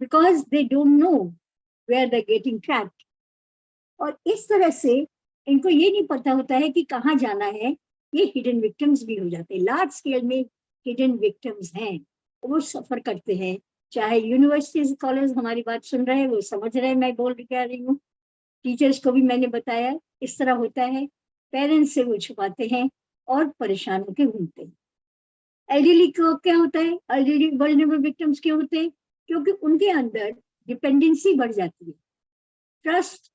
because they don't know where they're getting trapped. और इस तरह से इनको ये नहीं पता होता है कि कहाँ जाना है, ये हिडन विक्टिम्स भी हो जाते हैं। लार्ज स्केल में हिडन विक्टिम्स हैं, वो सफर करते हैं। चाहे यूनिवर्सिटीज कॉलेज हमारी बात सुन रहे हैं, वो समझ रहे हैं मैं बोल क्या रही हूँ। टीचर्स को भी मैंने बताया इस तरह होता है। पेरेंट्स से वो छुपाते हैं और परेशान होकर घूमते हैं। एल्डरली को क्या होता है, एल्डरली वल्नरेबल विक्टिम्स क्यों होते हैं? क्योंकि उनके अंदर डिपेंडेंसी बढ़ जाती है, trust,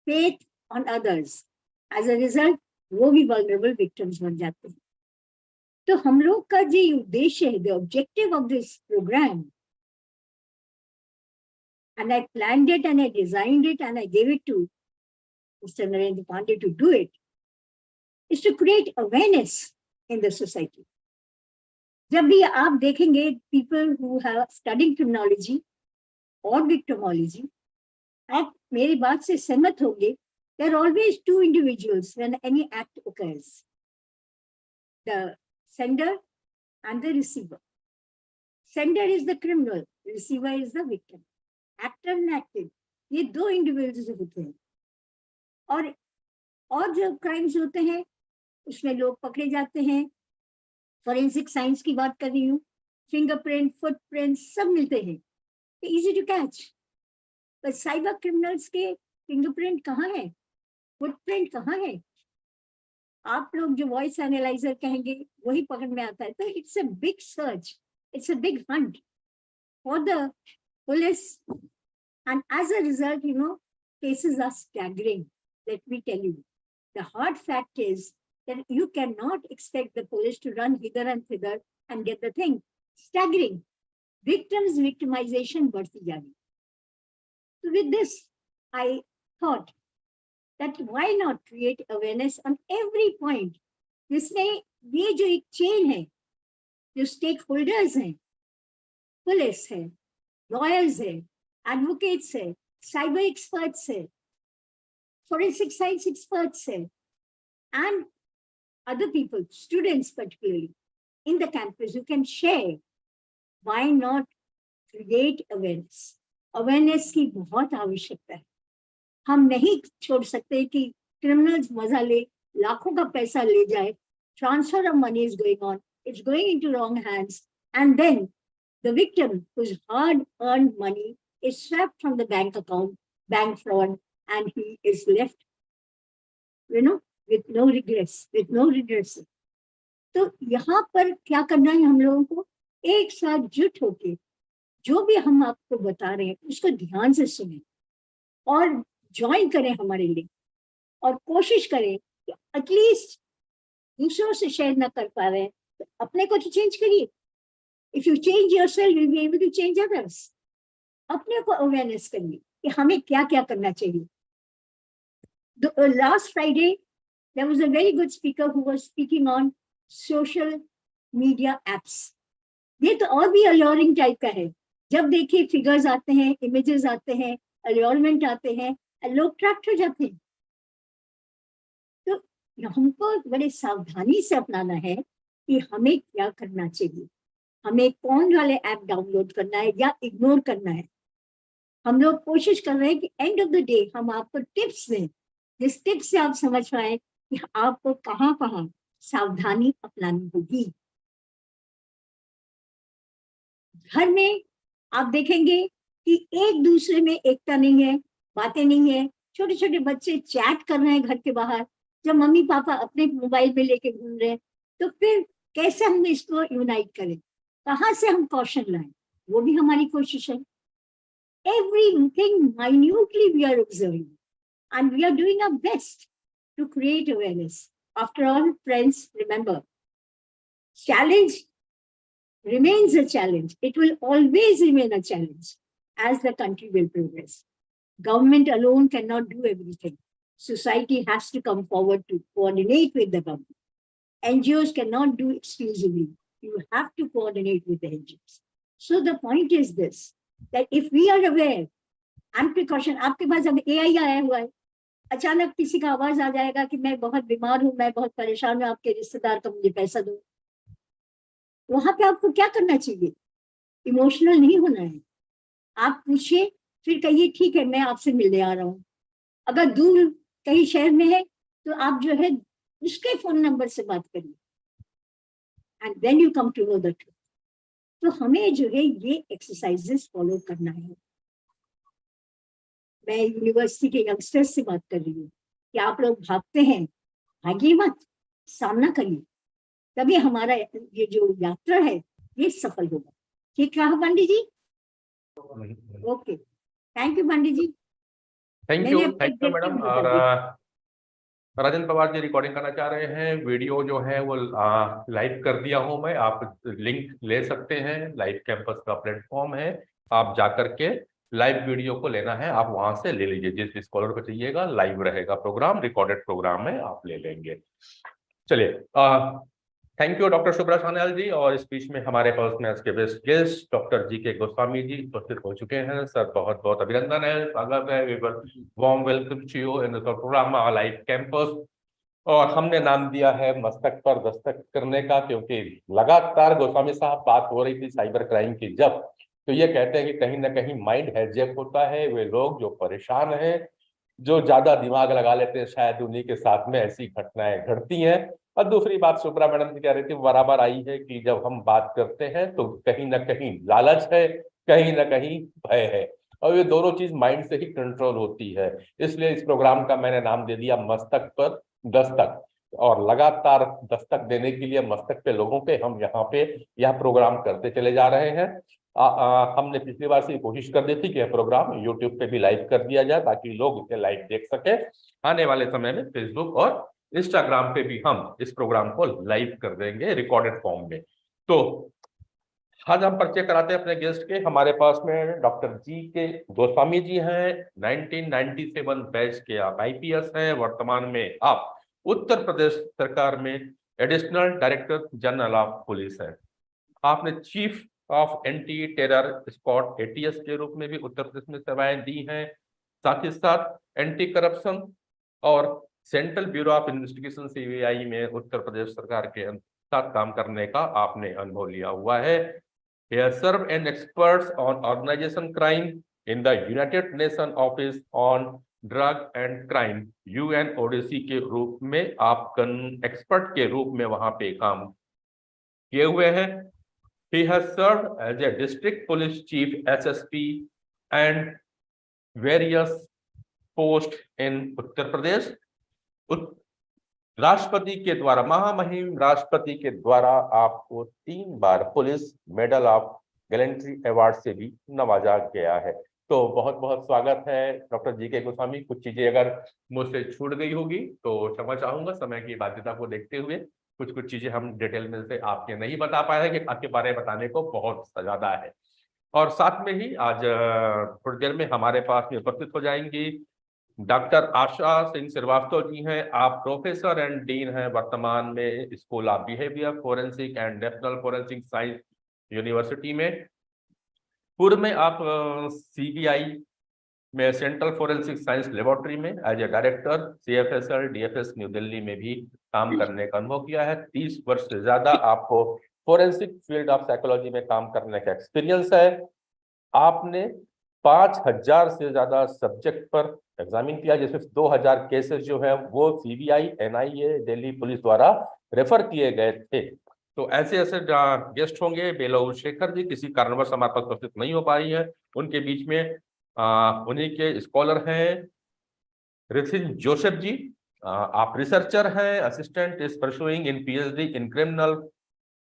faith on others. As a result वो भी वल्नरेबल विक्टिम्स बन जाते हैं। तो हम लोग का जो उद्देश्य है, the objective of this program, and I planned it and I designed it and I gave it to Mr. Narendra Pandey to do it, is to create awareness in the society. जब भी आप देखेंगे people who have studied criminology और victimology, आप मेरी बात से सहमत होंगे, there are always two individuals when any act occurs, the sender and the receiver. Sender is the criminal, receiver is the victim. Actor and acted, ये दो individuals होते हैं। और जो क्राइम्स होते हैं उसमें लोग पकड़े जाते हैं। फॉरेंसिक साइंस की बात कर रही हूँ, फिंगरप्रिंट, फुटप्रिंट सब मिलते हैं, इजी टू कैच। पर साइबर क्रिमिनल्स के फिंगरप्रिंट कहाँ है, फुटप्रिंट कहाँ है? आप लोग जो वॉइस एनालाइजर कहेंगे वही पकड़ में आता है। तो it's a big search, it's a big Hunt for the police, and as a result, cases are staggering. Let me tell you, the hard fact is that you cannot expect the police to run hither and thither and get the thing. Staggering. Victims, victimization बढ़ती जा रही। So with this, I thought that why not create awareness on every point? जिसमें ये जो एक chain है, जो stake holders हैं, पुलिस है, लॉयर्स है, एडवोकेट्स है, साइबर एक्सपर्ट्स है, फोरेंसिक साइंस एक्सपर्ट्स है, and other people, students particularly in the campus who can share. Why not create awareness? Awareness की बहुत आवश्यकता है। हम नहीं छोड़ सकते कि criminals मजा ले, लाखों का पैसा ले जाए, transfer of money is going on, it's going into wrong hands, and then the victim whose hard-earned money is swept from the bank account, bank fraud, and he is left, with no regrets, with no regrets. तो यहाँ पर क्या करना है हम लोगों को? एक साथ जुट होके जो भी हम आपको बता रहे हैं उसको ध्यान से सुने और ज्वाइन करें हमारे लिए, और कोशिश करें कि एटलीस्ट दूसरों से शेयर ना कर पा रहे हैं तो अपने को तो चेंज करिए। If you change yourself, you will be able to change others. अपने को अवेयरनेस करिए कि हमें क्या क्या करना चाहिए। Last Friday, there was a very good speaker who was speaking on social media apps. ये तो और भी alluring टाइप का है। जब देखिए फिगर्स आते हैं, इमेजेस आते हैं, allurement आते हैं, लोग ट्रैप्ड हो जाते हैं। तो हमको बड़े सावधानी से अपनाना है कि हमें क्या करना चाहिए, हमें कौन वाले ऐप डाउनलोड करना है या इग्नोर करना है। हम लोग कोशिश कर रहे हैं कि एंड ऑफ द डे हम आपको टिप्स दें, जिस टिप्स से आप समझ पाए कि आपको कहाँ कहाँ सावधानी अपनानी होगी। घर में आप देखेंगे कि एक दूसरे में एकता नहीं है, बातें नहीं है, छोटे छोटे बच्चे चैट कर रहे हैं घर के बाहर, जब मम्मी पापा अपने मोबाइल में लेके घूम रहे हैं, तो फिर कैसे हम इसको यूनाइट करें, कहाँ से हम कौशल लाएं, वो भी हमारी कोशिश है। Everything minutely we are observing, and we are doing our best to create awareness. After all, friends, remember, challenge remains a challenge. It will always remain a challenge as the country will progress. Government alone cannot do everything. Society has to come forward to coordinate with the government. NGOs cannot do exclusively. You have to coordinate with the NGOs. So the point is this, that if we are aware and precaution, आपके पास अब AI आया हुआ है, अचानक किसी का आवाज आ जाएगा कि मैं बहुत बीमार हूँ, मैं बहुत परेशान हूँ, आपके रिश्तेदार को मुझे पैसा दो। वहां पे आपको क्या करना चाहिए? इमोशनल नहीं होना है, आप पूछिए, फिर कहिए ठीक है मैं आपसे मिलने आ रहा हूँ। अगर दूर कहीं शहर में है तो आप जो है उसके फोन नंबर से बात करिए, and then you come to know the truth. तो हमें जो है ये एक्सरसाइजेस फॉलो करना है। मैं यूनिवर्सिटी के यंगस्टर्स से बात कर रही हूँ कि आप लोग भागते हैं, भागिए मत, सामना करिए, तभी हमारा ये जो यात्रा है ये सफल होगा। ठीक रहा Pandit ji? Okay, thank you Pandit ji. Thank you मैंने मैडम। और राजन पवार जी रिकॉर्डिंग करना चाह रहे हैं, वीडियो जो है वो लाइव कर दिया हूं मैं, आप लिंक ले सकते हैं, लाइव कैंपस का प्लेटफॉर्म है, आप जाकर के लाइव वीडियो को लेना है आप वहां से ले लीजिए, जिस स्कॉलर को चाहिएगा, लाइव रहेगा प्रोग्राम, रिकॉर्डेड प्रोग्राम है, आप ले लेंगे। चलिए, thank you doctor Shubhra Sanyal ji. और इस बीच में हमारे पास में आज के best guest doctor G K. Goswami ji उपस्थित हो चुके हैं। सर बहुत बहुत अभिनंदन है, स्वागत है, warm welcome to you in the program live campus. और हमने नाम दिया है मस्तक पर दस्तक करने का, क्योंकि लगातार गोस्वामी साहब बात हो रही थी साइबर क्राइम की जब, तो ये कहते हैं कि कहीं ना कहीं माइंड हैजैक होता है, वे लोग जो परेशान हैं, जो ज्यादा दिमाग लगा लेते हैं, शायद उन्हीं के साथ में ऐसी घटनाएं घटती हैं। और दूसरी बात सुब्रा मैडम जी कह रही थी, बराबर आई है कि जब हम बात करते हैं तो कहीं ना कहीं लालच है, कहीं ना कहीं भय है, और ये दोनों चीज माइंड से ही कंट्रोल होती है। इसलिए इस प्रोग्राम का मैंने नाम दे दिया मस्तक पर दस्तक। और लगातार दस्तक देने के लिए मस्तक पे लोगों पे हम यहाँ पे यह प्रोग्राम करते चले जा रहे हैं। हमने पिछली बार से कोशिश कर दी थी कि यह प्रोग्राम यूट्यूब पे भी लाइव कर दिया जाए, ताकि लोग इसे लाइव देख सके। आने वाले समय में फेसबुक और इंस्टाग्राम पे भी हम इस प्रोग्राम को लाइव कर देंगे रिकॉर्डेड फॉर्म में। तो आज हम परिचय कराते हैं अपने गेस्ट के। हमारे पास में डॉक्टर जी.के. गोस्वामी जी हैं, 1997 बैच के आप आईपीएस हैं, वर्तमान में आप उत्तर प्रदेश सरकार में additional director general of police है। आपने chief of anti terror squad ATS के रूप में भी उत्तर प्रदेश में सेवाएं दी हैं। साथ ही साथ एंटी करप्शन और central bureau of investigation CBI में उत्तर प्रदेश सरकार के साथ काम करने का आपने अनुभव लिया हुआ है। He has served as experts on organization crime in the United Nations Office on drug and crime UNODC के रूप में आप एक्सपर्ट के रूप में वहां पे काम किए हुए हैं। He has served as a district police chief SSP and various posts in Uttar Pradesh. राष्ट्रपति के द्वारा, महामहिम राष्ट्रपति के द्वारा आपको 3 बार police medal of gallantry award से भी नवाजा गया है। तो बहुत बहुत स्वागत है डॉक्टर जी.के. गोस्वामी। कुछ चीजें अगर मुझसे छूट गई होगी तो क्षमा चाहूंगा, समय की बाध्यता को देखते हुए कुछ चीजें हम डिटेल में से आपके नहीं बता पाए हैं, कि आपके बारे में बताने को बहुत ज्यादा है। और साथ में ही आज थोड़ी देर में हमारे पास में उपस्थित हो जाएंगी डॉक्टर आशा सिंह श्रीवास्तव जी हैं। आप प्रोफेसर एंड डीन हैं वर्तमान में school of behaviour forensic and national forensic science university में। पूर्व में आप सीबीआई में सेंट्रल फोरेंसिक साइंस लेबोरेटरी में as a director CFSL DFS new Delhi में भी काम करने का अनुभव किया है। 30 वर्ष से ज्यादा आपको फोरेंसिक फील्ड ऑफ साइकोलॉजी में काम करने का एक्सपीरियंस है। आपने 5000 से ज्यादा सब्जेक्ट पर एग्जामिन किया, जिसमें 2000 केसेस जो है वो CBI NIA दिल्ली पुलिस द्वारा रेफर किए गए थे। तो ऐसे ऐसे गेस्ट होंगे। बेलौर शेखर जी किसी कारणवश हमारे पास उपस्थित नहीं हो पा रही है, उनके बीच में उन्हीं के स्कॉलर हैं ऋतिन जोसेफ जी। आप रिसर्चर हैं, assistant is pursuing in PhD in criminal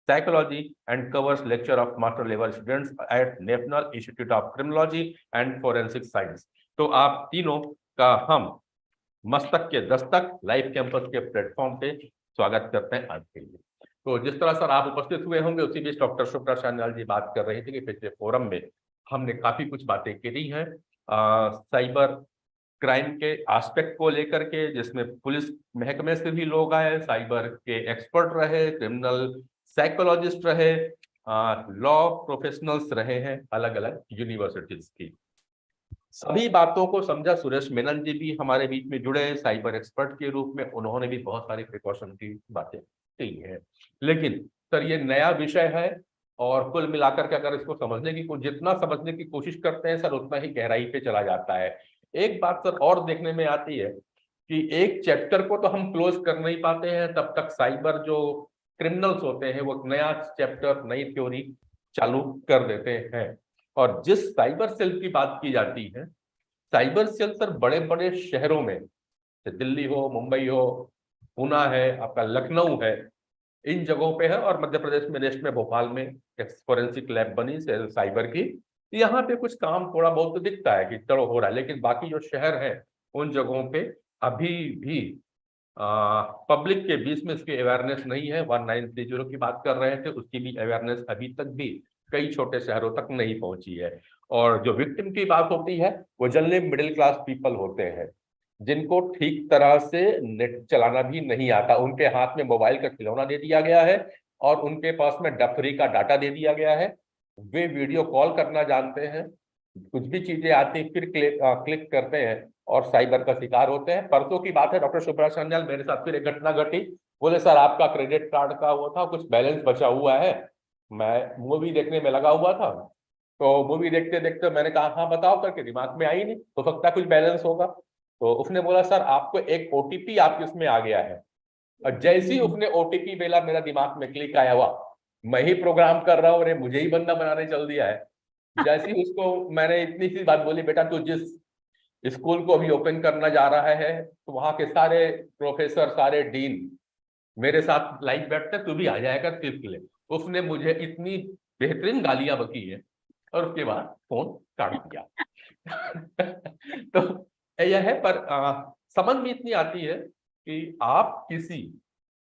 psychology and covers lecture of master level students at National Institute of Criminology and Forensic Science। तो आप तीनों का हम मस्तक के दस्तक लाइव कैंपस के प्लेटफॉर्म पे स्वागत करते हैं आज के लिए। तो जिस तरह सर आप उपस्थित हुए होंगे, उसी बीच डॉक्टर शुभ्रा सान्याल जी बात कर रही थी कि पिछले फोरम में हमने काफी कुछ बातें करी हैं साइबर क्राइम के एस्पेक्ट को लेकर के, जिसमें पुलिस महकमे से भी लोग आए, साइबर के एक्सपर्ट रहे, क्रिमिनल साइकोलॉजिस्ट रहे, लॉ प्रोफेशनल्स रहे हैं अलग अलग यूनिवर्सिटीज की। सभी बातों को समझा। सुरेश मेनन जी भी हमारे बीच में जुड़े साइबर एक्सपर्ट के रूप में, उन्होंने भी बहुत सारी प्रिकॉशन की बातें की हैं। लेकिन सर ये नया विषय है, और कुल मिलाकर के अगर इसको समझने की जितना समझने की कोशिश करते हैं सर, उतना ही गहराई पे चला जाता है। एक बात सर और देखने में आती है कि एक चैप्टर को तो हम क्लोज कर नहीं पाते हैं, तब तक साइबर जो क्रिमिनल्स होते हैं वो नया चैप्टर, नई थ्योरी चालू कर देते हैं। और जिस साइबर सेल की बात की जाती है, साइबर सेल सर बड़े बड़े शहरों में, दिल्ली हो, मुंबई हो, पूना है, आपका लखनऊ है, इन जगहों पे है। और मध्य प्रदेश में, देश में भोपाल में एक फोरेंसिक लैब बनी साइबर की। यहाँ पे कुछ काम थोड़ा बहुत तो दिखता है कि चलो हो रहा है, लेकिन बाकी जो शहर है उन जगहों पे अभी भी पब्लिक के बीच में इसकी अवेयरनेस नहीं है। 1930 की बात कर रहे थे, उसकी भी अवेयरनेस अभी तक भी कई छोटे शहरों तक नहीं पहुंची है। और जो विक्टिम की बात होती है, वो जनरली मिडिल क्लास पीपल होते हैं, जिनको ठीक तरह से नेट चलाना भी नहीं आता। उनके हाथ में मोबाइल का खिलौना दे दिया गया है और उनके पास में डफरी का डाटा दे दिया गया है। वे वीडियो कॉल करना जानते हैं, कुछ भी चीजें आती फिर क्लिक करते हैं और साइबर का शिकार होते हैं। परसों की बात है, डॉक्टर सुब्रत संजाल, मेरे साथ फिर एक घटना घटी। बोले सर आपका क्रेडिट कार्ड का वो था, कुछ बैलेंस बचा हुआ है। मैं मूवी देखने में लगा हुआ था, तो मूवी देखते देखते मैंने कहा हाँ बताओ करके, दिमाग में आई नहीं, हो सकता है कुछ बैलेंस होगा। तो उसने बोला सर आपको एक ओटीपी आपके उसमें आ गया है। और जैसे ही उसने ओटीपी बोला, मेरा दिमाग में क्लिक आया, हुआ मैं ही प्रोग्राम कर रहा हूँ और मुझे ही बंदा बनाने चल दिया है। जैसे ही उसको मैंने इतनी सी बात बोली, बेटा तू जिस स्कूल को अभी ओपन करना जा रहा है, तो वहां के सारे प्रोफेसर, सारे डीन मेरे साथ लाइव बैठते, तू भी आ जाएगा ट्रिप के लिए। उसने मुझे इतनी बेहतरीन गालियां बकी है और उसके बाद फोन काट दिया। तो यह है, पर समझ में इतनी आती है कि आप किसी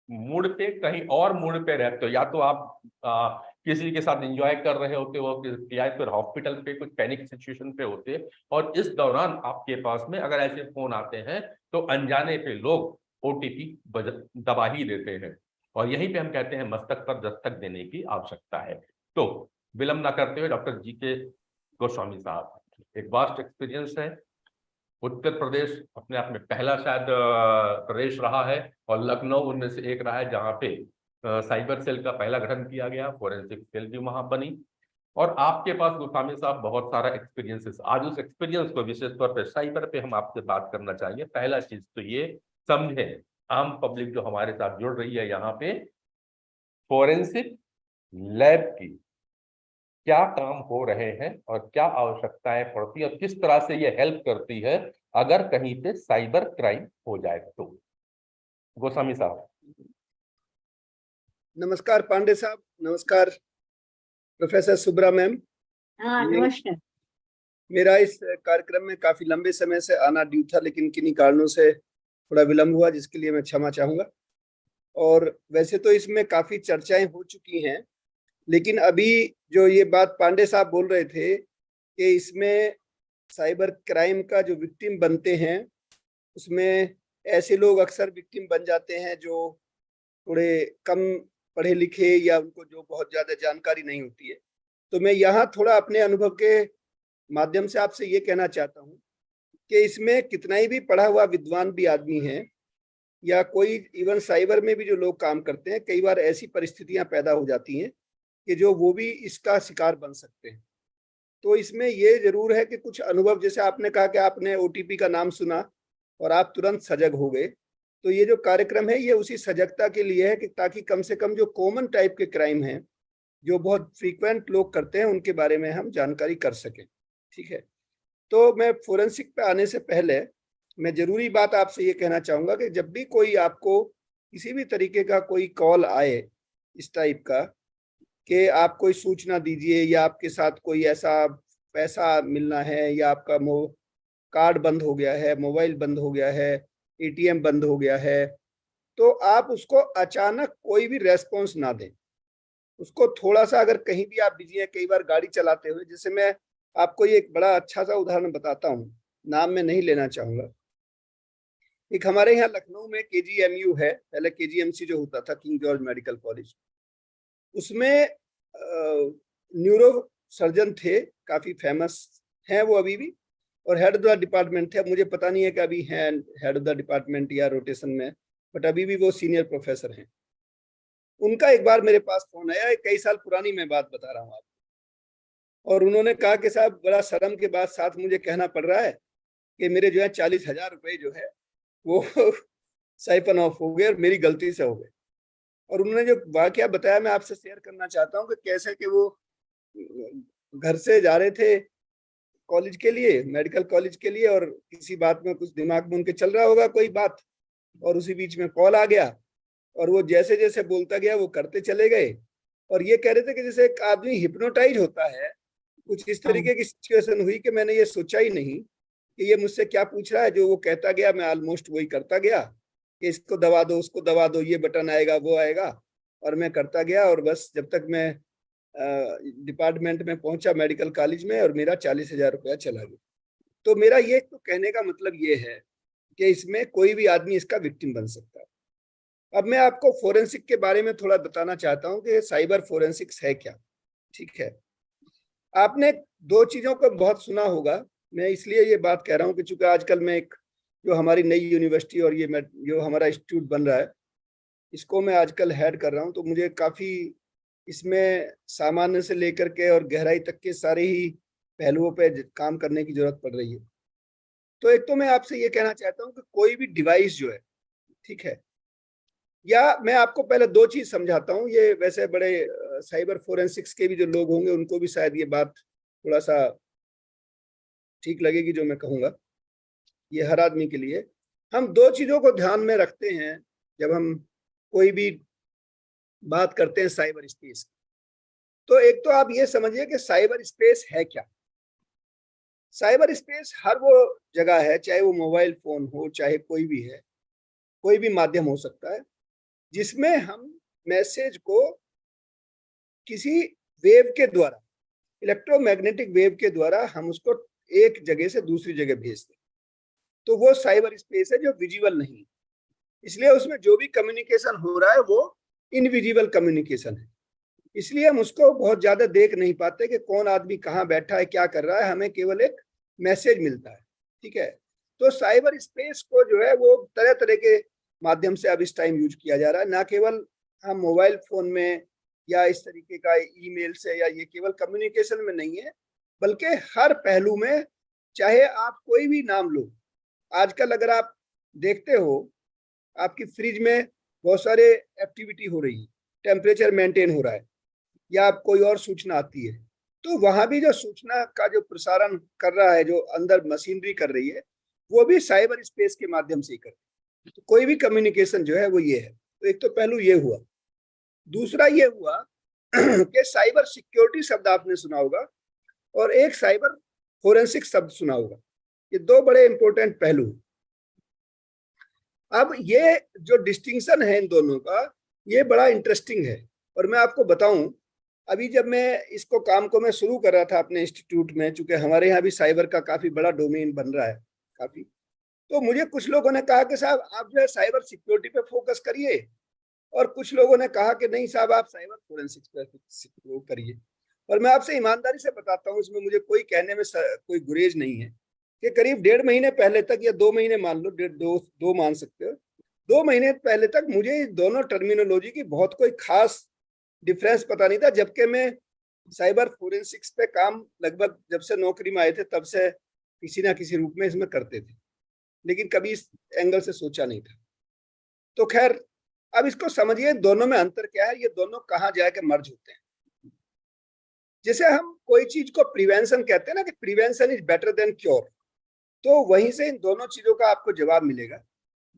मूड पे, कहीं और मूड पे रहते हो, या तो आप किसी के साथ एंजॉय कर रहे होते हो, या फिर हॉस्पिटल पे कुछ पैनिक सिचुएशन पे होते हैं, और इस दौरान आपके पास में अगर ऐसे फोन आते हैं तो अनजाने पे लोग ओटीपी दबा ही देते हैं। और यहीं पे हम कहते हैं मस्तक पर दस्तक देने की आवश्यकता है। तो विलंब ना करते हुए डॉक्टर जीके गोस्वामी साहब, एक वास्ट एक्सपीरियंस है। उत्तर प्रदेश अपने आप में पहला शायद प्रदेश रहा है, और लखनऊ उनमें से एक रहा है जहां पे साइबर सेल का पहला गठन किया गया, फोरेंसिक सेल भी वहां बनी। और आपके पास गोस्वामी साहब बहुत सारा एक्सपीरियंसेस, आज उस एक्सपीरियंस को विशेष तौर पर साइबर पे हम आपसे बात करना चाहेंगे। पहला चीज तो ये समझे, आम पब्लिक जो हमारे साथ जुड़ रही है यहाँ पे, फोरेंसिक लैब की क्या काम हो रहे हैं और क्या आवश्यकताएं पड़ती है, और किस तरह से ये हेल्प करती है अगर कहीं पे साइबर क्राइम हो जाए तो। गोस्वामी साहब। नमस्कार पांडे साहब, नमस्कार प्रोफेसर सुब्रा मैम। हाँ नमस्कार। मेरा इस कार्यक्रम में काफी लंबे समय से आना ड्यू था, लेकिन किन्हीं कारणों से थोड़ा विलंब हुआ, जिसके लिए मैं क्षमा चाहूंगा। और वैसे तो इसमें काफी चर्चाएं हो चुकी हैं, लेकिन अभी जो ये बात पांडे साहब बोल रहे थे कि इसमें साइबर क्राइम का जो विक्टिम बनते हैं, उसमें ऐसे लोग अक्सर विक्टिम बन जाते हैं जो थोड़े कम पढ़े लिखे, या उनको जो बहुत ज्यादा जानकारी नहीं होती है। तो मैं यहाँ थोड़ा अपने अनुभव के माध्यम से आपसे ये कहना चाहता हूँ कि इसमें कितना ही भी पढ़ा हुआ विद्वान भी आदमी है, या कोई इवन साइबर में भी जो लोग काम करते हैं, कई बार ऐसी परिस्थितियां पैदा हो जाती हैं कि जो वो भी इसका शिकार बन सकते हैं। तो इसमें ये जरूर है कि कुछ अनुभव, जैसे आपने कहा कि आपने ओटीपी का नाम सुना और आप तुरंत सजग हो गए, तो ये जो कार्यक्रम है ये उसी सजगता के लिए है कि ताकि कम से कम जो कॉमन टाइप के क्राइम हैं, जो बहुत फ्रीक्वेंट लोग करते हैं, उनके बारे में हम जानकारी कर सकें। ठीक है, तो मैं फोरेंसिक पे आने से पहले मैं जरूरी बात आपसे ये कहना चाहूंगा कि जब भी कोई आपको किसी भी तरीके का कोई कॉल आए इस टाइप का, कि आप कोई सूचना दीजिए, या आपके साथ कोई ऐसा पैसा मिलना है, या आपका कार्ड बंद हो गया है, मोबाइल बंद हो गया है, एटीएम बंद हो गया है, तो आप उसको अचानक कोई भी रेस्पॉन्स ना दें। उसको थोड़ा सा, अगर कहीं भी आप बिजी हैं, कई बार गाड़ी चलाते हुए, जैसे मैं आपको ये एक बड़ा अच्छा सा उदाहरण बताता हूँ, नाम मैं नहीं लेना चाहूंगा। एक हमारे यहाँ लखनऊ में केजीएमयू है, पहले केजीएमसी जो होता था, किंग जॉर्ज मेडिकल कॉलेज, उसमें न्यूरो सर्जन थे, काफी फेमस हैं वो अभी भी, और हेड ऑफ द डिपार्टमेंट थे। अब मुझे पता नहीं है कि अभी हैं हेड ऑफ द डिपार्टमेंट या रोटेशन में, बट अभी भी वो सीनियर प्रोफेसर हैं। उनका एक बार मेरे पास फोन आया, कई साल पुरानी मैं बात बता रहा हूँ आपको, और उन्होंने कहा कि साहब बड़ा शर्म के बाद साथ मुझे कहना पड़ रहा है कि मेरे जो है 40,000 रुपए जो है वो साइफन ऑफ हो गए और मेरी गलती से हो गए। और उन्होंने जो वाकया बताया मैं आपसे शेयर करना चाहता हूँ कि कैसे कि वो घर से जा रहे थे कॉलेज के लिए, मेडिकल कॉलेज के लिए, और किसी बात में कुछ दिमाग में उनके चल रहा होगा कोई बात, और उसी बीच में कॉल आ गया और वो जैसे जैसे बोलता गया वो करते चले गए। और ये कह रहे थे कि जैसे एक आदमी हिप्नोटाइज होता है, कुछ इस तरीके की सिचुएशन हुई कि मैंने ये सोचा ही नहीं कि ये मुझसे क्या पूछ रहा है। जो वो कहता गया मैं ऑलमोस्ट वही करता गया कि इसको दबा दो, उसको दबा दो, ये बटन आएगा, वो आएगा, और मैं करता गया। और बस जब तक मैं डिपार्टमेंट में पहुंचा मेडिकल कॉलेज में, और मेरा 40,000 रुपया चला गया। तो मेरा ये तो कहने का मतलब ये है कि इसमें कोई भी आदमी इसका विक्टिम बन सकता है। अब मैं आपको फोरेंसिक के बारे में थोड़ा बताना चाहता हूं कि साइबर फोरेंसिक्स है क्या। ठीक है, आपने दो चीजों को बहुत सुना होगा, मैं इसलिए ये बात कह रहा हूं कि चूंकि आजकल मैं एक जो हमारी नई यूनिवर्सिटी और ये जो हमारा इंस्टीट्यूट बन रहा है इसको मैं आजकल हेड कर रहा हूं, तो मुझे काफी इसमें सामान्य से लेकर के और गहराई तक के सारे ही पहलुओं पे काम करने की जरूरत पड़ रही है। तो एक तो मैं आपसे ये कहना चाहता हूं कि कोई भी डिवाइस जो है, ठीक है, या मैं आपको पहले दो चीज समझाता हूं। ये वैसे बड़े साइबर फोरेंसिक्स के भी जो लोग होंगे उनको भी शायद ये बात थोड़ा सा ठीक लगेगी जो मैं कहूंगा, ये हर आदमी के लिए। हम दो चीजों को ध्यान में रखते हैं जब हम कोई भी बात करते हैं साइबर स्पेस। तो एक तो आप ये समझिए कि साइबर स्पेस है क्या। साइबर स्पेस हर वो जगह है, चाहे वो मोबाइल फोन हो, चाहे कोई भी है, कोई भी माध्यम हो सकता है, जिसमें हम मैसेज को किसी वेव के द्वारा, इलेक्ट्रोमैग्नेटिक वेव के द्वारा हम उसको एक जगह से दूसरी जगह भेजते हैं। तो वो साइबर स्पेस है जो विजिबल नहीं, इसलिए उसमें जो भी कम्युनिकेशन हो रहा है वो इनविजिबल कम्युनिकेशन है। इसलिए हम उसको बहुत ज्यादा देख नहीं पाते कि कौन आदमी कहाँ बैठा है, क्या कर रहा है, हमें केवल एक मैसेज मिलता है। ठीक है, तो साइबर स्पेस को जो है वो तरह तरह के माध्यम से अब इस टाइम यूज किया जा रहा है। ना केवल हम मोबाइल फोन में या इस तरीके का ईमेल से, या ये केवल कम्युनिकेशन में नहीं है, बल्कि हर पहलू में। चाहे आप कोई भी नाम लो, आजकल अगर आप देखते हो आपकी फ्रिज में बहुत सारे एक्टिविटी हो रही है, टेम्परेचर मेंटेन हो रहा है, या आप कोई और सूचना आती है, तो वहां भी जो सूचना का जो प्रसारण कर रहा है, जो अंदर मशीनरी कर रही है, वो भी साइबर स्पेस के माध्यम से ही कर रही है। तो कोई भी कम्युनिकेशन जो है वो ये है। तो एक तो पहलू ये हुआ। दूसरा ये हुआ कि साइबर सिक्योरिटी शब्द आपने सुना होगा, और एक साइबर फोरेंसिक शब्द सुना होगा। ये दो बड़े इंपॉर्टेंट पहलू। अब ये जो डिस्टिंक्शन है इन दोनों का, ये बड़ा इंटरेस्टिंग है। और मैं आपको बताऊं, अभी जब मैं इसको काम को मैं शुरू कर रहा था अपने इंस्टीट्यूट में, चूंकि हमारे यहाँ भी साइबर का काफी बड़ा डोमेन बन रहा है काफी, तो मुझे कुछ लोगों ने कहा कि साहब आप जो है साइबर सिक्योरिटी पे फोकस करिए, और कुछ लोगों ने कहा कि नहीं साहब आप साइबर फोरेंसिक्स पे करिए। और मैं आपसे ईमानदारी से बताता हूँ, इसमें मुझे कोई कहने में कोई गुरेज नहीं है कि करीब 1.5 महीने पहले तक, या 2 महीने मान लो, दो मान सकते हो, 2 महीने पहले तक मुझे दोनों टर्मिनोलॉजी की बहुत कोई खास डिफरेंस पता नहीं था। जबकि मैं साइबर फोरेंसिक्स पे काम लगभग जब से नौकरी में आए थे तब से किसी ना किसी रूप में इसमें करते थे, लेकिन कभी इस एंगल से सोचा नहीं था। तो खैर, अब इसको समझिए दोनों में अंतर क्या है, ये दोनों कहाँ जाके मर्ज होते हैं। जैसे हम कोई चीज को प्रिवेंशन कहते हैं ना, कि prevention is better than cure, तो वहीं से इन दोनों चीजों का आपको जवाब मिलेगा।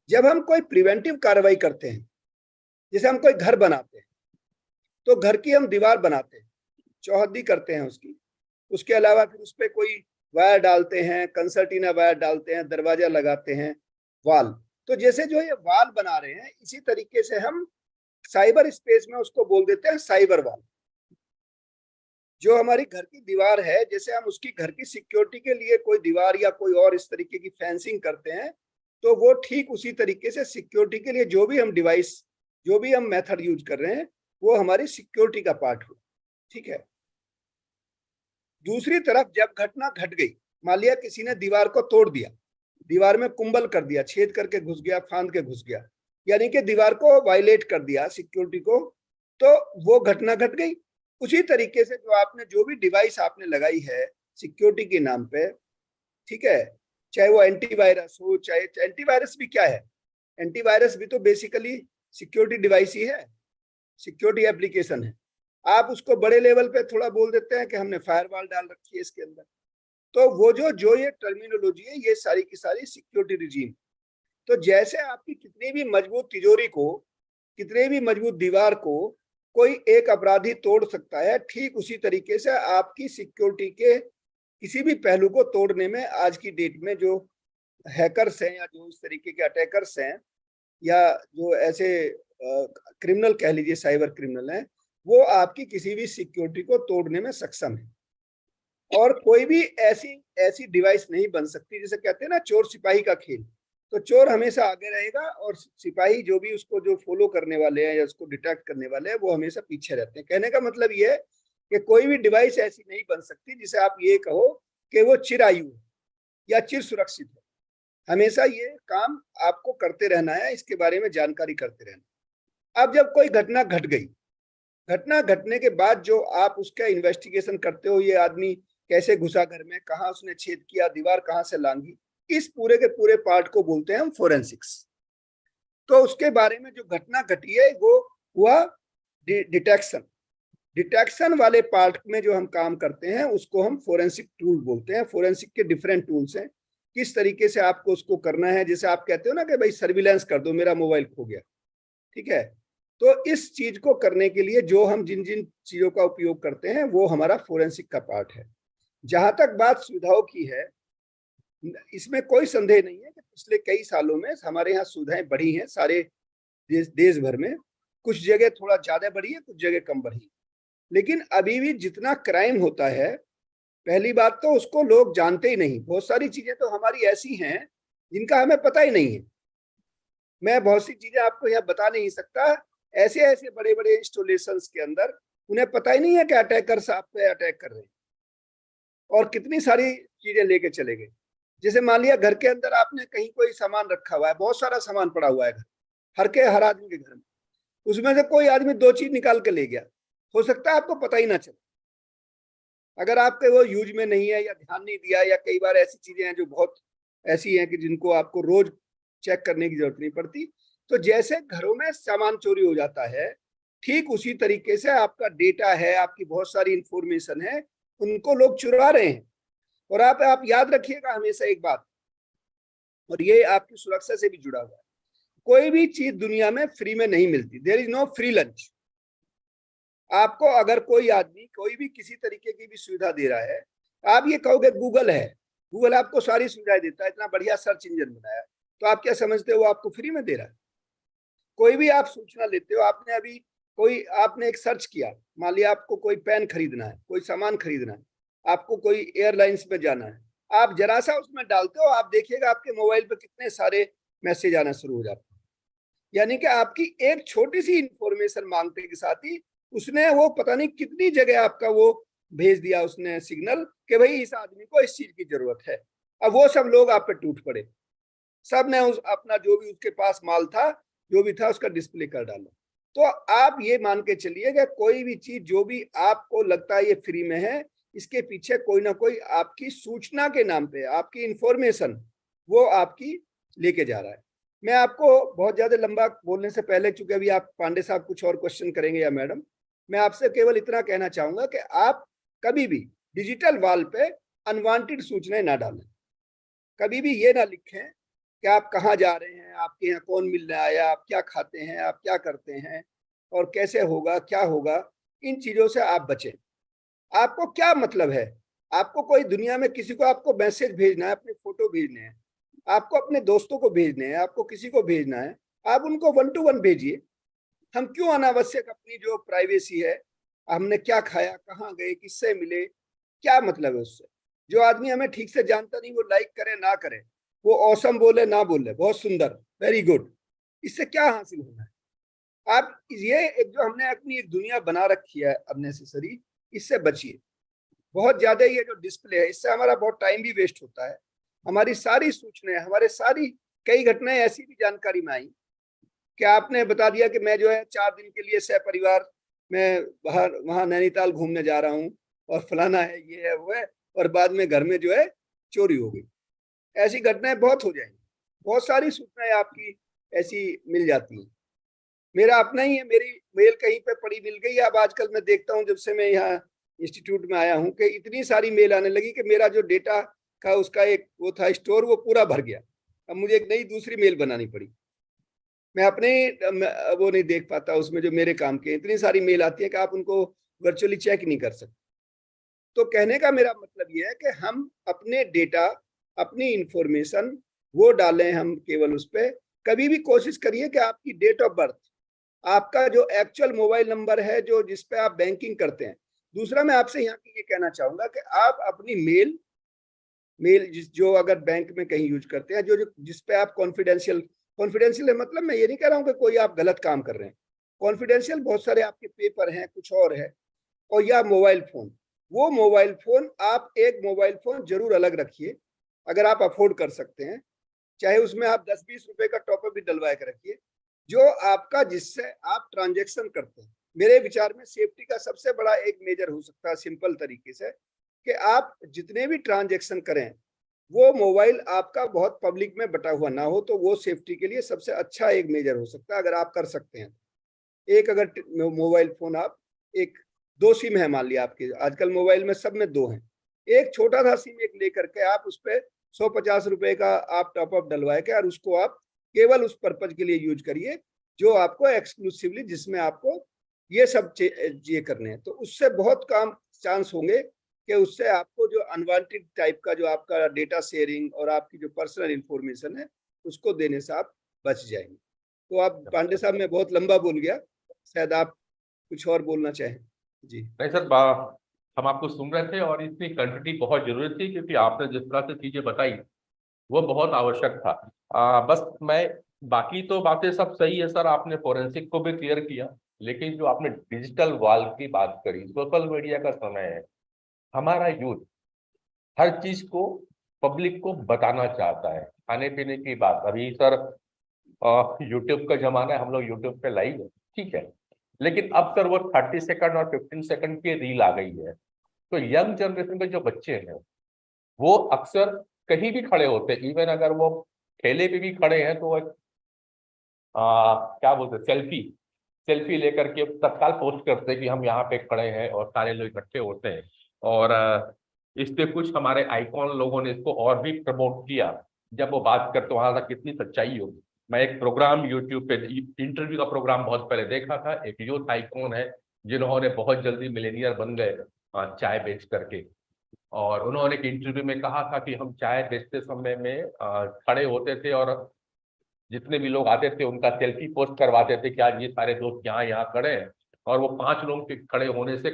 जब हम कोई प्रिवेंटिव कार्रवाई करते हैं, जैसे हम कोई घर बनाते हैं, तो घर की हम दीवार बनाते हैं, चौहद्दी करते हैं उसकी, उसके अलावा फिर उस पर कोई वायर डालते हैं, कंसर्टीना वायर डालते हैं, दरवाजा लगाते हैं, वाल। तो जैसे जो ये वाल बना रहे हैं, इसी तरीके से हम साइबर स्पेस में उसको बोल देते हैं साइबर वाल। जो हमारी घर की दीवार है, जैसे हम उसकी घर की सिक्योरिटी के लिए कोई दीवार या कोई और इस तरीके की फेंसिंग करते हैं, तो वो ठीक उसी तरीके से सिक्योरिटी के लिए जो भी हम डिवाइस, जो भी हम मेथड यूज कर रहे हैं, वो हमारी सिक्योरिटी का पार्ट हो। ठीक है, दूसरी तरफ जब घटना घट गई, मान लिया किसी ने दीवार को तोड़ दिया, दीवार में कुंभल कर दिया, छेद करके घुस गया, फांद के घुस गया, यानी कि दीवार को वायलेट कर दिया, सिक्योरिटी को तो वो घटना घट गई। उसी तरीके से जो भी डिवाइस आपने लगाई है सिक्योरिटी के नाम पे, ठीक है, चाहे वो एंटीवायरस हो, चाहे एंटीवायरस भी क्या है, एंटीवायरस भी तो बेसिकली सिक्योरिटी डिवाइस ही है, सिक्योरिटी एप्लीकेशन है। आप उसको बड़े लेवल पे थोड़ा बोल देते हैं कि हमने फायरवॉल डाल रखी है इसके अंदर। तो वो जो ये टर्मिनोलॉजी है, ये सारी की सारी सिक्योरिटी रिजीम। तो जैसे आपकी कितनी भी मजबूत तिजोरी को, कितने भी मजबूत दीवार को कोई एक अपराधी तोड़ सकता है, ठीक उसी तरीके से आपकी सिक्योरिटी के किसी भी पहलू को तोड़ने में आज की डेट में जो हैकर्स हैं या जो इस तरीके के अटैकर्स हैं या जो ऐसे क्रिमिनल कह लीजिए, साइबर क्रिमिनल हैं, वो आपकी किसी भी सिक्योरिटी को तोड़ने में सक्षम है। और कोई भी ऐसी डिवाइस नहीं बन सकती, जैसे कहते हैं ना चोर सिपाही का खेल, तो चोर हमेशा आगे रहेगा और सिपाही जो भी उसको जो फॉलो करने वाले हैं या उसको डिटेक्ट करने वाले हैं वो हमेशा पीछे रहते हैं। कहने का मतलब ये है कि कोई भी डिवाइस ऐसी नहीं बन सकती जिसे आप ये कहो कि वो चिरायु है या चिर सुरक्षित है। हमेशा ये काम आपको करते रहना है, इसके बारे में जानकारी करते रहना। अब जब कोई घटना घट गई, घटना घटने के बाद जो आप उसका इन्वेस्टिगेशन करते हो, ये आदमी कैसे घुसा घर में, कहाँ उसने छेद किया, दीवार कहाँ से लांगी, इस पूरे के पूरे पार्ट को बोलते हैं हम फोरेंसिक्स। तो उसके बारे में जो घटना घटी है वो हुआ डिटेक्शन। डिटेक्शन वाले पार्ट में जो हम काम करते हैं उसको हम फोरेंसिक टूल बोलते हैं। फोरेंसिक के डिफरेंट टूल्स हैं, किस तरीके से आपको उसको करना है। जैसे आप कहते हो ना कि भाई सर्विलेंस कर दो, मेरा मोबाइल खो गया, ठीक है, तो इस चीज को करने के लिए जो हम जिन जिन चीजों का उपयोग करते हैं वो हमारा फोरेंसिक का पार्ट है। जहां तक बात सुविधाओं की है, इसमें कोई संदेह नहीं है कि पिछले कई सालों में हमारे यहाँ सुविधाएं बढ़ी हैं सारे देश भर में। कुछ जगह थोड़ा ज्यादा बढ़ी है, कुछ जगह कम बढ़ी, लेकिन अभी भी जितना क्राइम होता है, पहली बात तो उसको लोग जानते ही नहीं। बहुत सारी चीजें तो हमारी ऐसी हैं जिनका हमें पता ही नहीं है। मैं बहुत सी चीजें आपको यहाँ बता नहीं सकता, ऐसे ऐसे बड़े बड़े इंस्टॉलेशंस के अंदर उन्हें पता ही नहीं है कि अटैकर्स आप पे अटैक कर रहे हैं और कितनी सारी चीजें लेके चले गए। जैसे मान लिया घर के अंदर आपने कहीं कोई सामान रखा हुआ है, बहुत सारा सामान पड़ा हुआ है घर, हर आदमी के घर में, उसमें से कोई आदमी 2 चीज निकाल के ले गया, हो सकता है आपको पता ही ना चले, अगर आपके वो यूज में नहीं है या ध्यान नहीं दिया, या कई बार ऐसी चीजें हैं जो बहुत ऐसी हैं कि जिनको आपको रोज चेक करने की जरूरत नहीं पड़ती। तो जैसे घरों में सामान चोरी हो जाता है, ठीक उसी तरीके से आपका डेटा है, आपकी बहुत सारी इंफॉर्मेशन है, उनको लोग चुरा रहे हैं। और आप याद रखिएगा हमेशा एक बात, और ये आपकी सुरक्षा से भी जुड़ा हुआ है, कोई भी चीज दुनिया में फ्री में नहीं मिलती। There is no free lunch. आपको अगर कोई आदमी कोई भी किसी तरीके की भी सुविधा दे रहा है, आप ये कहोगे गूगल है, गूगल आपको सारी सुविधाएं देता है, इतना बढ़िया सर्च इंजन बनाया है, तो आप क्या समझते हो वो आपको फ्री में दे रहा है? कोई भी आप सूचना लेते हो, आपने एक सर्च किया, मान लिया आपको कोई पेन खरीदना है, कोई सामान खरीदना है, आपको कोई एयरलाइंस में जाना है, आप जरा सा उसमें डालते हो, आप देखिएगा आपके मोबाइल पे कितने सारे मैसेज आना शुरू हो जाते हैं। यानी कि आपकी एक छोटी सी इंफॉर्मेशन मांगते के साथ ही उसने वो पता नहीं कितनी जगह आपका वो भेज दिया उसने सिग्नल कि भाई इस आदमी को इस चीज की जरूरत है। अब वो सब लोग आप पे टूट पड़े, सब ने अपना जो भी उसके पास माल था, जो भी था, उसका डिस्प्ले कर डाला। तो आप ये मान के चलिए कि कोई भी चीज जो भी आपको लगता है ये फ्री में है, इसके पीछे कोई ना कोई आपकी सूचना के नाम पे आपकी इंफॉर्मेशन वो आपकी लेके जा रहा है। मैं आपको बहुत ज्यादा लंबा बोलने से पहले, चूंकि अभी आप पांडे साहब कुछ और क्वेश्चन करेंगे या मैडम, मैं आपसे केवल इतना कहना चाहूंगा कि आप कभी भी डिजिटल वॉल पे अनवांटेड सूचनाएं ना डालें। कभी भी ये ना लिखें कि आप कहाँ जा रहे हैं, आपके यहाँ कौन मिलने आया, आप क्या खाते हैं, आप क्या करते हैं और कैसे होगा, क्या होगा। इन चीजों से आप बचें। आपको क्या मतलब है, आपको कोई दुनिया में किसी को आपको मैसेज भेजना है, अपने फोटो भेजने हैं, आपको अपने दोस्तों को भेजने हैं, आपको किसी को भेजना है, आप उनको 1 to 1 भेजिए। हम क्यों अनावश्यक अपनी जो प्राइवेसी है, हमने क्या खाया, कहाँ गए, किससे मिले, क्या मतलब है उससे? जो आदमी हमें ठीक से जानता नहीं, वो लाइक करे ना करे, वो ऑसम बोले ना बोले, बहुत सुंदर, वेरी गुड, इससे क्या हासिल होना है? आप ये एक जो हमने अपनी एक दुनिया बना रखी है अननेसेसरी, इससे बचिए। बहुत ज्यादा ये जो डिस्प्ले है, इससे हमारा बहुत टाइम भी वेस्ट होता है। हमारी सारी सूचनाएं, हमारे सारी कई घटनाएं ऐसी भी जानकारी में आई कि आपने बता दिया कि मैं जो है 4 दिन के लिए सह परिवार मैं वहाँ नैनीताल घूमने जा रहा हूँ और फलाना है, ये है, वो है, और बाद में घर में जो है चोरी हो गई। ऐसी घटनाएं बहुत हो जाएंगी, बहुत सारी सूचनाएं आपकी ऐसी मिल जाती हैं। मेरा अपना ही है, मेरी मेल कहीं पे पड़ी मिल गई। अब आजकल मैं देखता हूँ, जब से मैं यहाँ इंस्टीट्यूट में आया हूँ, कि इतनी सारी मेल आने लगी कि मेरा जो डेटा का उसका एक वो था स्टोर, वो पूरा भर गया। अब मुझे एक नई दूसरी मेल बनानी पड़ी। मैं अपने वो नहीं देख पाता उसमें जो मेरे काम के, इतनी सारी मेल आती है कि आप उनको वर्चुअली चेक नहीं कर सकते। तो कहने का मेरा मतलब ये है कि हम अपने डेटा, अपनी इंफॉर्मेशन वो डालें हम केवल उस पर। कभी भी कोशिश करिए कि आपकी डेट ऑफ बर्थ, आपका जो एक्चुअल मोबाइल नंबर है जो जिस पे आप बैंकिंग करते हैं। दूसरा, मैं आपसे यहाँ ये कहना चाहूंगा कि आप अपनी मेल जो अगर बैंक में कहीं यूज करते हैं, जो जिस पे आप कॉन्फिडेंशियल है, मतलब मैं ये नहीं कह रहा हूँ कि कोई आप गलत काम कर रहे हैं। कॉन्फिडेंशियल बहुत सारे आपके पेपर हैं, कुछ और है, और या मोबाइल फोन, वो मोबाइल फोन आप एक मोबाइल फोन जरूर अलग रखिए अगर आप अफोर्ड कर सकते हैं। चाहे उसमें आप 10-20 रुपए का टॉपअप भी डलवा के रखिए, जो आपका, जिससे आप ट्रांजेक्शन करते हैं। मेरे विचार में सेफ्टी का सबसे बड़ा एक मेजर हो सकता है सिंपल तरीके से, कि आप जितने भी ट्रांजेक्शन करें वो मोबाइल आपका बहुत पब्लिक में बटा हुआ ना हो, तो वो सेफ्टी के लिए सबसे अच्छा एक मेजर हो सकता है अगर आप कर सकते हैं। एक अगर मोबाइल फोन आप एक 2 सिम है मान लिया आपके, आजकल मोबाइल में सब में 2 हैं, एक छोटा सा सिम एक लेकर के आप उस पर 150 रुपए का आप टॉपअप डलवाए के, और उसको आप केवल उस पर्पज के लिए यूज करिए जो आपको एक्सक्लूसिवली, जिसमें आपको ये सब ये करने हैं। तो उससे बहुत कम चांस होंगे कि उससे आपको जो अनवांटेड टाइप का जो आपका डेटा शेयरिंग और आपकी जो पर्सनल इंफॉर्मेशन है उसको देने से आप बच जाएंगे। तो आप पांडे साहब, मैं बहुत लंबा बोल गया, शायद आप कुछ और बोलना चाहें। जी नहीं सर, हम आपको सुन रहे थे और इसकी क्वांटिटी बहुत जरूरी थी, क्योंकि आपने जिस तरह से चीजें बताई वो बहुत आवश्यक था। बस मैं, बाकी तो बातें सब सही है सर, आपने फोरेंसिक को भी क्लियर किया, लेकिन जो आपने डिजिटल वॉल की बात करी, सोशल मीडिया का समय है, हमारा यूथ हर चीज को पब्लिक को बताना चाहता है। खाने पीने की बात, अभी सर यूट्यूब का जमाना है, हम लोग यूट्यूब पे लाइव है, ठीक है, लेकिन अब सर वो 30 सेकंड और 15 सेकंड की रील आ गई है। तो यंग जनरेशन के जो बच्चे हैं वो अक्सर कहीं भी खड़े होते हैं, इवन अगर वो ठेले पे भी खड़े हैं तो वो क्या बोलते हैं, सेल्फी सेल्फी लेकर के तत्काल पोस्ट करते हैं कि हम यहाँ पे खड़े हैं, और सारे लोग इकट्ठे होते हैं। और इस पे कुछ हमारे आइकॉन लोगों ने इसको और भी प्रमोट किया। जब वो बात करते वहां तक कितनी सच्चाई होगी। मैं एक प्रोग्राम यूट्यूब पे, इंटरव्यू का प्रोग्राम बहुत पहले देखा था, एक यूथ आइकॉन है जिन्होंने बहुत जल्दी मिलेनियर बन गए चाय बेच करके। और उन्होंने एक इंटरव्यू में कहा था कि हम चाय बेचते समय में खड़े होते थे और जितने भी लोग आते थे उनका सेल्फी पोस्ट करवाते थे कि आज ये सारे दोस्त यहाँ यहाँ खड़े हैं, और वो 5 लोगों के खड़े होने से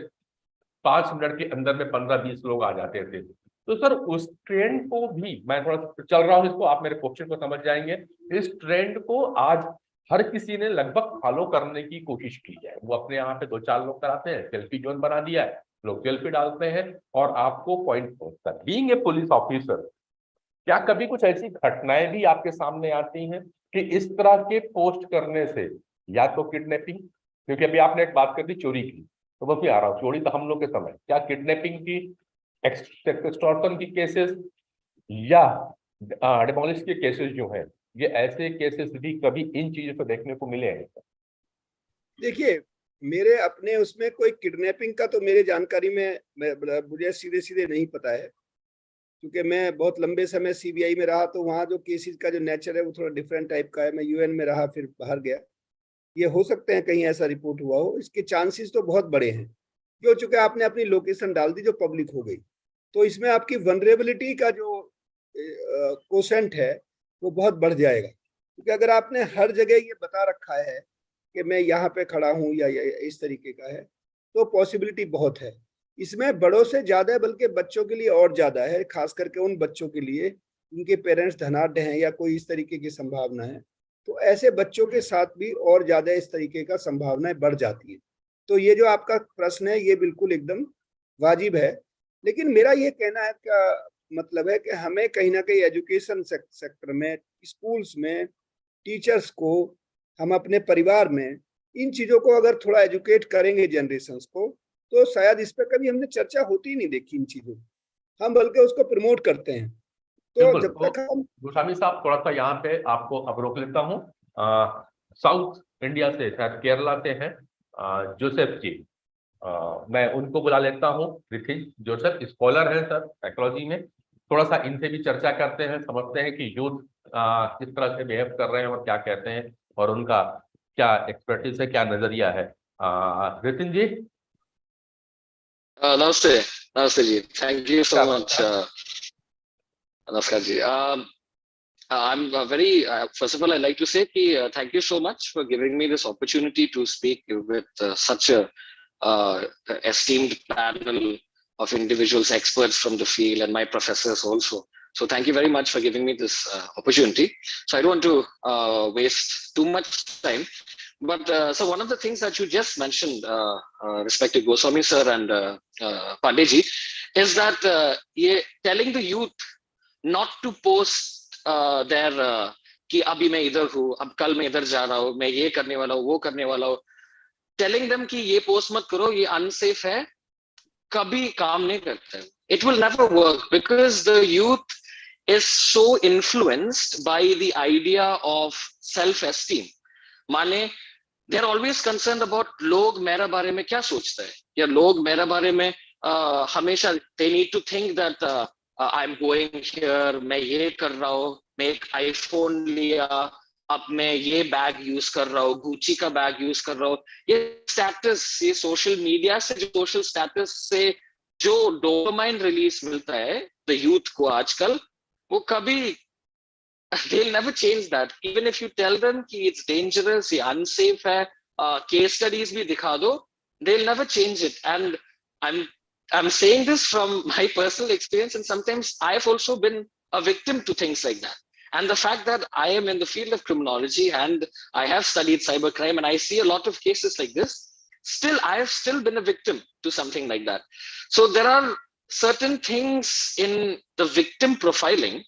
5 मिनट के अंदर में 15-20 लोग आ जाते थे। तो सर उस ट्रेंड को भी, मैं थोड़ा चल रहा हूँ इसको, आप मेरे क्वेश्चन को समझ जाएंगे, इस ट्रेंड को आज हर किसी ने लगभग फॉलो करने की कोशिश की है। वो अपने यहाँ पे 2-4 लोग कराते हैं, सेल्फी जोन बना दिया है, लोग सेल्फी डालते हैं और आपको पॉइंट पहुंचता है। बीइंग ए पुलिस ऑफिसर, क्या कभी कुछ ऐसी घटनाएं भी आपके सामने आती हैं कि इस तरह के पोस्ट करने से, या तो किडनैपिंग, क्योंकि अभी आपने एक बात कर दी चोरी की, तो बस ये आ रहा हूँ, चोरी तो हम लोग के समय, क्या किडनैपिंग की, एक्सटॉर्शन की केसेस, या डिमोलिश के केसेस जो हैं, ये ऐसे केसेस भी कभी इन चीजों को देखने को मिले हैं? देखिए, मेरे अपने उसमें कोई किडनैपिंग का तो मेरे जानकारी में मुझे सीधे सीधे नहीं पता है, क्योंकि मैं बहुत लंबे समय सीबीआई में रहा, तो वहाँ जो केसेस का जो नेचर है वो थोड़ा डिफरेंट टाइप का है। मैं यूएन में रहा, फिर बाहर गया। ये हो सकते हैं कहीं ऐसा रिपोर्ट हुआ हो, इसके चांसेस तो बहुत बड़े हैं। क्यों? चूंकि आपने अपनी लोकेशन डाल दी जो पब्लिक हो गई, तो इसमें आपकी वनरेबिलिटी का जो कोसेंट है वो बहुत बढ़ जाएगा। क्योंकि अगर आपने हर जगह ये बता रखा है कि मैं यहाँ पे खड़ा हूँ या इस तरीके का है, तो पॉसिबिलिटी बहुत है। इसमें बड़ों से ज्यादा है, बल्कि बच्चों के लिए और ज्यादा है, खास करके उन बच्चों के लिए उनके पेरेंट्स धनाढ्य हैं या कोई इस तरीके की संभावना है। तो ऐसे बच्चों के साथ भी और ज्यादा इस तरीके का संभावनाएं बढ़ जाती है। तो ये जो आपका प्रश्न है ये बिल्कुल एकदम वाजिब है। लेकिन मेरा ये कहना है का मतलब है कि हमें कहीं ना कहीं एजुकेशन सेक्टर में, स्कूल्स में, टीचर्स को, हम अपने परिवार में इन चीजों को अगर थोड़ा एजुकेट करेंगे जनरेशंस को, तो शायद इस पर कभी हमने चर्चा होती ही नहीं देखी इन चीजों, हम बल्कि उसको प्रमोट करते हैं। तो बिल्कुल। जब तक हम गोस्वामी साहब, थोड़ा सा यहाँ पे आपको अब रोक लेता हूँ। साउथ इंडिया से, शायद केरला से हैं जोसेफ जी। मैं उनको बुला लेता हूँ। ऋतिज जोसेफ स्कॉलर है सर साइकोलॉजी में। थोड़ा सा इनसे भी चर्चा करते हैं, समझते हैं कि यूथ किस तरह से बिहेव कर रहे हैं और क्या कहते हैं, और उनका क्या एक्सपर्टीज है, क्या नजरिया है। ऋतिज जी। Namaste, Namaste ji. Thank you so much. नमस्कार। Namaskar ji. I'm very, first of all, I'd like to say thank you so much for giving me this opportunity to speak with such a esteemed panel of individuals, experts from the field, and my professors also. So thank you very much for giving me this opportunity. So I don't want to waste too much time. But so one of the things that you just mentioned, respected Goswami sir and Pandey ji, is that telling the youth not to post their कि अभी मैं इधर हूँ, अब कल मैं इधर जा रहा हूँ, मैं ये करने वाला हूँ, वो करने वाला हूँ, telling them कि ये post मत करो, ये unsafe है, कभी काम नहीं करता। It will never work because the youth is so influenced by the idea of self-esteem. माने they're always concerned about लोग मेरे बारे में क्या सोचते हैं, या लोग मेरे बारे में हमेशा they need to think that I'm going here, मैं ये कर रहा हूँ, मैं एक आईफोन लिया, अब मैं ये बैग यूज कर रहा हूँ, गुची का बैग यूज कर रहा हूँ। ये स्टेटस, ये सोशल मीडिया से, जो सोशल स्टेटस से जो डोपामाइन रिलीज मिलता है द यूथ को आजकल, वो कभी they'll never change that. Even if you tell them कि it's dangerous, ये unsafe है, case studies भी दिखा दो, they'll never change it. And I'm saying this from my personal experience, and sometimes I've also been a victim to things like that. And the fact that I am in the field of criminology and I have studied cybercrime and I see a lot of cases like this, still I have still been a victim to something like that. So there are certain things in the victim profiling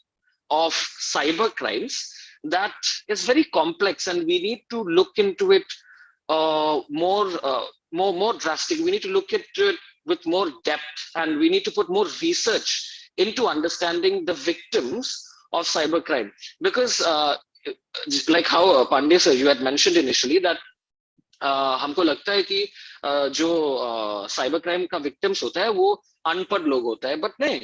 of cyber crimes that is very complex, and we need to look into it more drastic. We need to look into it with more depth, and we need to put more research into understanding the victims of cybercrime. Because like how Pandey sir, you had mentioned initially that हमको लगता है कि जो cyber crime का victims होता है वो अनपढ़ लोग होता है, बट नहीं,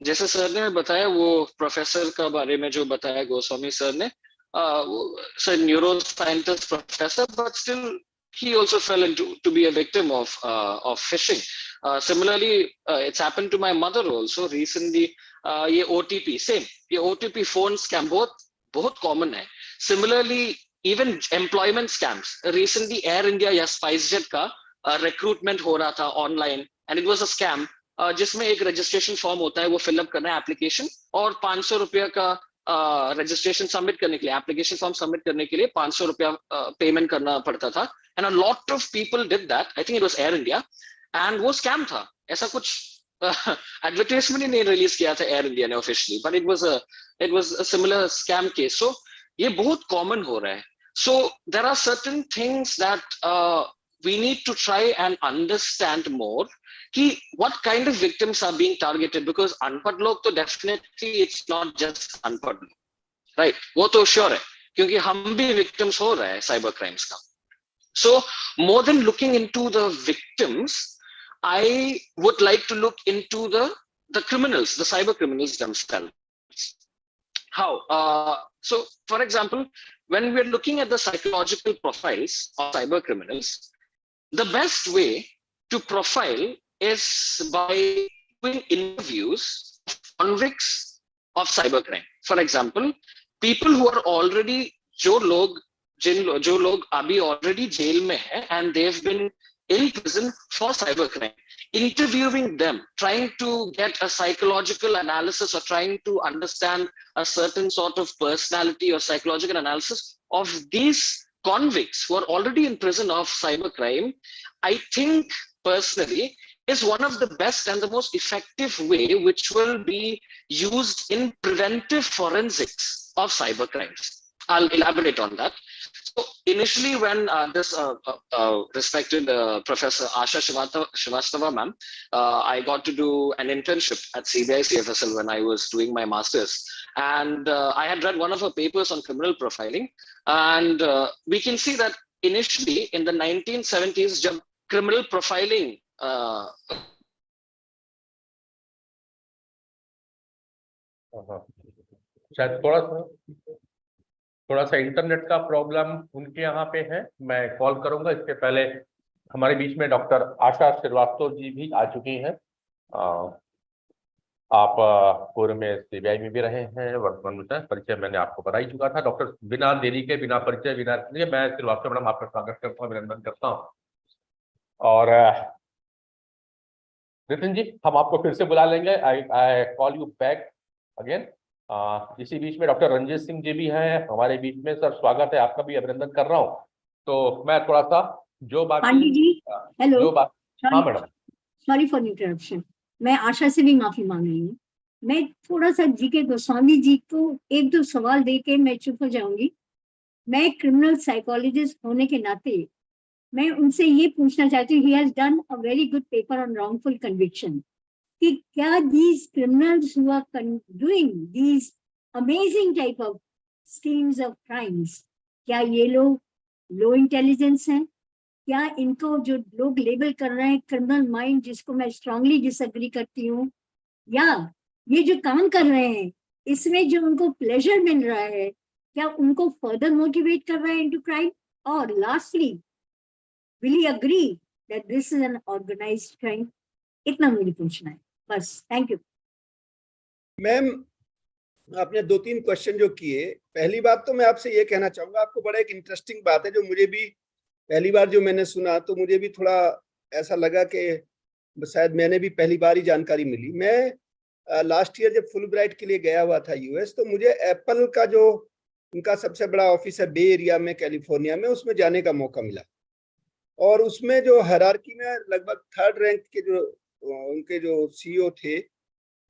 जैसे सर ने बताया, वो प्रोफेसर का बारे में जो बताया गोस्वामी सर ने, sir neuro scientist professor, but still he also fell into to be a victim of phishing. Similarly, it's happened to my mother also recently. ये OTP same, ये OTP phone scam बहुत common है. Similarly, even employment scams. Recently, Air India या SpiceJet का recruitment हो रहा था online, and it was a scam. जिसमें एक रजिस्ट्रेशन फॉर्म होता है, वो फिलअप करना है एप्लीकेशन, और 500 रुपया का रजिस्ट्रेशन सबमिट करने के लिए, एप्लीकेशन फॉर्म सबमिट करने के लिए 500 रुपया पेमेंट करना पड़ता था. And a lot of people did that. I think it was Air India, and वो स्कैम था. ऐसा कुछ एडवर्टाइजमेंट ही नहीं रिलीज किया था एयर इंडिया ने officially, but it was a similar scam case. So ये बहुत कॉमन हो रहा है. So there are certain things that we need to try and understand more ki what kind of victims are being targeted, because unpad log to definitely it's not just unpad log, right? wo to sure hai kyunki hum bhi victims ho rahe hai cyber crimes ka. So more than looking into the victims, I would like to look into the criminals, the cyber criminals themselves. How? So for example, when we're looking at the psychological profiles of cyber criminals, the best way to profile is by doing interviews of convicts of cybercrime. For example, people who are already, जो लोग अभी already jail में है and they've been in prison for cybercrime, interviewing them, trying to get a psychological analysis or trying to understand a certain sort of personality or psychological analysis of these convicts who are already in prison of cybercrime, I think personally is one of the best and the most effective way which will be used in preventive forensics of cybercrimes. I'll elaborate on that. So initially when this respected Professor Asha Srivastava ma'am, I got to do an internship at CBI CFSL when I was doing my master's, and I had read one of her papers on criminal profiling, and we can see that initially in the 1970s, जब criminal profiling शायद थोड़ा सा internet का problem उनके यहाँ पे है, मैं कॉल करूंगा। इसके पहले हमारे बीच में डॉक्टर आशा श्रीवास्तव जी भी आ चुकी हैं। आप पूर्व में सीबीआई में भी रहे हैं, वर्तमान में परिचय मैंने आपको बता ही चुका था। डॉक्टर बिना देरी के, बिना परिचय, बिना मैं श्रीवास्तव मैडम आपका स्वागत करता हूँ, अभिनंदन करता हूँ। और नितिन जी, हम आपको फिर से बुला लेंगे। I call you back again. इसी बीच में डॉक्टर रंजीत सिंह जी भी हैं हमारे बीच में। सर स्वागत है, आपका भी अभिनंदन कर रहा हूँ। तो मैं थोड़ा सा जो बात, पांडे जी हेलो, हाँ मैडम, सॉरी फॉर इंटरप्शन। मैं आशा से भी माफी मांग रही हूँ। मैं थोड़ा सा जीके गोस्वामी जी को एक दो सवाल दे के मैं चुप हो जाऊंगी। मैं क्रिमिनल साइकोलॉजिस्ट होने के नाते मैं उनसे ये पूछना चाहती हूँ, he has done a very good paper on wrongful conviction, कि क्या these criminals who are doing these amazing type of schemes of crimes, क्या ये लोग लो इंटेलिजेंस हैं? क्या इनको जो लोग लेबल कर रहे हैं क्रिमिनल माइंड, जिसको मैं स्ट्रांगली डिसएग्री करती हूँ, या ये जो काम कर रहे हैं इसमें जो उनको प्लेजर मिल रहा है, क्या उनको फर्दर मोटिवेट कर रहा है इनटू क्राइम? और lastly, will he agree that this is an organised crime? इतना मुझे पूछना है बस। Thank you ma'am. आपने 2-3 क्वेश्चन जो किए, पहली बात तो मैं आपसे ये कहना चाहूंगा, आपको बड़ा एक इंटरेस्टिंग बात है जो मुझे भी पहली बार जो मैंने सुना तो मुझे भी थोड़ा ऐसा लगा कि शायद मैंने भी पहली बार ही जानकारी मिली। मैं लास्ट ईयर जब फुल ब्राइट के लिए गया हुआ था यूएस, तो मुझे एप्पल का जो उनका सबसे बड़ा ऑफिस है बे एरिया में कैलिफोर्निया में, उसमें जाने का मौका मिला। और उसमें जो हायरार्की में लगभग 3rd रैंक के जो उनके जो सीईओ थे,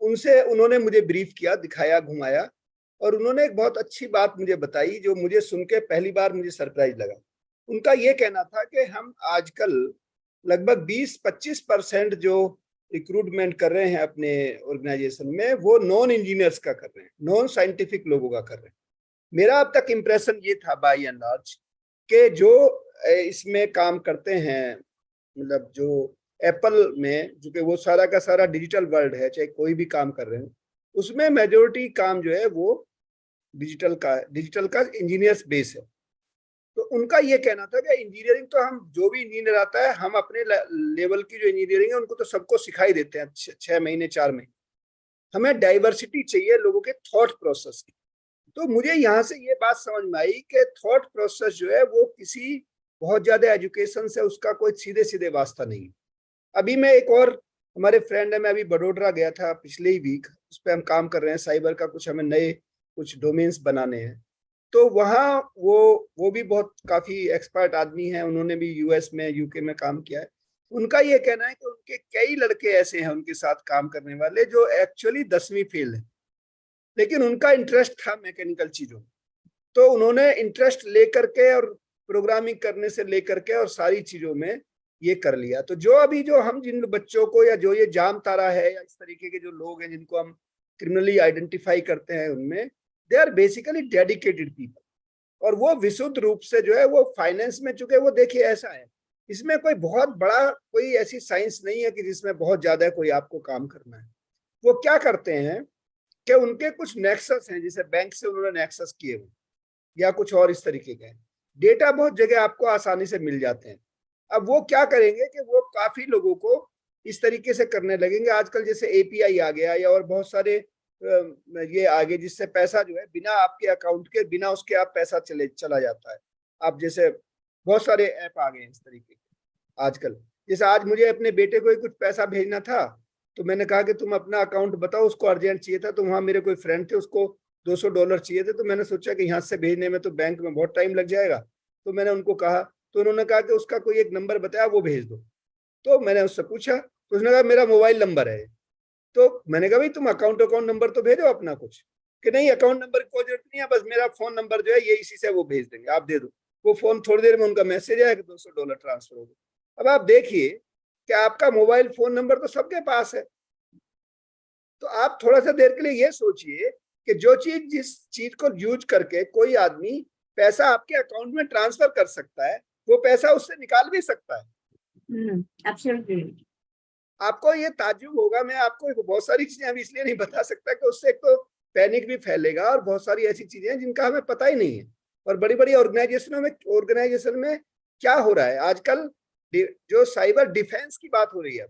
उनसे उन्होंने मुझे ब्रीफ किया, दिखाया, घुमाया, और उन्होंने एक बहुत अच्छी बात मुझे बताई जो मुझे सुन के पहली बार मुझे सरप्राइज लगा। उनका ये कहना था कि हम आजकल लगभग 20-25% जो रिक्रूटमेंट कर रहे हैं अपने ऑर्गेनाइजेशन में, वो नॉन इंजीनियर्स का कर रहे हैं, नॉन साइंटिफिक लोगों का कर रहे हैं। मेरा अब तक इम्प्रेशन ये था बाय एंड लार्ज कि जो इसमें काम करते हैं, मतलब जो एप्पल में, जो कि वो सारा का सारा डिजिटल वर्ल्ड है, चाहे कोई भी काम कर रहे हैं, उसमें मेजोरिटी काम जो है वो डिजिटल का इंजीनियर्स बेस है। तो उनका ये कहना था कि इंजीनियरिंग तो हम, जो भी इंजीनियर आता है, हम अपने लेवल की जो इंजीनियरिंग है उनको तो सबको सिखाई देते हैं 6 महीने 4 महीने। हमें डाइवर्सिटी चाहिए लोगों के थॉट प्रोसेस की। तो मुझे यहाँ से ये बात समझ में आई कि थॉट प्रोसेस जो है वो किसी बहुत ज्यादा एजुकेशन से उसका कोई सीधे सीधे वास्ता नहीं है। अभी मैं एक और हमारे फ्रेंड है, मैं अभी बड़ोदरा गया था पिछले ही वीक, उस पर हम काम कर रहे हैं साइबर का, कुछ हमें नए कुछ डोमेन्स बनाने हैं। तो वहाँ वो भी बहुत काफी एक्सपर्ट आदमी है, उन्होंने भी यूएस में यूके में काम किया है। उनका ये कहना है कि उनके कई लड़के ऐसे हैं उनके साथ काम करने वाले जो एक्चुअली 10वीं फेल है, लेकिन उनका इंटरेस्ट था मैकेनिकल चीजों में। तो उन्होंने इंटरेस्ट लेकर के और प्रोग्रामिंग करने से लेकर के और सारी चीजों में ये कर लिया। तो जो अभी जो हम जिन बच्चों को, या जो ये जाम तारा है या इस तरीके के जो लोग हैं जिनको हम क्रिमिनली आइडेंटिफाई करते हैं, उनमें they are basically dedicated people, और वो विशुद्ध रूप से जो है वो फाइनेंस में, चुके वो देखिए ऐसा है, इसमें कोई बहुत बड़ा कोई ऐसी साइंस नहीं है कि जिसमें बहुत ज्यादा कोई आपको काम करना है। वो क्या करते हैं कि उनके कुछ नेक्सस हैं, जैसे बैंक से उन्होंने नेक्सस किए हुए या कुछ और इस तरीके के, डेटा बहुत जगह आपको आसानी से मिल जाते हैं। अब वो क्या करेंगे कि वो काफी लोगों को इस तरीके से करने लगेंगे। आजकल जैसे एपीआई आ गया या और बहुत सारे ये आगे, जिससे पैसा जो है बिना आपके अकाउंट के, बिना उसके आप पैसा चला जाता है। आप जैसे बहुत सारे ऐप आ गए इस तरीके के आजकल। जैसे आज मुझे अपने बेटे को ही कुछ पैसा भेजना था, तो मैंने कहा कि तुम अपना अकाउंट बताओ, उसको अर्जेंट चाहिए था। तो वहाँ मेरे कोई फ्रेंड थे, उसको $200 चाहिए थे। तो मैंने सोचा कि यहाँ से भेजने में तो बैंक में बहुत टाइम लग जाएगा, तो मैंने उनको कहा, तो उन्होंने कहा कि उसका कोई एक नंबर बताया, वो भेज दो। तो मैंने उससे पूछा, तो उसने कहा मेरा मोबाइल नंबर है। तो मैंने कहा भाई तुम अकाउंट नंबर तो भेजो अपना कुछ, कि नहीं अकाउंट नंबर की कोई जरूरत नहीं है, बस मेरा फोन नंबर जो है ये इसी से वो भेज देंगे, आप दे दो। वो फोन थोड़ी देर में उनका मैसेज आया कि $200 ट्रांसफर हो गया। अब आप देखिए कि आपका मोबाइल फोन नंबर तो सबके पास है, तो आप थोड़ा सा देर के लिए ये सोचिए कि जो चीज जिस चीज को यूज करके कोई आदमी पैसा आपके अकाउंट में ट्रांसफर कर सकता है, वो पैसा उससे निकाल भी सकता है। एब्सोल्युटली। आपको ये ताज्जुब होगा, मैं आपको बहुत सारी चीजें अभी इसलिए नहीं बता सकता कि उससे एक तो पैनिक भी फैलेगा और बहुत सारी ऐसी चीजें हैं जिनका हमें पता ही नहीं है। और बड़ी बड़ी ऑर्गेनाइजेशन में क्या हो रहा है आजकल, जो साइबर डिफेंस की बात हो रही है,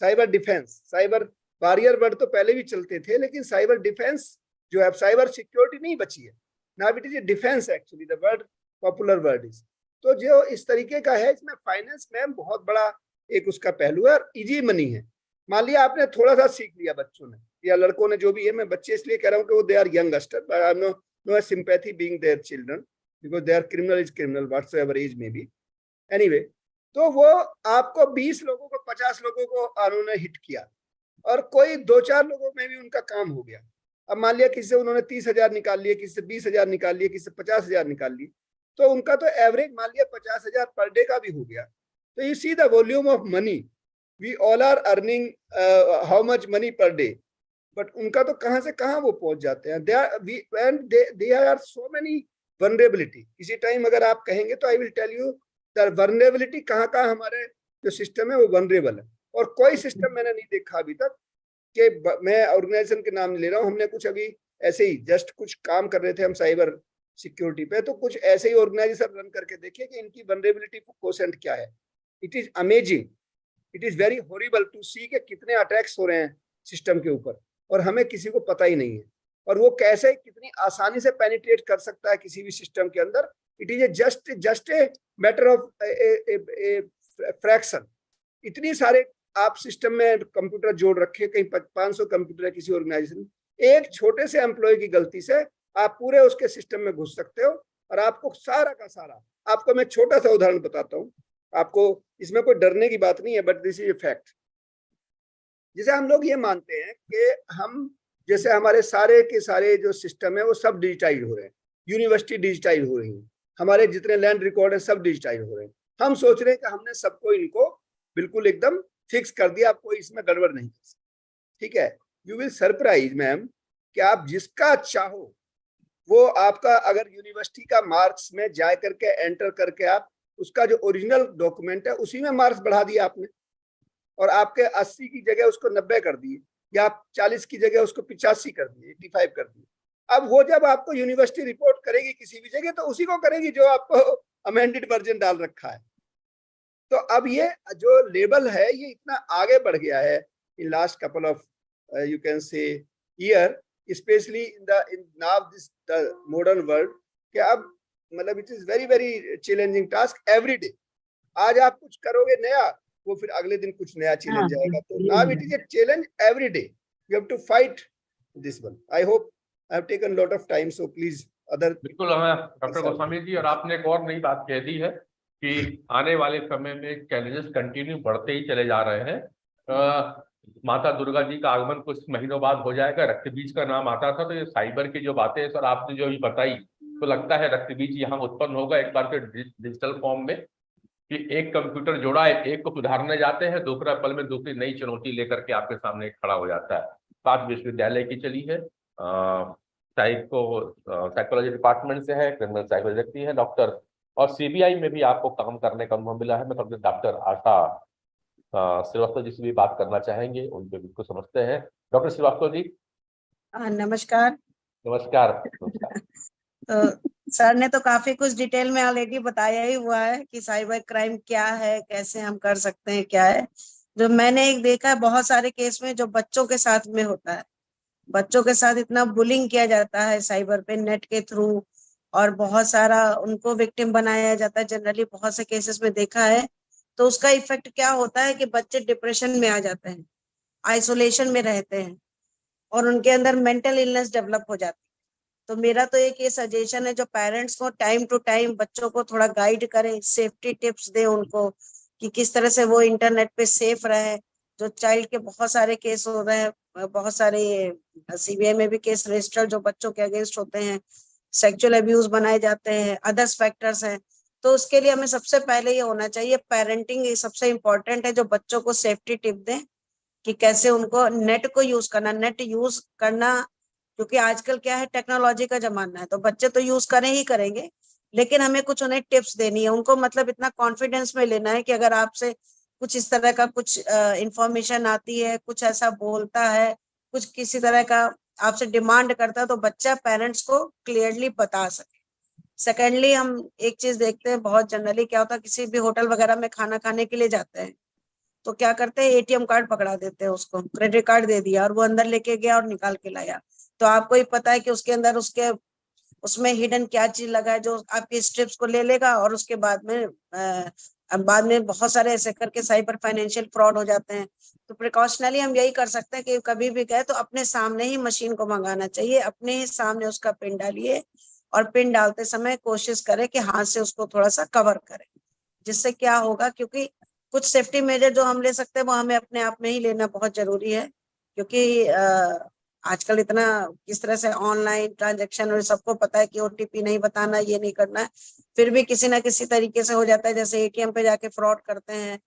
cyber defence, cyber warrior word तो पहले भी चलते थे, लेकिन साइबर डिफेंस जो है, साइबर सिक्योरिटी नहीं बची है, now it is A defence actually, the word popular word is. तो जो इस तरीके का है, इसमें फाइनेंस में बहुत बड़ा एक उसका पहलू है और इजी मनी है। मान लिया आपने थोड़ा सा सीख लिया बच्चों ने या लड़कों ने, जो भी है, मैं बच्चे इसलिए कह रहा हूँ कि वो they are youngster, but I know no sympathy being their children because they are criminal is criminal whatsoever age may be anyway. तो वो आपको 20 लोगों को 50 लोगों को उन्होंने हिट किया और कोई 2-4 लोगों में भी उनका काम हो गया। अब मान लिया किसी से उन्होंने 30,000 निकाल लिए, किसी से 20,000 निकाल लिए, किसी से 50,000 निकाल लिए, तो उनका तो एवरेज मान लिया 50,000 पर डे का भी हो गया। तो you see the volume of money, we all are earning how much money per day, but उनका तो कहां से कहां वो पहुंच जाते हैं। They are so many vulnerability. किसी टाइम अगर आप कहेंगे तो I will tell you the vulnerability कहाँ कहाँ हमारे जो सिस्टम है वो वनरेबल है। और कोई सिस्टम मैंने नहीं देखा अभी तक कि मैं ऑर्गेनाइजेशन के नाम ले रहा हूँ, हमने कुछ अभी ऐसे ही जस्ट कुछ काम कर रहे थे हम साइबर सिक्योरिटी पे, तो कुछ ऐसे ही ऑर्गेनाइजेशन रन करके देखिए कि इनकी वनरेबिलिटी कोसेंट क्या है। It is amazing, it is very horrible to see के कितने अटैक्स हो रहे हैं सिस्टम के ऊपर और हमें किसी को पता ही नहीं है, और वो कैसे कितनी आसानी से पेनिट्रेट कर सकता है किसी भी सिस्टम के अंदर। It is just a matter of fraction. इतनी सारे आप सिस्टम में कंप्यूटर जोड़ रखे, कहीं 500 कंप्यूटर है किसी ऑर्गेनाइजेशन, एक छोटे से एम्प्लॉय की गलती से आप पूरे उसके सिस्टम में घुस सकते हो और आपको सारा का सारा, आपको मैं छोटा सा उदाहरण बताता हूँ, आपको इसमें कोई डरने की बात नहीं है, but this is a fact. जैसे हम लोग ये मानते हैं कि हम, जैसे हमारे सारे के सारे जो सिस्टम है वो सब डिजिटाइज हो रहे हैं, यूनिवर्सिटी डिजिटाइज हो रही है, हमारे जितने लैंड रिकॉर्ड है सब डिजिटाइज हो रहे हैं। हम सोच रहे हैं कि हमने सबको इनको बिल्कुल एकदम फिक्स कर दिया, आप कोई इसमें गड़बड़ नहीं कर सकते, ठीक है। यू विल सरप्राइज मैम कि आप जिसका चाहो वो आपका, अगर यूनिवर्सिटी का मार्क्स में जा करके एंटर करके आप उसका जो ओरिजिनल डॉक्यूमेंट है उसी में मार्क्स बढ़ा दिया आपने, और आपके 80 की जगह उसको 90 कर दिए, या आप 40 की जगह उसको 85 कर दिए, 85 कर दिए। अब वो जब आपको यूनिवर्सिटी रिपोर्ट करेगी किसी भी जगह, तो उसी को करेगी जो आपको अमेंडेड वर्जन डाल रखा है। तो अब ये जो लेवल है ये इतना आगे बढ़ गया है in last couple of you can say year, specially in now this the modern world, कि अब मतलब it is very very challenging task every day. आज आप कुछ करोगे नया, वो फिर अगले दिन कुछ नया चैलेंज आएगा। तो now it is a challenge every day, you have to fight this one. I hope I have taken lot of time, so please other. बिल्कुल डॉक्टर गोस्वामी जी, और आपने एक और नई बात कह दी है कि आने वाले समय में चैलेंजेस कंटिन्यू बढ़ते ही चले जा रहे हैं। माता दुर्गा जी का आगमन कुछ महीनों बाद हो जाएगा, रक्त बीज का नाम आता था, तो ये साइबर की जो बातें सर आपने जो भी बताई, तो लगता है रक्त बीज यहाँ उत्पन्न होगा एक बार फिर डिजिटल फॉर्म में, कि एक कंप्यूटर जोड़ा है, एक को सुधारने जाते हैं, दूसरा पल में दूसरी नई चुनौती लेकर के आपके सामने खड़ा हो जाता है। बात विश्वविद्यालय की चली है, साइकोलॉजी डिपार्टमेंट से है, क्रिमिनल साइकोलॉजी है डॉक्टर, और सीबीआई में भी आपको काम करने का अनुभव मिला है। मैं डॉक्टर आशा श्रीवास्तव जी से भी बात करना चाहेंगे, उनके बिल्कुल समझते हैं। डॉक्टर श्रीवास्तव जी नमस्कार। नमस्कार। तो सर ने तो काफी कुछ डिटेल में ऑलरेडी बताया ही हुआ है कि साइबर क्राइम क्या है, कैसे हम कर सकते हैं, क्या है। जो मैंने एक देखा है बहुत सारे केस में जो बच्चों के साथ में होता है, बच्चों के साथ इतना बुलिंग किया जाता है साइबर पे, नेट के थ्रू, और बहुत सारा उनको विक्टिम बनाया जाता है। जनरली बहुत से केसेस में देखा है, तो उसका इफेक्ट क्या होता है कि बच्चे डिप्रेशन में आ जाते हैं, आइसोलेशन में रहते हैं, और उनके अंदर मेंटल इलनेस डेवलप हो जाती है। तो मेरा तो एक ये सजेशन है, जो पेरेंट्स को टाइम टू टाइम बच्चों को थोड़ा गाइड करें, सेफ्टी टिप्स दे उनको कि किस तरह से वो इंटरनेट पे सेफ रहे। जो चाइल्ड के बहुत सारे केस हो रहे हैं, बहुत सारे सीबीआई में भी केस रजिस्टर जो बच्चों के अगेंस्ट होते हैं, सेक्सुअल अब्यूज बनाए जाते हैं, अदर्स फैक्टर्स हैं। तो उसके लिए हमें सबसे पहले ये होना चाहिए, पेरेंटिंग ये सबसे इम्पोर्टेंट है, जो बच्चों को सेफ्टी टिप दें कि कैसे उनको नेट को यूज करना, नेट यूज करना, क्योंकि आजकल क्या है, टेक्नोलॉजी का जमाना है, तो बच्चे तो यूज करें ही करेंगे, लेकिन हमें कुछ उन्हें टिप्स देनी है उनको, मतलब इतना कॉन्फिडेंस में लेना है कि अगर आपसे कुछ इस तरह का कुछ इंफॉर्मेशन आती है, कुछ ऐसा बोलता है, कुछ किसी तरह का आपसे डिमांड करता है, तो बच्चा पेरेंट्स को क्लियरली बता सके। सेकेंडली, हम एक चीज देखते हैं बहुत जनरली, क्या होता है, किसी भी होटल वगैरह में खाना खाने के लिए जाते हैं, तो क्या करते हैं, एटीएम कार्ड पकड़ा देते हैं उसको, क्रेडिट कार्ड दे दिया और वो अंदर लेके गया और निकाल के लाया। तो आपको ही पता है कि उसके अंदर उसमें हिडन क्या चीज लगा है जो आपके स्ट्रिप्स को ले लेगा, और उसके बाद में बहुत सारे ऐसे करके साइबर फाइनेंशियल फ्रॉड हो जाते हैं। तो प्रिकॉशनली हम यही कर सकते हैं कि कभी भी गए तो अपने सामने ही मशीन को मंगाना चाहिए, अपने ही सामने उसका पिन डालिए, और पिन डालते समय कोशिश करें कि हाथ से उसको थोड़ा सा कवर करें। जिससे क्या होगा, क्योंकि कुछ सेफ्टी मेजर जो हम ले सकते हैं वो हमें अपने आप में ही लेना बहुत जरूरी है, क्योंकि आजकल इतना किस तरह से ऑनलाइन ट्रांजैक्शन, और सबको पता है कि ओटीपी नहीं बताना, ये नहीं करना है, फिर भी किसी ना किसी तरीके से हो जाता है, जैसे एटीएम पे जाके फ्रॉड करते हैं,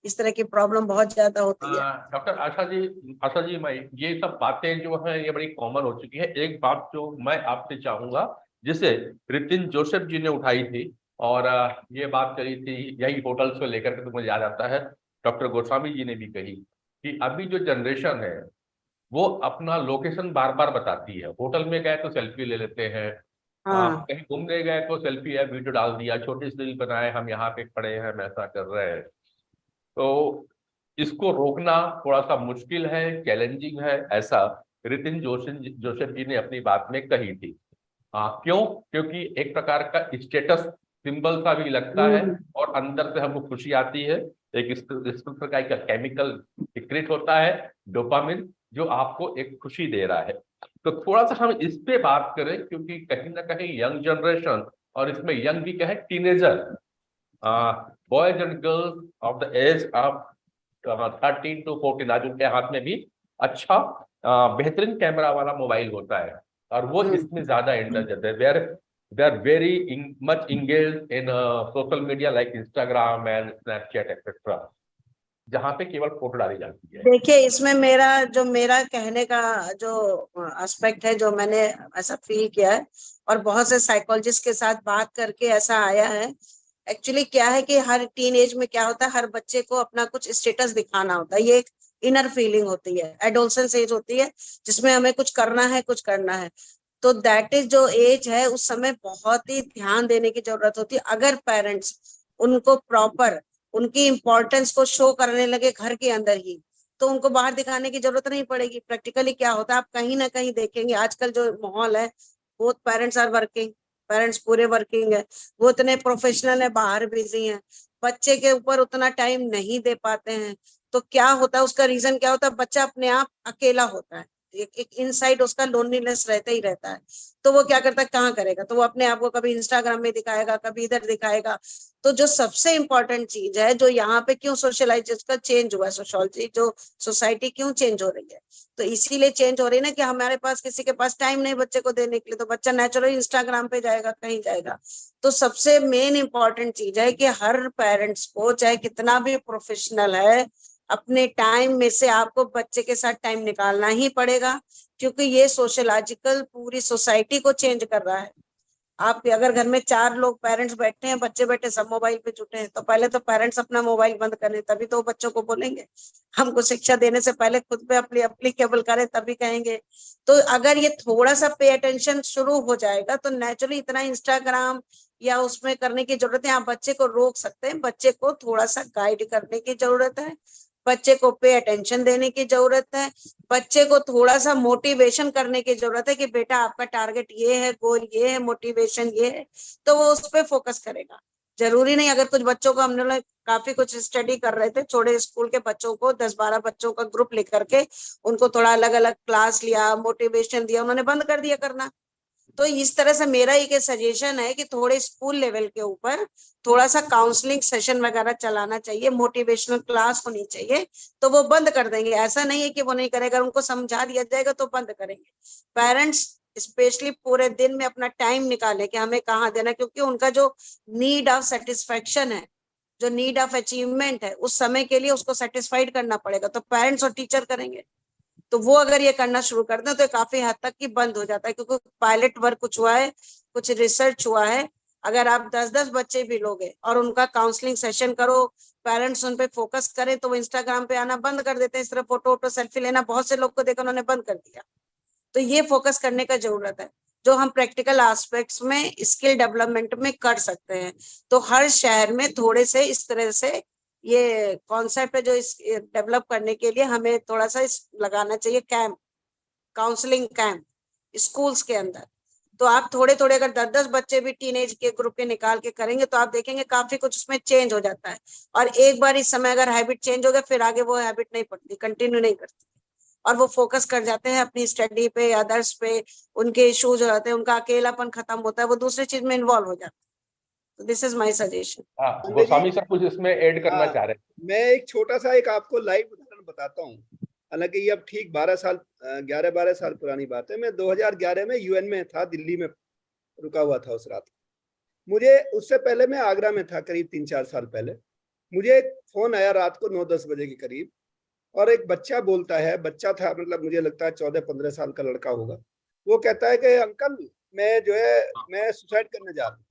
इस तरह की प्रॉब्लम बहुत ज्यादा होती है। डॉक्टर आशा जी, मैं ये सब बातें जो है ये बड़ी कॉमन हो चुकी है। एक बात जो मैं आपसे चाहूंगा, जिसे रितिन जोसेफ जी ने उठाई थी और ये बात करी थी यही होटल्स को लेकर के, तो मुझे याद आता है डॉक्टर गोस्वामी जी ने भी कही कि अभी जो जनरेशन है वो अपना लोकेशन बार बार बताती है। होटल में गए तो सेल्फी ले लेते हैं, हाँ, कहीं घूमने गए तो सेल्फी है, वीडियो डाल दिया, छोटी सी रील बनाए, हम यहाँ पे खड़े हैं, हम ऐसा कर रहे हैं। तो इसको रोकना थोड़ा सा मुश्किल है, चैलेंजिंग है, ऐसा रितिन जोसेफ जी ने अपनी बात में कही थी। क्यों? क्योंकि एक प्रकार का स्टेटस सिंबल सा भी लगता है और अंदर से हमको खुशी आती है। एक इस प्रकार का केमिकल सीक्रेट होता है, डोपामिन, जो आपको एक खुशी दे रहा है। तो थोड़ा सा हम इस पे बात करें, क्योंकि कहीं ना कहीं यंग जनरेशन, और इसमें यंग भी क्या है, teenager, boys and girls of the age of 13 to 14, आज उनके हाथ में भी अच्छा बेहतरीन कैमरा वाला मोबाइल होता है, और वो इसमें ज्यादा इंटरेस्ट है। they are very much engaged in social media like Instagram and Snapchat etc, जहाँ पे केवल फोटो डाली जाती है। देखिए, इसमें मेरा कहने का जो एस्पेक्ट है, जो मैंने ऐसा फील किया है और बहुत से साइकोलॉजिस्ट के साथ बात करके ऐसा आया है, एक्चुअली क्या है कि हर टीन एज में क्या होता है, हर बच्चे को अपना कुछ स्टेटस दिखाना होता है, ये एक इनर फीलिंग होती है, एडोलसेंस एज होती है, जिसमें हमें कुछ करना है। तो दैट इज जो एज है, उस समय बहुत ही ध्यान देने की जरूरत होती है। अगर पेरेंट्स उनको प्रॉपर उनकी इम्पोर्टेंस को शो करने लगे घर के अंदर ही, तो उनको बाहर दिखाने की जरूरत नहीं पड़ेगी। प्रैक्टिकली क्या होता है, आप कहीं ना कहीं देखेंगे आजकल जो माहौल है, both parents are working, parents पूरे वर्किंग है, वो इतने प्रोफेशनल है, बाहर बिजी हैं, बच्चे के ऊपर उतना टाइम नहीं दे पाते हैं। तो क्या होता है, उसका रीजन क्या होता है, बच्चा अपने आप अकेला होता है, एक इनसाइड उसका लोनलीनेस रहता ही रहता है। तो वो क्या करता है, कहाँ करेगा, तो वो अपने आप को कभी इंस्टाग्राम में दिखाएगा, कभी इधर दिखाएगा। तो जो सबसे इम्पोर्टेंट चीज है, जो यहाँ पे क्यों सोशलाइजेशन का चेंज हुआ है, सोशोलॉजी जो सोसाइटी क्यों चेंज हो रही है, तो इसीलिए चेंज हो रही है ना कि हमारे पास किसी के पास टाइम नहीं बच्चे को देने के लिए, तो बच्चा नेचुरली इंस्टाग्राम पे जाएगा, कहीं जाएगा। तो सबसे मेन इंपॉर्टेंट चीज है कि हर पेरेंट्स को, चाहे कितना भी प्रोफेशनल है, अपने टाइम में से आपको बच्चे के साथ टाइम निकालना ही पड़ेगा, क्योंकि ये सोशलॉजिकल पूरी सोसाइटी को चेंज कर रहा है। आप अगर घर में 4 लोग पेरेंट्स बैठे हैं, बच्चे बैठे सब मोबाइल पे जुटे हैं, तो पहले तो पेरेंट्स अपना मोबाइल बंद करें, तभी तो बच्चों को बोलेंगे। हमको शिक्षा देने से पहले खुद पे एप्लीकेबल करें, तभी कहेंगे। तो अगर ये थोड़ा सा पे अटेंशन शुरू हो जाएगा, तो नेचुरली इतना इंस्टाग्राम या उसमें करने की जरूरत है, आप बच्चे को रोक सकते हैं, बच्चे को थोड़ा सा गाइड करने की जरूरत है, बच्चे को पे अटेंशन देने की जरूरत है, बच्चे को थोड़ा सा मोटिवेशन करने की जरूरत है कि बेटा आपका टारगेट ये है, गोल ये है, मोटिवेशन ये है, तो वो उस पर फोकस करेगा। जरूरी नहीं, अगर कुछ बच्चों को, हमने लोग काफी कुछ स्टडी कर रहे थे, छोटे स्कूल के बच्चों को 10-12 बच्चों का ग्रुप लेकर के उनको थोड़ा अलग अलग क्लास लिया, मोटिवेशन दिया, उन्होंने बंद कर दिया करना। तो इस तरह से मेरा एक सजेशन है कि थोड़े स्कूल लेवल के ऊपर थोड़ा सा काउंसलिंग सेशन वगैरह चलाना चाहिए, मोटिवेशनल क्लास होनी चाहिए, तो वो बंद कर देंगे। ऐसा नहीं है कि वो नहीं करेगा, उनको समझा दिया जाएगा तो बंद करेंगे। पेरेंट्स स्पेशली पूरे दिन में अपना टाइम निकाले कि हमें कहाँ देना, क्योंकि उनका जो नीड ऑफ सेटिस्फेक्शन है, जो नीड ऑफ अचीवमेंट है, उस समय के लिए उसको सेटिस्फाइड करना पड़ेगा। तो पेरेंट्स और टीचर करेंगे, तो वो अगर ये करना शुरू कर दें तो काफी हद तक ही बंद हो जाता है, क्योंकि पायलट वर्क कुछ हुआ है, कुछ रिसर्च हुआ है। अगर आप 10-10 बच्चे भी लोगे और उनका काउंसलिंग सेशन करो, पेरेंट्स उन पे फोकस करें, तो वो इंस्टाग्राम पे आना बंद कर देते हैं। इस तरह फोटो सेल्फी लेना बहुत से लोग को देखा उन्होंने बंद कर दिया। तो ये फोकस करने का जरूरत है, जो हम प्रैक्टिकल एस्पेक्ट्स में स्किल डेवलपमेंट में कर सकते हैं। तो हर शहर में थोड़े से इस तरह से ये कॉन्सेप्ट है, जो इस डेवलप करने के लिए हमें थोड़ा सा लगाना चाहिए कैंप, काउंसलिंग कैंप स्कूल्स के अंदर। तो आप थोड़े थोड़े अगर 10-10 बच्चे भी टीनेज के ग्रुप के निकाल के करेंगे तो आप देखेंगे काफी कुछ उसमें चेंज हो जाता है। और एक बार इस समय अगर हैबिट चेंज हो गया, फिर आगे वो हैबिट नहीं पड़ती, कंटिन्यू नहीं करती, और वो फोकस कर जाते हैं अपनी स्टडी पे, अदर्स पे, उनके इश्यूज हो जाते हैं, उनका अकेलापन खत्म होता है, वो दूसरी चीज में इन्वॉल्व हो जाता है। तो दिस इज माय सजेशन। हाँ, गोस्वामी सर कुछ इसमें ऐड करना चाह रहे हैं। मैं एक छोटा सा एक आपको लाइव उदाहरण बताता हूँ। हालांकि ये अब ठीक 11-12 साल पुरानी बात है। मैं 2011 में यूएन में था, दिल्ली में रुका हुआ था उस रात। मुझे उससे पहले मैं आगरा में था, करीब 3-4 साल पहले। मुझे एक फोन आया रात को 9-10 बजे के करीब, और एक बच्चा बोलता है, बच्चा था मतलब मुझे लगता है 14-15 साल का लड़का होगा। वो कहता है कि अंकल मैं सुसाइड करने जा रहा हूँ।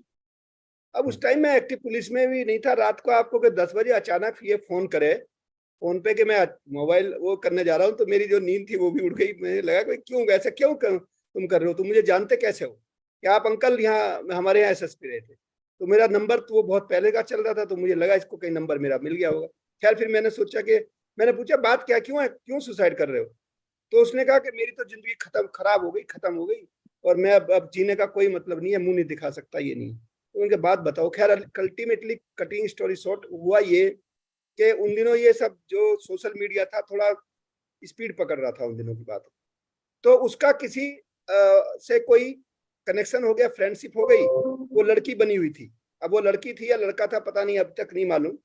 अब उस टाइम मैं एक्टिव पुलिस में भी नहीं था। रात को आपको कि 10 बजे अचानक ये फोन करे फोन पे कि मैं मोबाइल वो करने जा रहा हूँ, तो मेरी जो नींद थी वो भी उड़ गई। मुझे लगा कि क्यों ऐसा क्यों तुम कर रहे हो, तुम मुझे जानते कैसे हो, कि आप अंकल यहाँ हमारे यहाँ एसएसपी रहे थे। तो मेरा नंबर तो वो बहुत पहले का चल रहा था, तो मुझे लगा इसको कहीं नंबर मेरा मिल गया होगा। खैर फिर मैंने सोचा कि मैंने पूछा बात क्या क्यों है, क्यों सुसाइड कर रहे हो। तो उसने कहा कि मेरी तो जिंदगी खराब हो गई, और मैं अब जीने का कोई मतलब नहीं है, मुंह नहीं दिखा सकता, ये नहीं। तो उनके बात बताओ। खैर अल्टीमेटली कटिंग स्टोरी शॉर्ट हुआ ये कि उन दिनों ये सब जो सोशल मीडिया था थोड़ा स्पीड पकड़ रहा था उन दिनों की बात। तो उसका किसी से कोई कनेक्शन हो गया, फ्रेंडशिप हो गई, वो लड़की बनी हुई थी। अब वो लड़की थी या लड़का था पता नहीं, अब तक नहीं मालूम।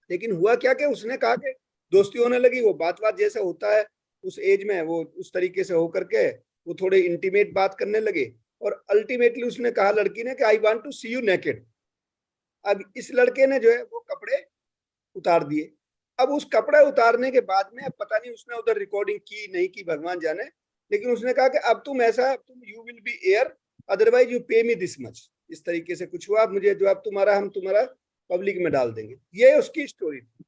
लेकिन हुआ क्या कि उसने कहा कि दोस्ती होने लगी, वो बात जैसे होता है उस एज में, वो उस तरीके से होकर के वो थोड़े इंटीमेट बात करने लगे। और अल्टीमेटली उसने कहा लड़की ने कि I want to see you naked. अब इस लड़के ने जो है वो कपड़े उतार दिए। अब उस कपड़े उतारने के बाद में अब पता नहीं उसने उधर रिकॉर्डिंग की नहीं की, भगवान जाने। लेकिन उसने कहा कि अब तुम you will B air, otherwise you पे मी दिस मच। इस तरीके से कुछ हुआ, मुझे जो अब हम तुम्हारा पब्लिक में डाल देंगे। ये उसकी स्टोरी थी।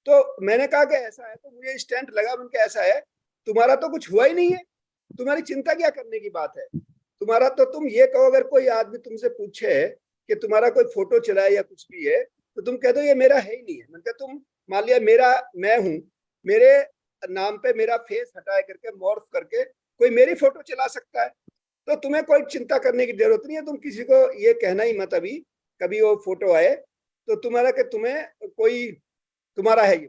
तो मैंने कहा कि ऐसा है, तो मुझे इंस्टेंट लगा उनका ऐसा है, तुम्हारा तो कुछ हुआ ही नहीं है, तुम्हारी चिंता क्या करने की बात है। तुम्हारा तो तुम ये कहो, अगर कोई आदमी तुमसे पूछे कि तुम्हारा कोई फोटो चला है या कुछ भी है, तो तुम कह दो ये मेरा है ही नहीं है। मतलब तुम मान लिया मैं हूं, मेरे नाम पे मेरा फेस हटाए करके मॉर्फ करके कोई मेरी फोटो चला सकता है, तो तुम्हें कोई चिंता करने की जरूरत नहीं है। तुम किसी को ये कहना ही मत अभी कभी वो फोटो आए तो तुम्हारा कि तुम्हें कोई तुम्हारा है ये,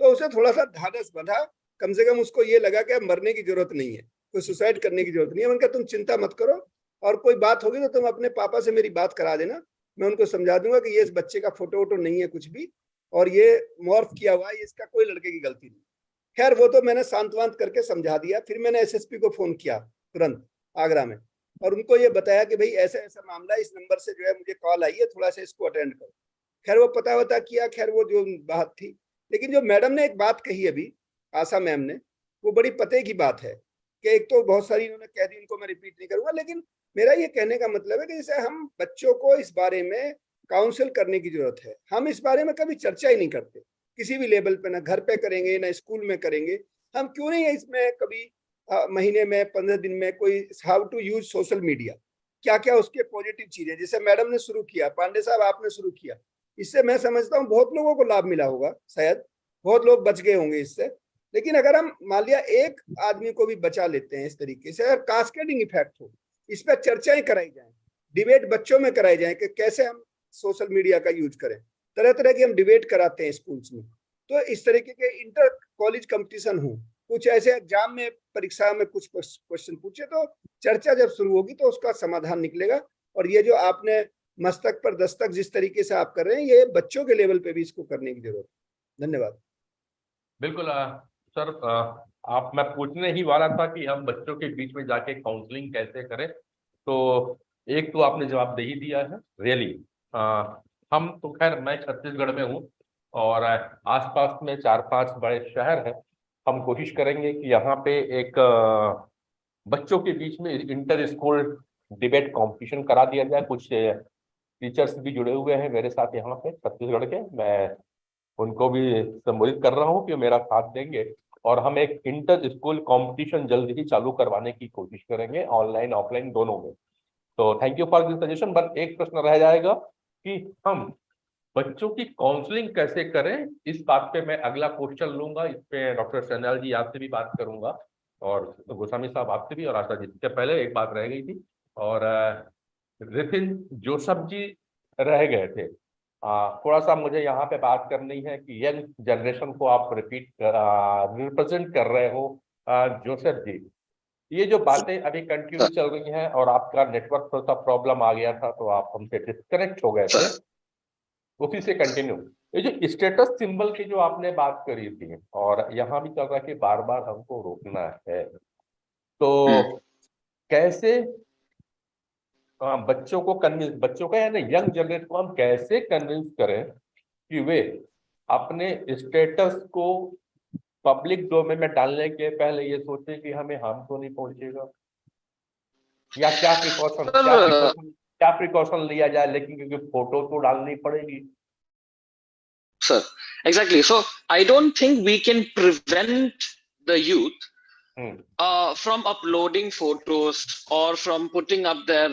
तो उसे थोड़ा सा ढाढ़स बंधा। कम से कम उसको ये लगा कि मरने की जरूरत नहीं है, कोई सुसाइड करने की जरूरत नहीं है। उनका तुम चिंता मत करो, और कोई बात होगी तो तुम अपने पापा से मेरी बात करा देना, मैं उनको समझा दूंगा कि ये इस बच्चे का फोटो वोटो नहीं है कुछ भी, और ये मॉर्फ किया हुआ है, इसका कोई लड़के की गलती नहीं। खैर वो तो मैंने सांत्वना करके समझा दिया। फिर मैंने एसएसपी को फोन किया तुरंत आगरा में, और उनको ये बताया कि भाई ऐसा ऐसा मामला, इस नंबर से जो है मुझे कॉल आई है, थोड़ा सा इसको अटेंड करो। खैर वो पता वता किया, खैर वो जो बात थी। लेकिन जो मैडम ने एक बात कही अभी, आशा मैम ने, वो बड़ी पते की बात है कि एक तो बहुत सारी इन्होंने कह दी, उनको मैं रिपीट नहीं करूंगा। लेकिन मेरा ये कहने का मतलब है कि जैसे हम बच्चों को इस बारे में काउंसिल करने की जरूरत है। हम इस बारे में कभी चर्चा ही नहीं करते किसी भी लेवल पे, ना घर पे करेंगे ना स्कूल में करेंगे। हम क्यों नहीं इसमें कभी महीने में 15 दिन में कोई how to use social media, क्या क्या उसके पॉजिटिव चीजें, जैसे मैडम ने शुरू किया, पांडे साहब आपने शुरू किया, इससे मैं समझता हूँ बहुत लोगों को लाभ मिला होगा, शायद बहुत लोग बच गए होंगे इससे। लेकिन अगर हम मान लिया एक आदमी को भी बचा लेते हैं इस तरीके से, अगर कास्केडिंग इफेक्ट हो, इस पर चर्चाएं कराई जाए, डिबेट बच्चों में कराई जाए कि कैसे हम सोशल मीडिया का यूज करें। तरह तरह की हम डिबेट कराते हैं स्कूल्स में। तो इस तरीके के इंटर कॉलेज कंपटीशन हो, कुछ ऐसे एग्जाम में परीक्षा में कुछ क्वेश्चन पूछे, तो चर्चा जब शुरू होगी तो उसका समाधान निकलेगा। और ये जो आपने मस्तक पर दस्तक जिस तरीके से आप कर रहे हैं, ये बच्चों के लेवल पे भी इसको करने की जरूरत है। धन्यवाद। बिल्कुल सर, आप मैं पूछने ही वाला था कि हम बच्चों के बीच में जाके काउंसलिंग कैसे करें, तो एक तो आपने जवाब दे ही दिया है रियली। हम तो खैर मैं छत्तीसगढ़ में हूँ और आसपास में 4-5 बड़े शहर हैं। हम कोशिश करेंगे कि यहाँ पे एक बच्चों के बीच में इंटर स्कूल डिबेट कंपटीशन करा दिया जाए। कुछ टीचर्स भी जुड़े हुए हैं मेरे साथ यहाँ पे छत्तीसगढ़ के, मैं उनको भी संबोधित कर रहा हूँ कि मेरा साथ देंगे और हम एक इंटर स्कूल कंपटीशन जल्द ही चालू करवाने की कोशिश करेंगे, ऑनलाइन ऑफलाइन दोनों में। तो thank you for this suggestion. But एक प्रश्न रह जाएगा कि हम बच्चों की काउंसलिंग कैसे करें, इस बात पे मैं अगला क्वेश्चन लूंगा। इस पे डॉक्टर सन्याल जी आपसे भी बात करूंगा और गोस्वामी साहब आपसे भी और आशा जी। इससे पहले एक बात रह गई थी और रितिन जोसफ जी रह गए थे। थोड़ा सा मुझे यहाँ पे बात करनी है कि यंग जनरेशन को आप रिप्रेजेंट कर रहे हो। जोसेफ जी, ये जो बातें अभी कंटिन्यू चल रही हैं और आपका नेटवर्क थोड़ा सा प्रॉब्लम आ गया था तो आप हमसे डिस्कनेक्ट हो गए थे, उसी से कंटिन्यू। ये जो स्टेटस सिंबल की जो आपने बात करी थी और यहाँ भी चल रहा है कि बार बार हमको रोकना है, तो कैसे बच्चों को कन्विंस, बच्चों का यानी यंग जनरेशन को हम कैसे कन्विंस करें कि वे अपने स्टेटस को पब्लिक डोमेन में डालने के पहले ये सोचे कि हमें हार्म तो नहीं पहुंचेगा, या क्या प्रिकॉशन लिया जाए, लेकिन क्योंकि फोटो तो डालनी पड़ेगी। Sir, exactly. So I don't think we can prevent the youth from uploading photos or from putting up their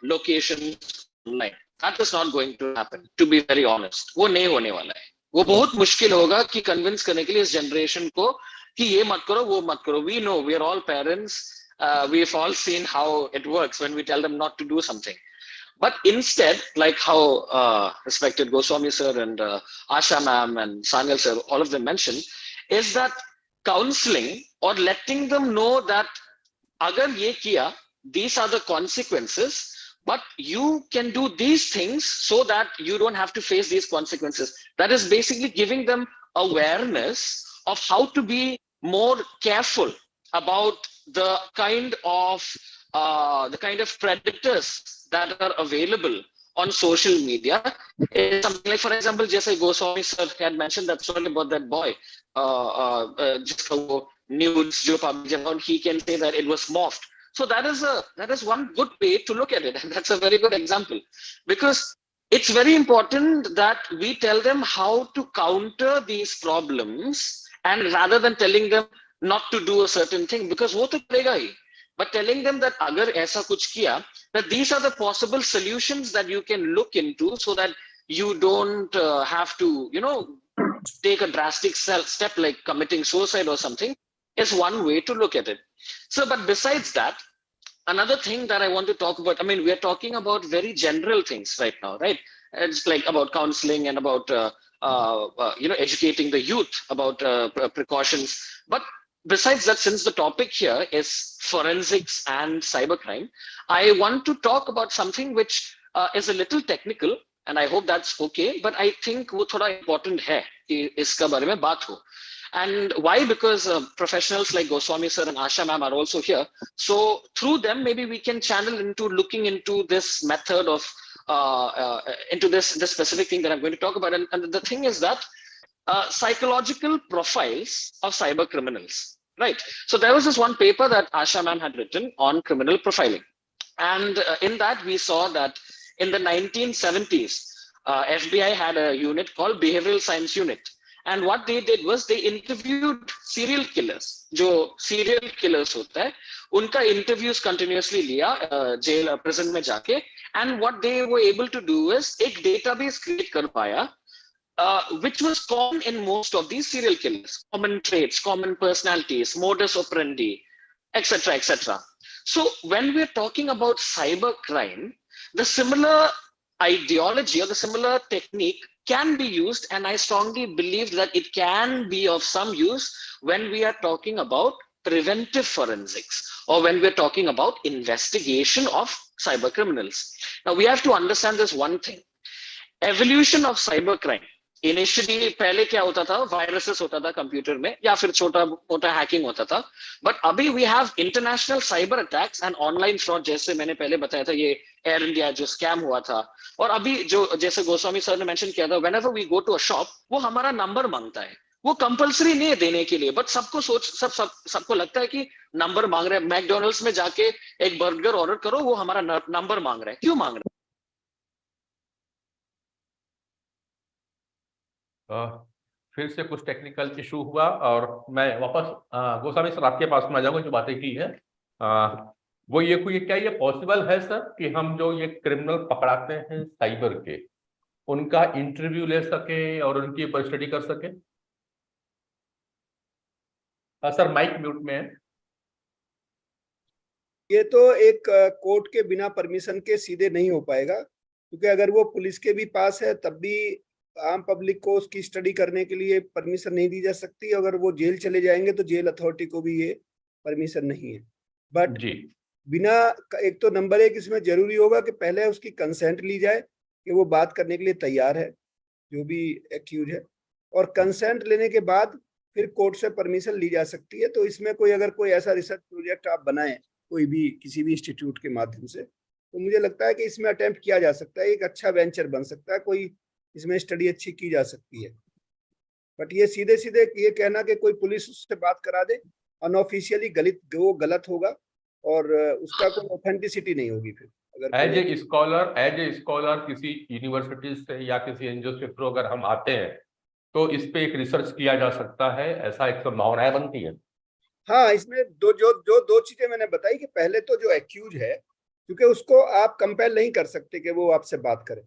locations online. That is not going to happen, to be very honest. वो नहीं होने वाला है। वो बहुत मुश्किल होगा कि कन्विंस करने के लिए इस जनरेशन को कि ये मत करो वो मत करो। We know, we are all parents. We've all seen how it works when we tell them not to do something. But instead, like how respected Goswami sir and Asha ma'am and Sanyal sir, all of them mentioned, is that counseling or letting them know that agar ye kiya, these are the consequences, but you can do these things so that you don't have to face these consequences. That is basically giving them awareness of how to be more careful about the kind of predators that are available on social media. It's something like, for example, just Goswami sir had mentioned that story about that boy, just nudes, he can say that it was morphed. So that is one good way to look at it, and that's a very good example, because it's very important that we tell them how to counter these problems, and rather than telling them not to do a certain thing, because wo to karega hi, but telling them that agar aisa kuch kiya, that these are the possible solutions that you can look into so that you don't have to, take a drastic step like committing suicide or something, is one way to look at it. So, but besides that, another thing that I want to talk about, I mean, we are talking about very general things right now, right? It's like about counseling and about, educating the youth about precautions. But besides that, since the topic here is forensics and cybercrime, I want to talk about something which is a little technical, and I hope that's okay, but I think वो थोड़ा important है कि इसका बारे में बात हो. And why? Because professionals like Goswami sir and Asha ma'am are also here. So through them, maybe we can channel into looking into this method of, into this specific thing that I'm going to talk about. And the thing is that psychological profiles of cyber criminals, right? So there was this one paper that Asha ma'am had written on criminal profiling. And in that, we saw that in the 1970s, FBI had a unit called Behavioral Science Unit. And what they did was they interviewed serial killers. जो serial killers होता है, उनका interviews continuously लिया jail prison में जाके. And what they were able to do is एक database create कर पाया, which was common in most of these serial killers, common traits, common personalities, modus operandi, etc., etc. So when we're talking about cyber crime, the similar ideology or the similar technique can be used, and I strongly believe that it can be of some use when we are talking about preventive forensics or when we're talking about investigation of cyber criminals. Now we have to understand this one thing. Evolution of cybercrime initially पहले क्या होता था, viruses होता था computer में या फिर छोटा मोटा हैकिंग होता था, बट अभी we have international cyber attacks and online fraud, जैसे मैंने पहले बताया था ये एयर इंडिया जो स्कैम हुआ था। और अभी जो जैसे गोस्वामी सर ने मेंशन किया था, whenever we go to a shop वो हमारा नंबर मांगता है, वो कंपलसरी नहीं है देने के लिए, बट सबको लगता है कि नंबर मांग रहे हैं। मैकडोनल्ड्स में जाके एक बर्गर ऑर्डर करो, वो हमारा नंबर मांग रहा है, क्यों मांग रहा है? फिर से कुछ टेक्निकल इशू हुआ और मैं वापस गोस्वामी सर आपके पास में आ जाऊंगा। जो बातें की है वो ये क्या ये पॉसिबल है सर कि हम जो ये क्रिमिनल पकड़ाते हैं साइबर के, उनका इंटरव्यू ले सके और उनकी ऊपर स्टडी कर सके? सर माइक म्यूट में है। ये तो एक कोर्ट के बिना परमिशन के सीधे नहीं हो पाएगा, क्योंकि अगर वो पुलिस के भी पास है तब भी आम पब्लिक को उसकी स्टडी करने के लिए परमिशन नहीं दी जा सकती। अगर वो जेल चले जाएंगे तो जेल अथॉरिटी को भी ये परमिशन नहीं है। बट जी बिना, एक तो नंबर एक इसमें जरूरी होगा कि पहले उसकी कंसेंट ली जाए कि वो बात करने के लिए तैयार है, जो भी एक्यूज है, और कंसेंट लेने के बाद फिर कोर्ट से परमिशन ली जा सकती है। तो इसमें कोई अगर कोई ऐसा रिसर्च प्रोजेक्ट आप बनाएं कोई भी किसी भी इंस्टीट्यूट के माध्यम से, तो मुझे लगता है कि इसमें अटेम्प्ट किया जा सकता है, एक अच्छा वेंचर बन सकता है, कोई इसमें स्टडी अच्छी की जा सकती है। बट ये सीधे सीधे ये कहना कि कोई पुलिस उससे बात करा दे अनऑफिशियली वो गलत होगा और उसका कोई ऑथेंटिसिटी नहीं होगी। फिर अगर एज ए स्कॉलर किसी यूनिवर्सिटी से या किसी एनजीओ के थ्रू अगर हम आते हैं तो इस पे एक रिसर्च किया जा सकता है, ऐसा एक संभावनाएं बनती है। हाँ, इसमें दो चीजें मैंने बताई कि पहले तो जो एक्यूज है, क्योंकि उसको आप कंपेल नहीं कर सकते कि वो आपसे बात करे,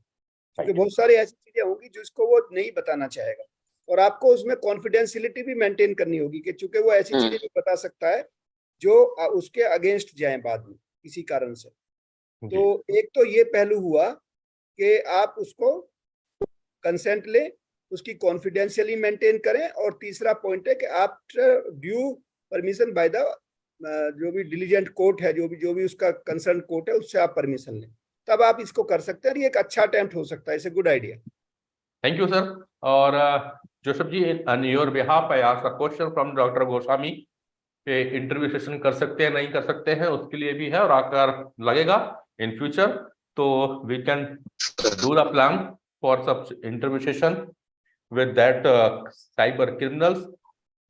क्योंकि बहुत सारी ऐसी चीजें होंगी जिसको वो नहीं बताना चाहेगा, और आपको उसमें कॉन्फिडेंशियलिटी भी मेंटेन करनी होगी कि चूंकि वो ऐसी चीजें भी बता सकता है जो उसके अगेंस्ट जाए बाद में किसी कारण से। तो एक तो ये पहलू हुआ कि आप उसको कंसेंट लें, उसकी कॉन्फिडेंशियली मेंटेन करें, और तीसरा पॉइंट है कि आप ड्यू परमिशन बाय द जो भी डिलीजेंट कोर्ट है, जो भी उसका कंसर्न कोर्ट है, उससे आप परमिशन लें, तब आप इसको कर सकते हैं। ये एक अच्छा अटेम्प्ट हो सकता है, it's a good idea. Thank you sir. और Joseph ji, on your behalf I ask a question from doctor Goswami के इंटरव्यू सेशन कर सकते हैं नहीं कर सकते हैं, उसके लिए भी है, और अगर लगेगा इन फ्यूचर तो we can do the plan for such interview session with that cyber criminals.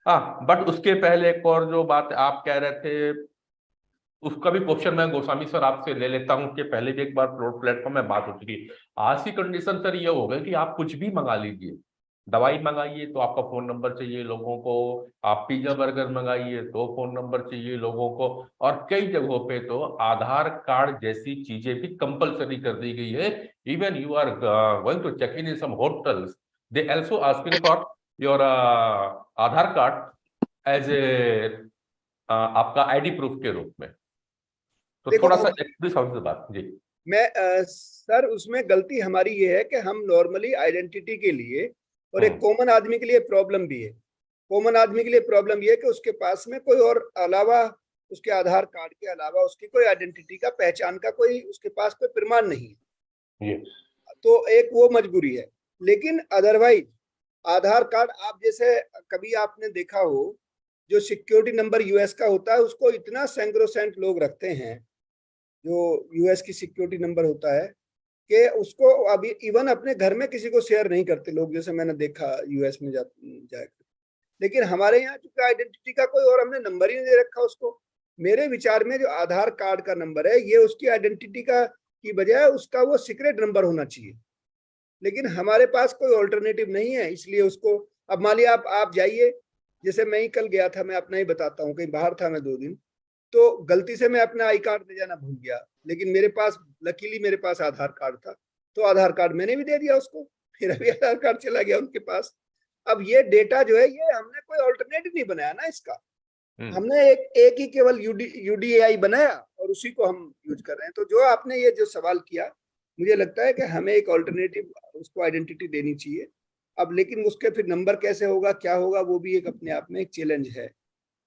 But उसके पहले एक और जो बात आप कह रहे थे उसका भी क्वेश्चन मैं गोस्वामी सर आपसे ले लेता हूं कि पहले भी एक बार प्लेटफॉर्म में बात हो चुकी। आज की कंडीशन सर ये हो गई कि आप कुछ भी मंगा लीजिए, दवाई मंगाइए तो आपका फोन नंबर चाहिए लोगों को, आप पिज्जा बर्गर मंगाइए तो फोन नंबर चाहिए लोगों को, और कई जगहों पे तो आधार कार्ड जैसी चीजें भी कंपलसरी कर दी गई है। Even you are going to check in some hotels, they also asking for your Aadhaar card as a आपका आईडी प्रूफ के रूप में। तो थोड़ा सा एक्सप्रेस बात जी। मैं सर उसमें गलती हमारी ये है कि हम नॉर्मली आइडेंटिटी के लिए, और एक कॉमन आदमी के लिए प्रॉब्लम भी है, कॉमन आदमी के लिए प्रॉब्लम ये है कि उसके पास में कोई और अलावा, उसके आधार कार्ड के अलावा उसकी कोई आइडेंटिटी का, पहचान का कोई उसके पास कोई प्रमाण नहीं है। तो एक वो मजबूरी है। लेकिन अदरवाइज आधार कार्ड, आप जैसे कभी आपने देखा हो जो सिक्योरिटी नंबर यूएस का होता है उसको इतना सैंक्रोसैंक्ट लोग रखते हैं, जो यूएस की सिक्योरिटी नंबर होता है, कि उसको अभी इवन अपने घर में किसी को शेयर नहीं करते लोग, जैसे मैंने देखा यूएस में जाकर। लेकिन हमारे यहाँ चूंकि आइडेंटिटी का कोई और हमने नंबर ही नहीं दे रखा उसको। मेरे विचार में जो आधार कार्ड का नंबर है ये उसकी आइडेंटिटी का की बजाय उसका वो सीक्रेट नंबर होना चाहिए, लेकिन हमारे पास कोई ऑल्टरनेटिव नहीं है। इसलिए उसको, अब मान लिया आप जाइए, जैसे मैं ही कल गया था, मैं अपना ही बताता हूँ, कहीं बाहर था मैं 2 दिन, तो गलती से मैं अपना आई कार्ड ले जाना भूल गया, लेकिन मेरे पास लकीली मेरे पास आधार कार्ड था, तो आधार कार्ड मैंने भी दे दिया उसको, फिर अभी आधार कार्ड चला गया उनके पास। अब ये डेटा जो है, ये हमने कोई ऑल्टरनेटिव नहीं बनाया ना इसका, हमने एक ही केवल यूडीएआई बनाया और उसी को हम यूज कर रहे हैं। तो जो आपने ये जो सवाल किया, मुझे लगता है कि हमें एक ऑल्टरनेटिव उसको आइडेंटिटी देनी चाहिए। अब लेकिन उसके फिर नंबर कैसे होगा, क्या होगा, वो भी एक अपने आप में एक चैलेंज है।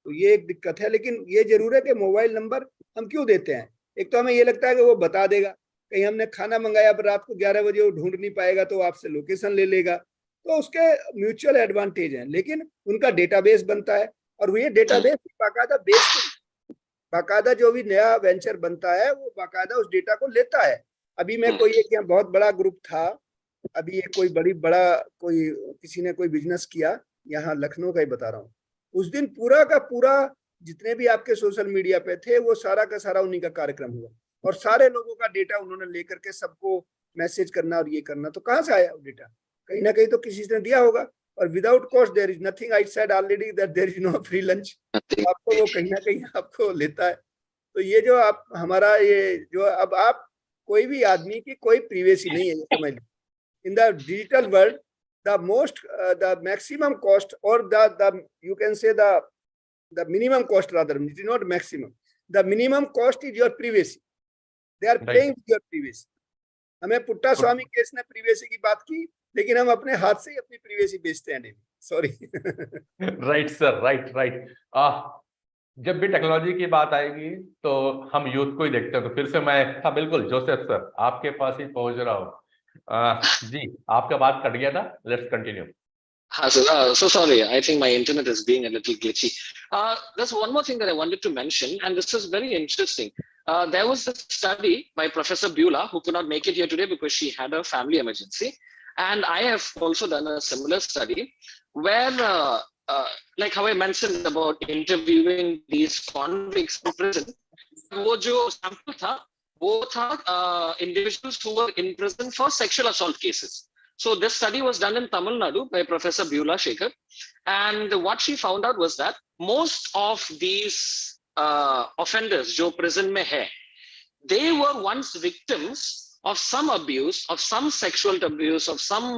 तो ये एक दिक्कत है। लेकिन ये जरूर है कि मोबाइल नंबर हम क्यों देते हैं, एक तो हमें ये लगता है कि वो बता देगा, कहीं हमने खाना मंगाया पर रात को 11 बजे वो ढूंढ नहीं पाएगा तो आपसे लोकेशन ले लेगा, तो उसके म्यूचुअल एडवांटेज हैं, लेकिन उनका डेटाबेस बनता है और ये डेटाबेस बाकायदा बाकायदा जो भी नया वेंचर बनता है वो बाकायदा उस डेटा को लेता है। अभी मैं कोई एक यहाँ बहुत बड़ा ग्रुप था, अभी ये कोई कोई किसी ने कोई बिजनेस किया, यहाँ लखनऊ का ही बता रहा हूँ, उस दिन पूरा का पूरा जितने भी आपके सोशल मीडिया पे थे वो सारा का सारा उन्हीं का कार्यक्रम हुआ और सारे लोगों का डेटा उन्होंने लेकर के सबको मैसेज करना और ये करना। तो कहाँ से आया वो डेटा? कहीं ना कहीं तो किसी ने दिया होगा। और without cost there is nothing, I said already that there is no free lunch. आपको वो कहीं ना कहीं आपको लेता है। तो ये जो आप हमारा ये जो अब आप कोई भी आदमी की कोई प्रिवेसी नहीं है, ये समझ लो। In the digital world the maximum cost or the you can say the minimum cost, rather it is not maximum, the minimum cost is your privacy. They are paying with your privacy. हमें पुट्टा स्वामी case ने privacy की बात की, लेकिन हम अपने हाथ से ही अपनी प्रीवेसी बेचते हैं। सॉरी। Right sir, right. जब भी टेक्नोलॉजी की बात आएगी तो हम यूथ को ही देखते हैं। तो फिर से मैं, हाँ बिल्कुल जोसेफ सर आपके पास ही पहुंच रहा हूँ। जी आपका बात कट गया था, let's continue. So sorry, I think my internet is being a little glitchy. There's one more thing that I wanted to mention, and this is very interesting. There was a study by Professor Beulah, who could not make it here today because she had a family emergency. And I have also done a similar study where, like how I mentioned about interviewing these convicts in prison, वो जो sample था, वो था individuals who were in prison for sexual assault cases. So this study was done in Tamil Nadu by Professor Beulah Shekhar, and what she found out was that most of these offenders जो prison में है, they were once victims of some abuse, of some sexual abuse, of some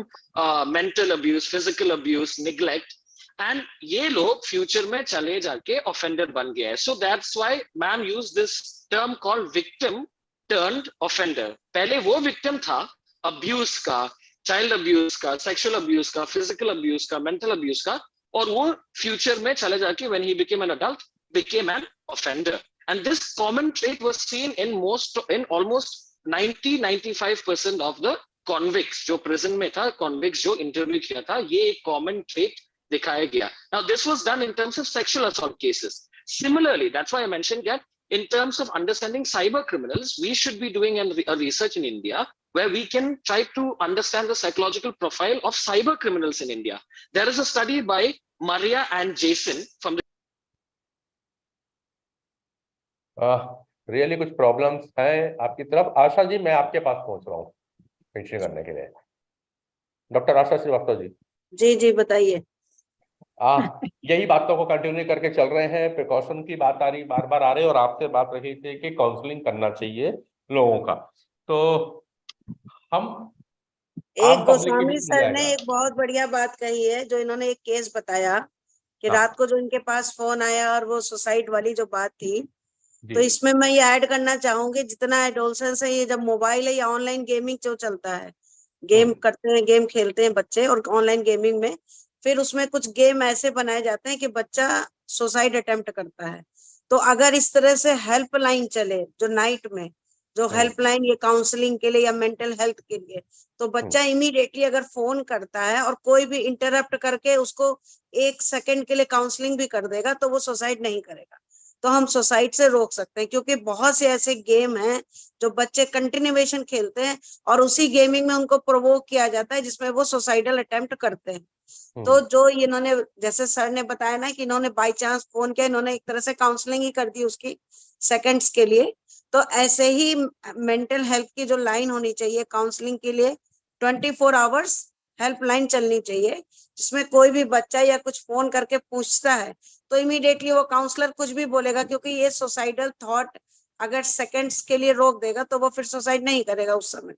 mental abuse, physical abuse, neglect, and ये लोग future में चले जाके offender बन गए हैं. So that's why ma'am used this term called victim turned offender. पहले वो victim था abuse का, चाइल्ड अब्यूज का, सेक्सुअल अब्यूज का, फिजिकल अब्यूज का, मेंटल अब्यूज का, और वो फ्यूचर में चले जाके when he became an adult became an offender. And this common trait was seen in almost 90-95% of the convicts जो prison में था, convicts जो interview किया था, ये एक common trait दिखाया गया. Now this was done in terms of sexual assault cases. Similarly, that's why I mentioned that in terms of understanding cyber criminals, we should be doing a research in India where we can try to understand the psychological profile of cyber criminals in India. There is a study by Maria and Jason from the really कुछ problems हैं आपकी तरफ। आशा जी मैं आपके पास पहुंच रहा हूँ continue करने के लिए। डॉक्टर आशा श्रीवास्तव जी। जी बताइए। यही बातों को कंटिन्यू करके चल रहे हैं। प्रिकॉशन की बात आ रही, बार बार आ रही, और आपसे बात रही थी कि काउंसलिंग करना चाहिए लोगों का। तो हम एक गोस्वामी सर ने एक बहुत बढ़िया बात कही है, जो इन्होंने एक केस बताया कि रात को जो इनके पास फोन आया और वो सुसाइड वाली जो बात थी, तो इसमें मैं ये ऐड करना चाहूंगी, जितना एडोलसेंस है, ये जब मोबाइल है या ऑनलाइन गेमिंग जो चलता है, गेम करते हैं, गेम खेलते हैं बच्चे, और ऑनलाइन गेमिंग में फिर उसमें कुछ गेम ऐसे बनाए जाते हैं कि बच्चा सुसाइड अटेम्प्ट करता है। तो अगर इस तरह से हेल्पलाइन चले, जो नाइट में जो हेल्पलाइन ये काउंसलिंग के लिए या मेंटल हेल्थ के लिए, तो बच्चा इमीडिएटली अगर फोन करता है और कोई भी इंटरप्ट करके उसको 1 सेकंड के लिए काउंसलिंग भी कर देगा, तो वो सुसाइड नहीं करेगा। तो हम सुसाइड से रोक सकते हैं, क्योंकि बहुत से ऐसे गेम हैं जो बच्चे कंटिन्यूएशन खेलते हैं और उसी गेमिंग में उनको प्रोवोक किया जाता है, जिसमें वो सुसाइडल अटेम्प्ट करते हैं। तो जो इन्होंने, जैसे सर ने बताया ना कि इन्होंने बाय चांस फोन किया, इन्होंने एक तरह से काउंसलिंग ही कर दी उसकी सेकंड्स के लिए। तो ऐसे ही मेंटल हेल्थ की जो लाइन होनी चाहिए काउंसलिंग के लिए, 24 आवर्स हेल्पलाइन चलनी चाहिए, जिसमें कोई भी बच्चा या कुछ फोन करके पूछता है तो इमीडिएटली वो काउंसलर कुछ भी बोलेगा, क्योंकि ये सुसाइडल थॉट अगर सेकंड्स के लिए रोक देगा तो वो फिर सुसाइड नहीं करेगा उस समय,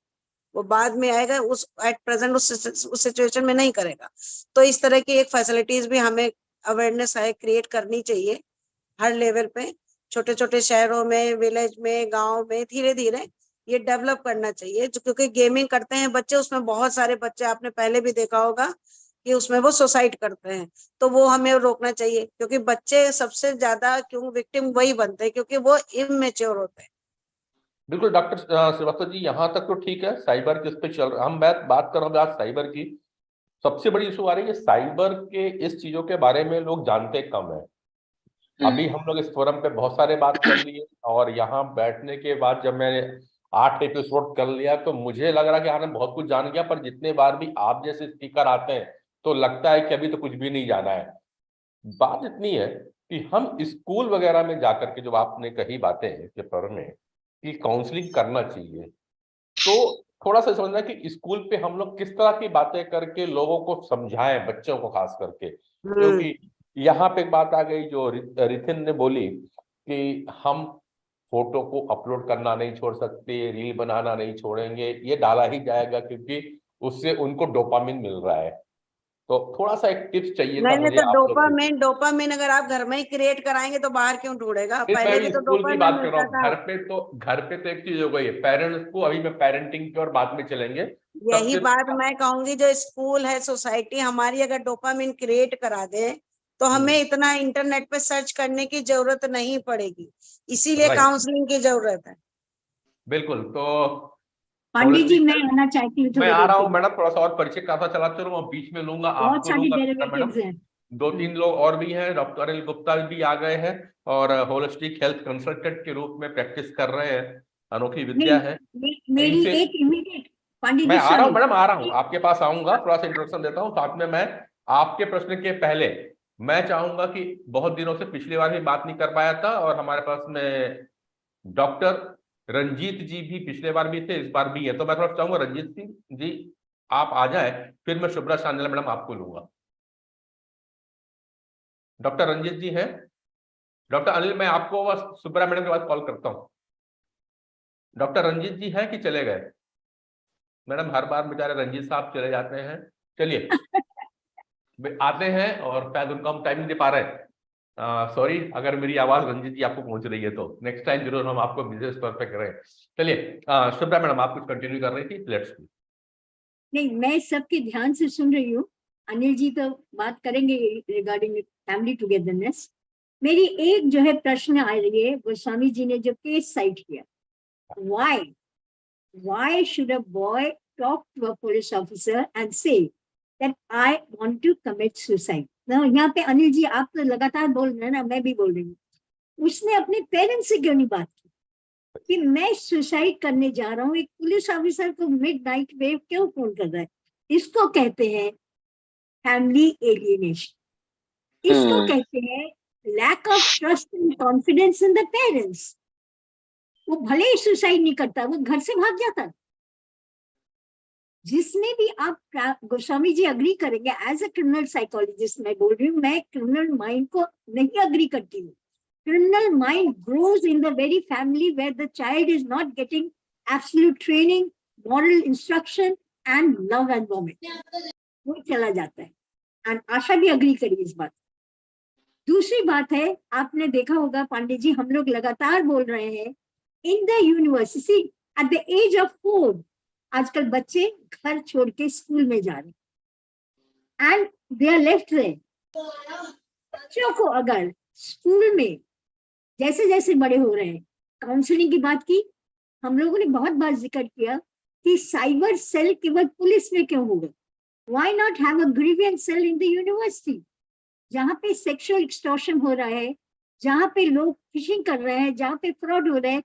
वो बाद में आएगा, उस एट प्रेजेंट उस सिचुएशन में नहीं करेगा। तो इस तरह की एक फैसिलिटीज भी हमें अवेयरनेस है क्रिएट करनी चाहिए हर लेवल पे, छोटे छोटे शहरों में, विलेज में, गांव में, धीरे धीरे ये डेवलप करना चाहिए। जो क्योंकि गेमिंग करते हैं बच्चे, उसमें बहुत सारे बच्चे, आपने पहले भी देखा होगा कि उसमें वो सुसाइड करते हैं, तो वो हमें रोकना चाहिए, क्योंकि बच्चे सबसे ज्यादा क्यों विक्टिम वही बनते हैं, क्योंकि वो इमेच्योर होते हैं। बिल्कुल डॉक्टर श्रीवास्तव जी, यहाँ तक तो ठीक है। साइबर किस पे चल रहा, हम बात कर रहे हैं आज साइबर की। सबसे बड़ी इशू आ रही है साइबर के, इस चीजों के बारे में लोग जानते कम है। अभी हम लोग इस फोरम पे बहुत सारे बात कर लिए, और यहाँ बैठने के बाद जब मैंने 8 एपिसोड कर लिया तो मुझे लग रहा कि हाँ मैं बहुत कुछ जान गया, पर जितने बार भी आप जैसे स्पीकर आते हैं तो लगता है कि अभी तो कुछ भी नहीं जाना है। बात इतनी है कि हम स्कूल वगैरह में जाकर के, जो आपने कही बातें इसके पर में कि काउंसलिंग करना चाहिए, तो थोड़ा सा समझना कि स्कूल पे हम लोग किस तरह की बातें करके लोगों को समझाएं, बच्चों को खास करके। क्योंकि यहाँ पे एक बात आ गई जो रिथिन ने बोली कि हम फोटो को अपलोड करना नहीं छोड़ सकते, रील बनाना नहीं छोड़ेंगे, ये डाला ही जाएगा क्योंकि उससे उनको डोपामिन मिल रहा है। तो थोड़ा सा एक टिप्स चाहिए था नहीं मुझे तो आप लोगों से। डोपामिन अगर आप घर में ही क्रिएट कराएंगे तो बाहर क्यों ढूंढेगा? फिर मैं पहले भी भी तो स्कूल की डोपामिन बात कर रहा मिलता हूँ। था। घर पे तो एक चीज हो गई है पेरेंट्स को, अभी मैं पेरेंटिंग की और बाद में चलेंगे। यही सबसे बात मैं कहूंगी, जो स्कूल है, सोसाइटी हमारी अगर डोपामिन क्रिएट करा दे तो हमें इतना इंटरनेट पे सर्च करने की जरूरत नहीं पड़ेगी। इसीलिए राइट, काउंसलिंग की जरूरत है। बिल्कुल। तो पांडे जी मैं आना चाहती हूँ मैं थोड़ी आ देर रहा के हूँ लिए। मैडम, थोड़ा सा और परिचय करता चला चलूँ, और बीच में लूंगा, बहुत आपको सारे लूंगा मैडम। डेरिवेटिव्स हैं। 2-3 लोग और भी हैं, डॉक्टर अनिल गुप्ता भी आ गए हैं और होलिस्टिक हेल्थ कंसल्टेंट के रूप में प्रैक्टिस कर रहे हैं, अनोखी विद्या नहीं, है मेरी इनसे। एक इमीडिएट, पांडे मैं जी आ रहा हूँ सॉरी, मैडम, आ रहा हूँ, आपके पास आऊंगा, थोड़ा सा इंट्रोडक्शन देता हूँ साथ में। मैं आपके प्रश्न के पहले मैं चाहूंगा कि बहुत दिनों से पिछली बार भी बात नहीं कर पाया था, और हमारे पास में डॉक्टर रंजीत जी भी पिछले बार भी थे, इस बार भी है, तो मैं थोड़ा चाहूंगा रंजीत सिंह जी आप आ जाए, फिर मैं शुभ्रा शांडिल्य मैडम आपको लूंगा। डॉक्टर रंजीत जी हैं? डॉक्टर अनिल मैं आपको बस शुभ्रा मैडम के बाद कॉल करता हूँ। डॉक्टर रंजीत जी हैं कि चले गए? मैडम हर बार बेचारे रंजीत साहब चले जाते हैं। चलिए वे आते हैं और शायद उनको हम टाइम नहीं दे पा रहे हैं। सॉरी अगर मेरी आवाज रंजीत जी आपको पहुंच रही है तो नेक्स्ट टाइम जरूर हम आपको विशेष तौर पे करें। चलिए शुभ्रा मैडम आप कुछ कंटिन्यू कर रही थी, लेट्स। नहीं, मैं सबके ध्यान से सुन रही हूँ। अनिल जी तो बात करेंगे रिगार्डिंग फैमिली टुगेदरनेस। मेरी एक जो है प्रश्न आ रही है, गोस्वामी जी ने जो केस साइट किया, why should a boy talk to a police officer and say that I want to commit suicide? ना यहाँ पे अनिल जी आप तो लगातार बोल रहे हैं ना, मैं भी बोल रही हूँ, उसने अपने पेरेंट्स से क्यों नहीं बात की कि मैं सुसाइड करने जा रहा हूँ? एक पुलिस ऑफिसर को मिडनाइट में क्यों फोन कर रहा है? इसको कहते हैं फैमिली एलियनेशन, इसको कहते हैं lack of trust and confidence in the parents. वो भले ही सुसाइड नहीं करता, वो घर से भाग जाता। जिसमें भी आप गोस्वामी जी अग्री करेंगे, एज अ क्रिमिनल साइकोलॉजिस्ट मैं बोल रही हूँ, मैं क्रिमिनल माइंड को नहीं अग्री करती हूँ। criminal mind grows in the very family where the child is not getting absolute training, moral instruction and love environment. वो चला जाता है, and आशा भी अग्री करी इस बात। दूसरी बात है, आपने देखा होगा पांडे जी, हम लोग लगातार बोल रहे हैं in the university at the age of 4 आजकल बच्चे घर छोड़ के स्कूल में जा रहे हैं and they are left there. बच्चों को अगर स्कूल में जैसे जैसे बड़े हो रहे हैं, काउंसलिंग की बात की, हम लोगों ने बहुत बार जिक्र किया कि साइबर सेल केवल पुलिस में क्यों होगा? Why not have a grievance cell in the university, जहाँ पे सेक्सुअल एक्सटॉर्शन हो रहा है, जहाँ पे लोग फिशिंग कर रहे हैं, जहाँ पे फ्रॉड हो रहा है,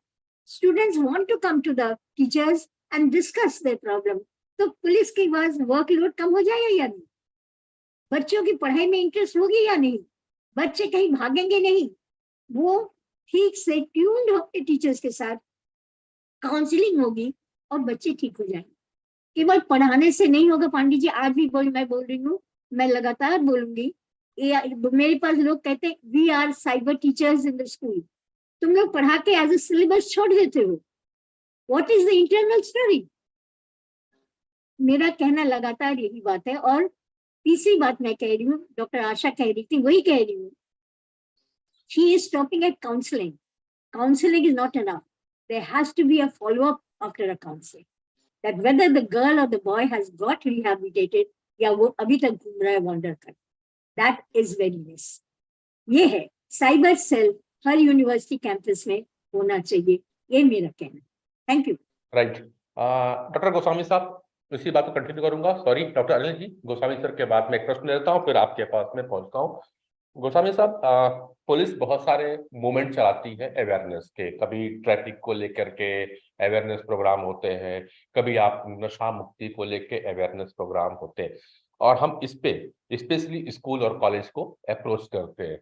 students want to come to the teachers and discuss their problem. तो पुलिस के पास वर्कलोड कम हो जाएगा या नहीं? बच्चों की पढ़ाई में इंटरेस्ट होगी या नहीं? बच्चे कहीं भागेंगे नहीं, वो ठीक से ट्यून्ड होकर टीचर्स के साथ काउंसलिंग होगी और बच्चे ठीक हो जाएंगे। केवल पढ़ाने से नहीं होगा पांडे जी, आज भी मैं बोल रही हूँ, मैं लगातार बोलूंगी। मेरे पास लोग कहते हैं we are cyber teachers in the school. तुम लोग पढ़ा के एज ए सिलेबस छोड़ देते हो, what is the internal story? मेरा कहना लगातार यही बात है। और तीसरी बात मैं कह रही हूँ, डॉक्टर आशा कह रही थी, वही कह रही हूँ, she is stopping at counseling. Counseling is not enough. There has to be a follow-up after a counseling. That whether the girl or the boy has got rehabilitated या वो अभी तक घूम रहा है वॉन्डर कर, that is very less. ये है साइबर सेल हर यूनिवर्सिटी कैंपस में होना चाहिए, ये मेरा कहना है। Thank you. Right, doctor Goswami साहब इसी बात को कंटिन्यू करूंगा। Sorry doctor Anil ji, Goswami sir के बाद में एक प्रश्न लेता हूँ, फिर आपके पास में पहुंचता हूँ। गोस्वामी साहब, पुलिस बहुत सारे मूवमेंट चलाती है अवेयरनेस के, कभी ट्रैफिक को लेकर के अवेयरनेस प्रोग्राम होते हैं, कभी आप नशा मुक्ति को लेकर अवेयरनेस प्रोग्राम होते हैं, और हम इस पे स्पेशली स्कूल और कॉलेज को अप्रोच करते हैं।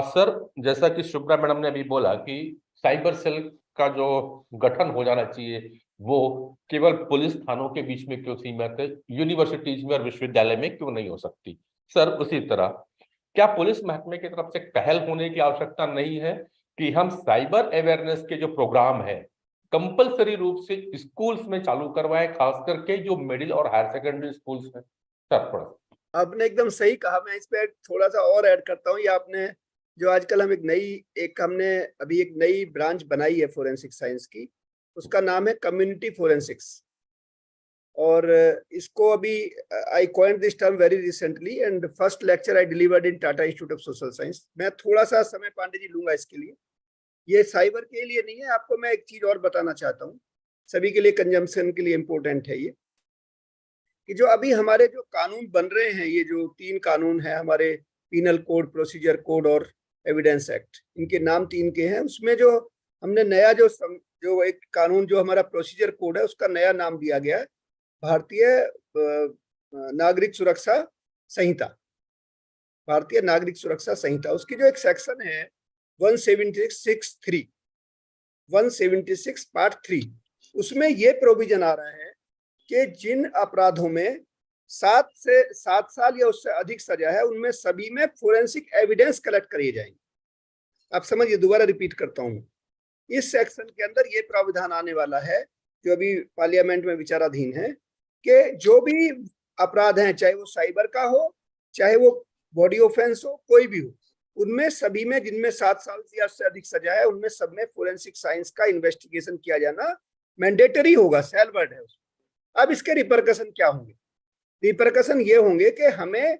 सर, जैसा कि शुभ्रा मैडम ने अभी बोला कि साइबर सेल का जो गठन हो जाना चाहिए वो केवल पुलिस थानों के बीच में क्यों सीमित है, यूनिवर्सिटीज में और विश्वविद्यालय में क्यों नहीं हो सकती? सर, उसी तरह क्या पुलिस महकमे की तरफ से पहल होने की आवश्यकता नहीं है कि हम साइबर अवेयरनेस के जो प्रोग्राम है कंपलसरी रूप से स्कूल्स में चालू करवाएं, खास करके जो मिडिल और हायर सेकेंडरी स्कूल्स हैं? सर, थोड़ा आपने एकदम सही कहा। मैं इस पे थोड़ा सा और ऐड करता हूँ। ये आपने जो आजकल हम हमने अभी एक नई ब्रांच बनाई है फोरेंसिक साइंस की, उसका नाम है कम्युनिटी फोरेंसिक्स। और इसको अभी I coined this term very recently and first lecture I delivered in Tata Institute of Social Science. मैं थोड़ा सा समय पांडे जी लूंगा इसके लिए। ये साइबर के लिए नहीं है। आपको मैं एक चीज और बताना चाहता हूँ, सभी के लिए कंजम्पशन के लिए इम्पोर्टेंट है ये, कि जो अभी हमारे जो कानून बन रहे हैं, ये जो 3 कानून है हमारे, पीनल कोड, प्रोसीजर कोड और एविडेंस एक्ट, इनके नाम 3 के हैं। उसमें जो हमने नया जो एक कानून जो हमारा प्रोसीजर कोड है, उसका नया नाम दिया गया है भारतीय नागरिक सुरक्षा संहिता। भारतीय नागरिक सुरक्षा संहिता, उसकी जो एक सेक्शन है 176 पार्ट 3, उसमें ये प्रोविजन आ रहा है कि जिन अपराधों में 7 साल या उससे अधिक सजा है, उनमें सभी में फोरेंसिक एविडेंस कलेक्ट किए जाएंगे। आप समझिए, दोबारा रिपीट करता हूं, इस सेक्शन के अंदर ये प्रावधान आने वाला है जो अभी पार्लियामेंट में विचाराधीन है, कि जो भी अपराध हैं, चाहे वो साइबर का हो, चाहे वो बॉडी ऑफेंस हो, कोई भी हो, उनमें सभी में जिनमें 7 साल या उससे अधिक सजा है, उनमें सब में फोरेंसिक साइंस का इन्वेस्टिगेशन किया जाना मैंडेटरी होगा, सेल वर्ड है उसमें। अब इसके रिपरकशन क्या होंगे? रिपरकशन ये होंगे कि हमें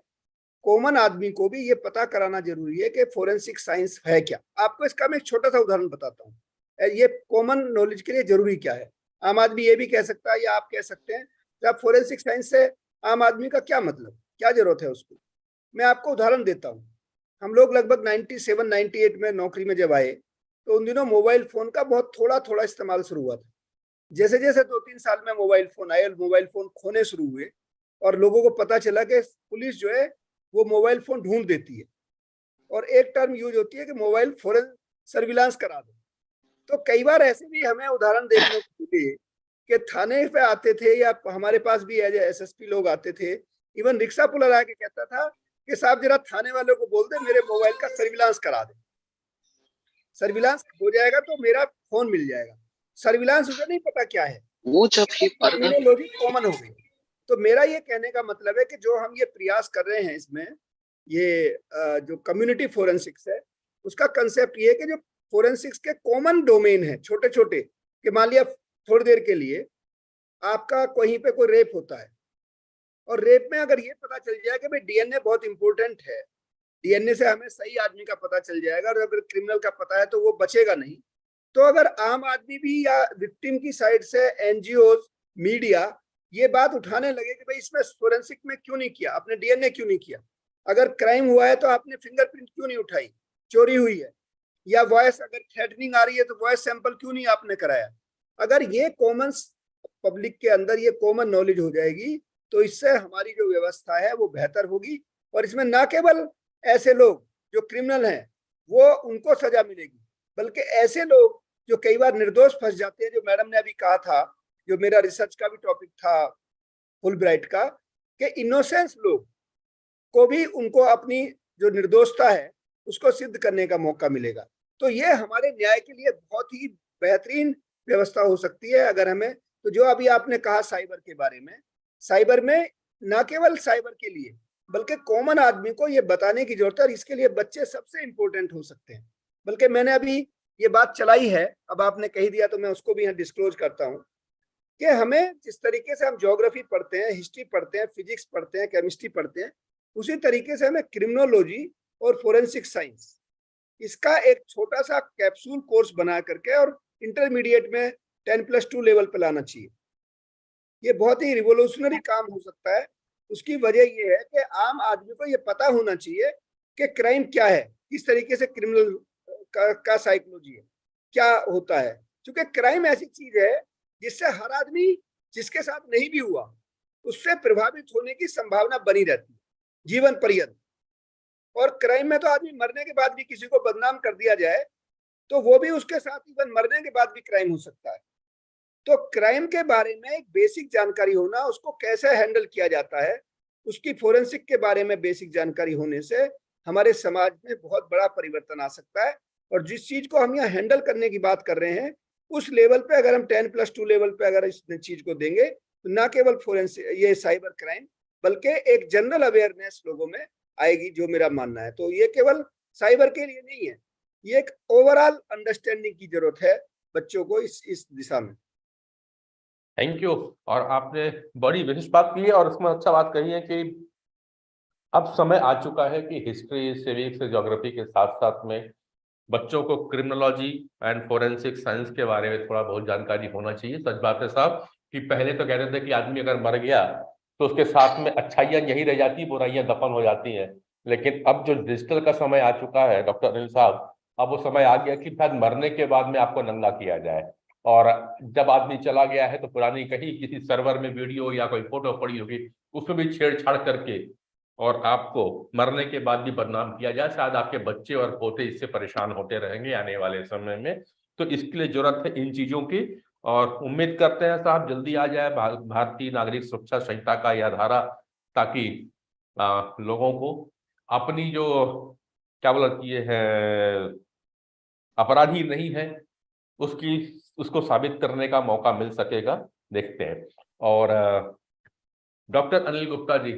कॉमन आदमी को भी ये पता कराना जरूरी है कि फोरेंसिक साइंस है क्या। आपको इसका मैं एक छोटा सा उदाहरण बताता हूँ, ये कॉमन नॉलेज के लिए जरूरी क्या है। आम आदमी ये भी कह सकता है या आप कह सकते हैं कि आप फोरेंसिक साइंस से आम आदमी का क्या मतलब, क्या जरूरत है उसको। मैं आपको उदाहरण देता हूँ। हम लोग लगभग 97-98 में नौकरी में जब आए, तो उन दिनों मोबाइल फोन का बहुत थोड़ा इस्तेमाल शुरू हुआ था। जैसे जैसे 2-3 साल में मोबाइल फोन आए, मोबाइल फोन खोने शुरू हुए, और लोगों को पता चला कि पुलिस जो है वो मोबाइल फोन ढूंढ देती है, और एक टर्म यूज होती है कि मोबाइल फोरेंसिक सर्विलांस करा दो। तो कई बार ऐसे भी हमें उदाहरण देखने को मिले कि थाने पे आते थे, या हमारे पास भी एज एसएसपी लोग आते थे, इवन रिक्शा पुलर आके कहता था कि साहब जरा थाने वालों को बोल दे मेरे मोबाइल का सर्विलांस करा दे, सर्विलांस हो जाएगा तो मेरा फोन मिल जाएगा। सर्विलांस उसे नहीं पता क्या है, वो जब ही टर्मिनोलॉजी कॉमन हो गई। तो मेरा ये कहने का मतलब है कि जो हम ये प्रयास कर रहे हैं इसमें, ये जो कम्युनिटी फोरेंसिक्स है, उसका कंसेप्ट ये है कि जो फोरेंसिक्स के कॉमन डोमेन है, छोटे छोटे, कि मान लिया थोड़ी देर के लिए आपका कहीं पे कोई रेप होता है, और रेप में अगर ये पता चल जाए कि भाई डीएनए बहुत इंपॉर्टेंट है, डीएनए से हमें सही आदमी का पता चल जाएगा, और अगर क्रिमिनल का पता है तो वो बचेगा नहीं। तो अगर आम आदमी भी या विक्टिम की साइड से एनजीओ, मीडिया ये बात उठाने लगे कि भाई इसमें फोरेंसिक में क्यों नहीं किया, आपने डीएनए क्यों नहीं किया, अगर क्राइम हुआ है तो आपने फिंगरप्रिंट क्यों नहीं उठाई, चोरी हुई है, या वॉइस अगर थ्रेटनिंग आ रही है तो वॉइस सैंपल क्यों नहीं आपने कराया, अगर ये कॉमन पब्लिक के अंदर ये कॉमन नॉलेज हो जाएगी, तो इससे हमारी जो व्यवस्था है वो बेहतर होगी। और इसमें ना केवल ऐसे लोग जो क्रिमिनल हैं वो उनको सजा मिलेगी, बल्कि ऐसे लोग जो कई बार निर्दोष फंस जाते हैं, जो मैडम ने अभी कहा था, जो मेरा रिसर्च का भी टॉपिक था फुलब्राइट का, कि इनोसेंस लोग को भी उनको अपनी जो निर्दोषता है उसको सिद्ध करने का मौका मिलेगा। तो ये हमारे न्याय के लिए बहुत ही बेहतरीन व्यवस्था हो सकती है अगर हमें, तो जो अभी आपने कहा साइबर के बारे में, साइबर में ना केवल साइबर के लिए बल्कि कॉमन आदमी को ये बताने की जरूरत है, और इसके लिए बच्चे सबसे इंपॉर्टेंट हो सकते हैं। बल्कि मैंने अभी ये बात चलाई है, अब आपने कह दिया तो मैं उसको भी यहाँ डिस्क्लोज करता हूँ, कि हमें जिस तरीके से हम ज्योग्राफी पढ़ते हैं, हिस्ट्री पढ़ते हैं, फिजिक्स पढ़ते हैं, केमिस्ट्री पढ़ते हैं, उसी तरीके से हमें क्रिमिनोलॉजी और फोरेंसिक साइंस, इसका एक छोटा सा कैप्सूल कोर्स बना करके और इंटरमीडिएट में 10+2 लेवल पे लाना चाहिए। ये बहुत ही रिवोल्यूशनरी काम हो सकता है। उसकी वजह ये है कि आम आदमी को ये पता होना चाहिए कि क्राइम क्या है, किस तरीके से क्रिमिनल का साइकोलॉजी है, क्या होता है। क्योंकि क्राइम ऐसी चीज है जिससे हर आदमी, जिसके साथ नहीं भी हुआ, उससे प्रभावित होने की संभावना बनी रहती है जीवन पर्यंत। और क्राइम में तो आदमी मरने के बाद भी किसी को बदनाम कर दिया जाए तो वो भी उसके साथ इवन मरने के बाद भी क्राइम हो सकता है। तो क्राइम के बारे में एक बेसिक जानकारी होना, उसको कैसे हैंडल किया जाता है, उसकी फोरेंसिक के बारे में बेसिक जानकारी होने से हमारे समाज में बहुत बड़ा परिवर्तन आ सकता है। और जिस चीज को हम यहाँ हैंडल करने की बात कर रहे हैं, उस लेवल पे अगर हम 10+2 लेवल पे अगर इस चीज को देंगे तो ना केवल फोरेंसिक ये साइबर क्राइम, बल्कि एक जनरल अवेयरनेस लोगों में आएगी, जो मेरा मानना है। तो ये केवल साइबर के लिए नहीं है, ये एक ओवरऑल अंडरस्टैंडिंग की जरूरत है बच्चों को इस दिशा में। Thank you. और आपने बड़ी विशिष्ट बात की है और उसमें अच्छा बात कही है कि अब समय आ चुका है कि हिस्ट्री, सिविक्स, ज्योग्राफी के साथ साथ में बच्चों को क्रिमिनोलॉजी एंड फोरेंसिक साइंस के बारे में थोड़ा बहुत जानकारी होना चाहिए। सच बात है साहब कि पहले तो कहते थे कि आदमी अगर मर गया तो उसके साथ में अच्छाइयाँ यहीं रह जाती, बुराइयां दफन हो जाती हैं। लेकिन अब जो डिजिटल का समय आ चुका है डॉक्टर अनिल साहब, अब वो समय आ गया कि शायद मरने के बाद में आपको नंगा किया जाए। और जब आदमी चला गया है तो पुरानी कहीं किसी सर्वर में वीडियो या कोई फोटो पड़ी होगी, उसमें भी छेड़छाड़ करके और आपको मरने के बाद भी बदनाम किया जाए। शायद आपके बच्चे और पोते इससे परेशान होते रहेंगे आने वाले समय में। तो इसके लिए जरूरत है इन चीजों की, और उम्मीद करते हैं साहब जल्दी आ जाए भारतीय नागरिक सुरक्षा संहिता का यह धारा, ताकि लोगों को अपनी जो क्या बोलती है अपराधी नहीं है उसको साबित करने का मौका मिल सकेगा। देखते हैं। और डॉक्टर अनिल गुप्ता जी,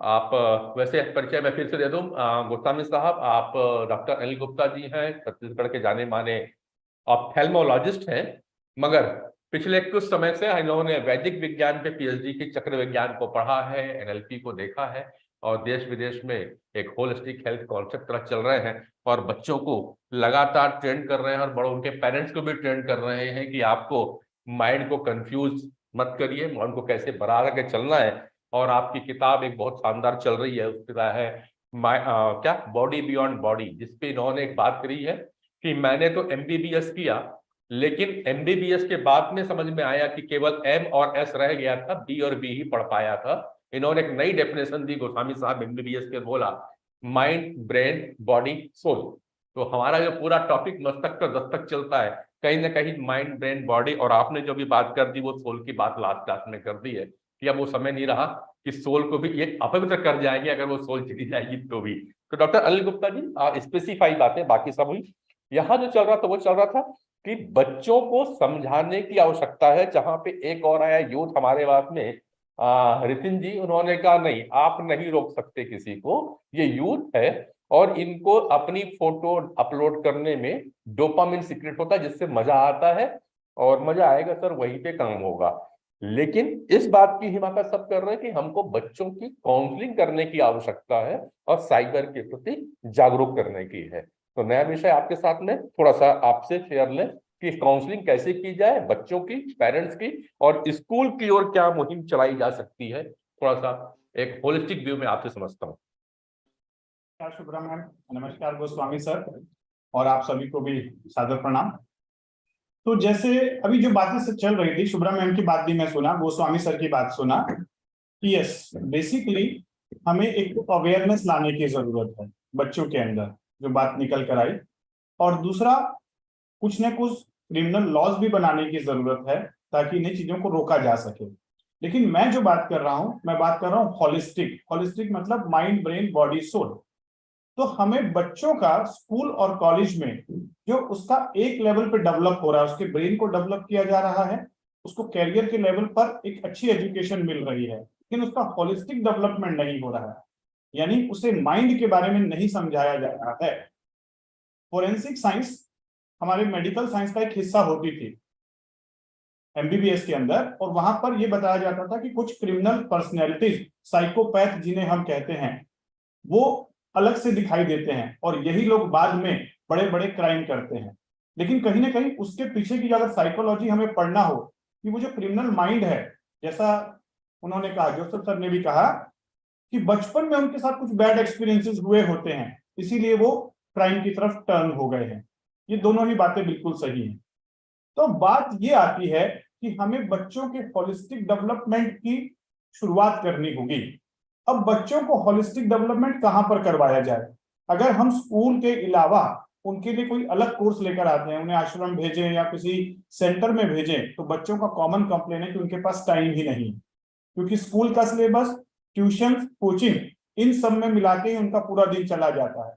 आप वैसे परिचय मैं फिर से दे दूं, गोस्वामी साहब, आप डॉक्टर अनिल गुप्ता जी हैं, छत्तीसगढ़ के जाने माने ऑप्थेल्मोलॉजिस्ट हैं, मगर पिछले कुछ समय से इन्होंने वैदिक विज्ञान पे पीएचडी की चक्र विज्ञान को पढ़ा है, एनएलपी को देखा है, और देश विदेश में एक होलिस्टिक हेल्थ कॉन्सेप्ट तरह चल रहे हैं और बच्चों को लगातार ट्रेन कर रहे हैं और बड़ों उनके पेरेंट्स को भी ट्रेन कर रहे हैं कि आपको माइंड को कंफ्यूज मत करिए, माइंड को कैसे बना के चलना है। और आपकी किताब एक बहुत शानदार चल रही है, उसका है क्या बॉडी बियॉन्ड बॉडी, जिसपे इन्होंने एक बात करी है कि मैंने तो एमबीबीएस किया, लेकिन एमबीबीएस के बाद में समझ में आया कि केवल एम और एस रह गया था, बी और बी ही पढ़ पाया था। इन्होंने एक नई डेफिनेशन दी गोस्वामी साहब एमबीबीएस के, बोला माइंड, ब्रेन, बॉडी, सोल। तो हमारा जो पूरा टॉपिक मस्तक पर दस्तक चलता है, कहीं ना कहीं माइंड, ब्रेन, बॉडी, और आपने जो भी बात कर दी वो सोल की बात लास्ट क्लास में कर दी है कि अब वो समय नहीं रहा कि सोल को भी ये अपवित्र कर जाएंगे अगर वो सोल चली जाएगी तो भी। तो डॉक्टर अनिल गुप्ता जी, स्पेसिफाई बातें बाकी सब हुई, यहाँ जो चल रहा था वो चल रहा था कि बच्चों को समझाने की आवश्यकता है। जहां पे एक और आया यूथ हमारे पास में, रितिन जी, उन्होंने कहा नहीं, आप नहीं रोक सकते किसी को, ये यूथ है और इनको अपनी फोटो अपलोड करने में डोपामिन सीक्रेट होता है जिससे मजा आता है, और मजा आएगा सर वहीं पे काम होगा। लेकिन इस बात की हिमाकत सब कर रहे हैं कि हमको बच्चों की काउंसलिंग करने की आवश्यकता है और साइबर के प्रति जागरूक करने की है। तो नया विषय आपके साथ में थोड़ा सा आपसे शेयर लें कि काउंसलिंग कैसे की जाए बच्चों की, पेरेंट्स की, और स्कूल की ओर क्या मुहिम चलाई जा सकती है, थोड़ा सा एक होलिस्टिक व्यू में आपसे समझता हूँ। नमस्कार शुभ्रा मैम, नमस्कार गोस्वामी सर, और आप सभी को भी सादर प्रणाम। तो जैसे अभी जो बातें चल रही थी, शुभ्रा मैम की बात भी मैं सुना, गोस्वामी सर की बात सुना, यस, बेसिकली हमें एक अवेयरनेस लाने की जरूरत है बच्चों के अंदर, जो बात निकल कर आई। और दूसरा, कुछ न कुछ क्रिमिनल लॉज भी बनाने की जरूरत है ताकि इन चीजों को रोका जा सके। लेकिन मैं जो बात कर रहा हूं, मैं बात कर रहा हूं होलिस्टिक मतलब माइंड, ब्रेन, बॉडी, सोल। तो हमें बच्चों का स्कूल और कॉलेज में जो उसका एक लेवल पे डेवलप हो रहा है, उसके ब्रेन को डेवलप किया जा रहा है, उसको कैरियर के लेवल पर एक अच्छी एजुकेशन मिल रही है, लेकिन उसका होलिस्टिक डेवलपमेंट नहीं हो रहा है, यानी उसे माइंड के बारे में नहीं समझाया जा रहा है। फोरेंसिक साइंस हमारे मेडिकल साइंस का एक हिस्सा होती थी एमबीबीएस के अंदर, और वहां पर यह बताया जाता था कि कुछ क्रिमिनल पर्सनैलिटीज, साइकोपैथ जिन्हें हम कहते हैं, वो अलग से दिखाई देते हैं और यही लोग बाद में बड़े बड़े क्राइम करते हैं। लेकिन कहीं ना कहीं उसके पीछे की अगर साइकोलॉजी हमें पढ़ना हो कि वो जो क्रिमिनल माइंड है जैसा उन्होंने कहा, जोसेफ सर ने भी कहा कि बचपन में उनके साथ कुछ बैड एक्सपीरियंसेस हुए होते हैं, इसीलिए वो क्राइम की तरफ टर्न हो गए हैं। ये दोनों ही बातें बिल्कुल सही हैं। तो बात ये आती है कि हमें बच्चों के होलिस्टिक डेवलपमेंट की शुरुआत करनी होगी। अब बच्चों को होलिस्टिक डेवलपमेंट कहाँ पर करवाया जाए? अगर हम स्कूल के अलावा उनके लिए कोई अलग कोर्स लेकर आते हैं, उन्हें आश्रम भेजें या किसी सेंटर में भेजें, तो बच्चों का कॉमन कंप्लेन है कि उनके पास टाइम ही नहीं, क्योंकि स्कूल का सिलेबस, ट्यूशन, कोचिंग, इन सब में मिला के ही उनका पूरा दिन चला जाता है।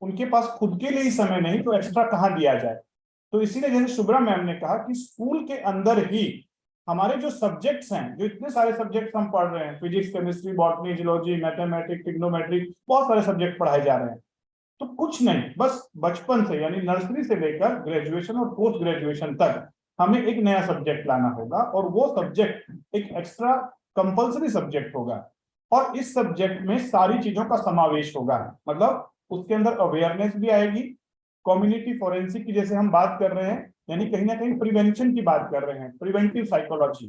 उनके पास खुद के लिए ही समय नहीं, तो एक्स्ट्रा कहाँ दिया जाए? तो इसीलिए जैसे शुभ्रा मैम ने कहा कि स्कूल के अंदर ही हमारे जो सब्जेक्ट्स हैं, जो इतने सारे सब्जेक्ट्स हम पढ़ रहे हैं, physics, chemistry, botany, geology, mathematics, trigonometry, बहुत सारे सब्जेक्ट पढ़ाए जा रहे हैं। तो कुछ नहीं, बस बचपन से यानी नर्सरी से लेकर ग्रेजुएशन और पोस्ट ग्रेजुएशन तक हमें एक नया सब्जेक्ट लाना होगा, और वो सब्जेक्ट एक एक्स्ट्रा कंपल्सरी सब्जेक्ट होगा, और इस सब्जेक्ट में सारी चीजों का समावेश होगा। मतलब उसके अंदर अवेयरनेस भी आएगी, कम्युनिटी फोरेंसिक की जैसे हम बात कर रहे हैं, यानी कहीं ना कहीं प्रिवेंशन की बात कर रहे हैं, प्रिवेंटिव साइकोलॉजी,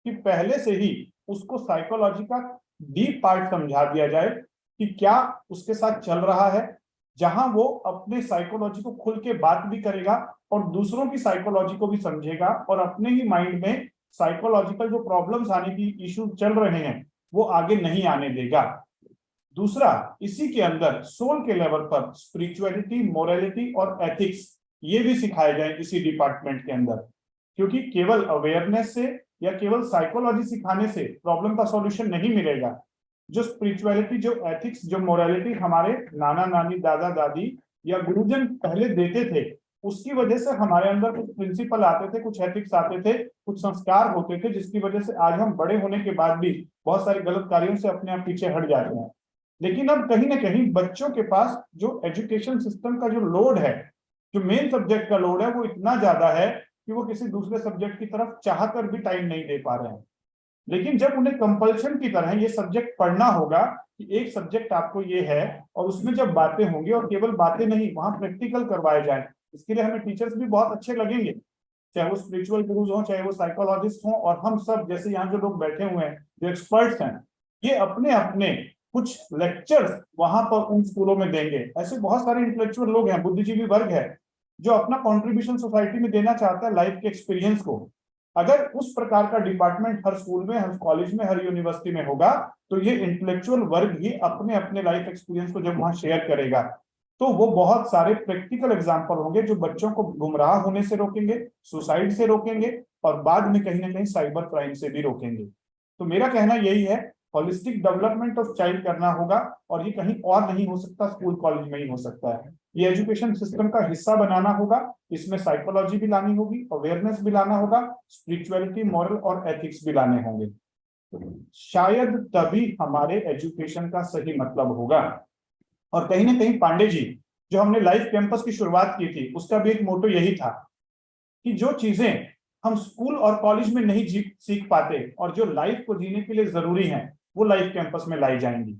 कि पहले से ही उसको साइकोलॉजी का डीप पार्ट समझा दिया जाए कि क्या उसके साथ चल रहा है, जहां वो अपने साइकोलॉजी को खुल के बात भी करेगा और दूसरों की साइकोलॉजी को भी समझेगा, और अपने ही माइंड में साइकोलॉजिकल जो प्रॉब्लम्स आने की इश्यू चल रहे हैं वो आगे नहीं आने देगा। दूसरा, इसी के अंदर सोल के लेवल पर स्पिरिचुअलिटी, मोरालिटी और एथिक्स, ये भी सिखाए जाए इसी डिपार्टमेंट के अंदर, क्योंकि केवल अवेयरनेस से या केवल साइकोलॉजी सिखाने से प्रॉब्लम का सॉल्यूशन नहीं मिलेगा। जो स्पिरिचुअलिटी, जो एथिक्स, जो मोरालिटी हमारे नाना नानी, दादा दादी या गुरुजन पहले देते थे, उसकी वजह से हमारे अंदर कुछ प्रिंसिपल आते थे, कुछ एथिक्स आते थे, कुछ संस्कार होते थे, जिसकी वजह से आज हम बड़े होने के बाद भी बहुत सारे गलत कार्यों से अपने आप पीछे हट जाते हैं। लेकिन अब कहीं ना कहीं बच्चों के पास जो एजुकेशन सिस्टम का जो लोड है, जो मेन सब्जेक्ट का लोड है, वो इतना ज्यादा है कि वो किसी दूसरे सब्जेक्ट की तरफ चाहकर भी टाइम नहीं दे पा रहे हैं। लेकिन जब उन्हें कंपल्शन की तरह ये सब्जेक्ट पढ़ना होगा कि एक सब्जेक्ट आपको ये है, और उसमें जब बातें होंगी, और केवल बातें नहीं, वहां प्रैक्टिकल करवाए जाए, इसके लिए हमें टीचर्स भी बहुत अच्छे लगेंगे, चाहे वो स्पिरिचुअल गुरुज हो, चाहे वो साइकोलॉजिस्ट हो, और हम सब जैसे यहाँ जो लोग बैठे हुए हैं, जो एक्सपर्ट्स हैं, ये अपने अपने कुछ लेक्चर्स वहां पर उन स्कूलों में देंगे। ऐसे बहुत सारे इंटेलेक्चुअल लोग हैं, बुद्धिजीवी वर्ग है, जो अपना कंट्रीब्यूशन सोसाइटी में देना चाहता है लाइफ के एक्सपीरियंस को। अगर उस प्रकार का डिपार्टमेंट हर स्कूल में, हर कॉलेज में, हर यूनिवर्सिटी में होगा, तो ये इंटेलेक्चुअल वर्ग ही अपने अपने लाइफ एक्सपीरियंस को जब वहां शेयर करेगा, तो वो बहुत सारे प्रैक्टिकल एग्जाम्पल होंगे जो बच्चों को गुमराह होने से रोकेंगे, सुसाइड से रोकेंगे, और बाद में कहीं ना कहीं साइबर क्राइम से भी रोकेंगे। तो मेरा कहना यही है, होलिस्टिक डेवलपमेंट ऑफ चाइल्ड करना होगा, और ये कहीं और नहीं हो सकता, स्कूल कॉलेज में ही हो सकता है। ये एजुकेशन सिस्टम का हिस्सा बनाना होगा, इसमें साइकोलॉजी भी लानी होगी, अवेयरनेस भी लाना होगा, स्पिरिचुअलिटी, मॉरल और एथिक्स भी लाने होंगे। शायद तभी हमारे एजुकेशन का सही मतलब होगा। और कहीं ना कहीं पांडे जी, जो हमने लाइफ कैंपस की शुरुआत की थी, उसका भी एक मोटो यही था कि जो चीजें हम स्कूल और कॉलेज में नहीं सीख पाते, और जो लाइफ को जीने के लिए जरूरी हैं, वो लाइफ कैंपस में लाई जाएंगी।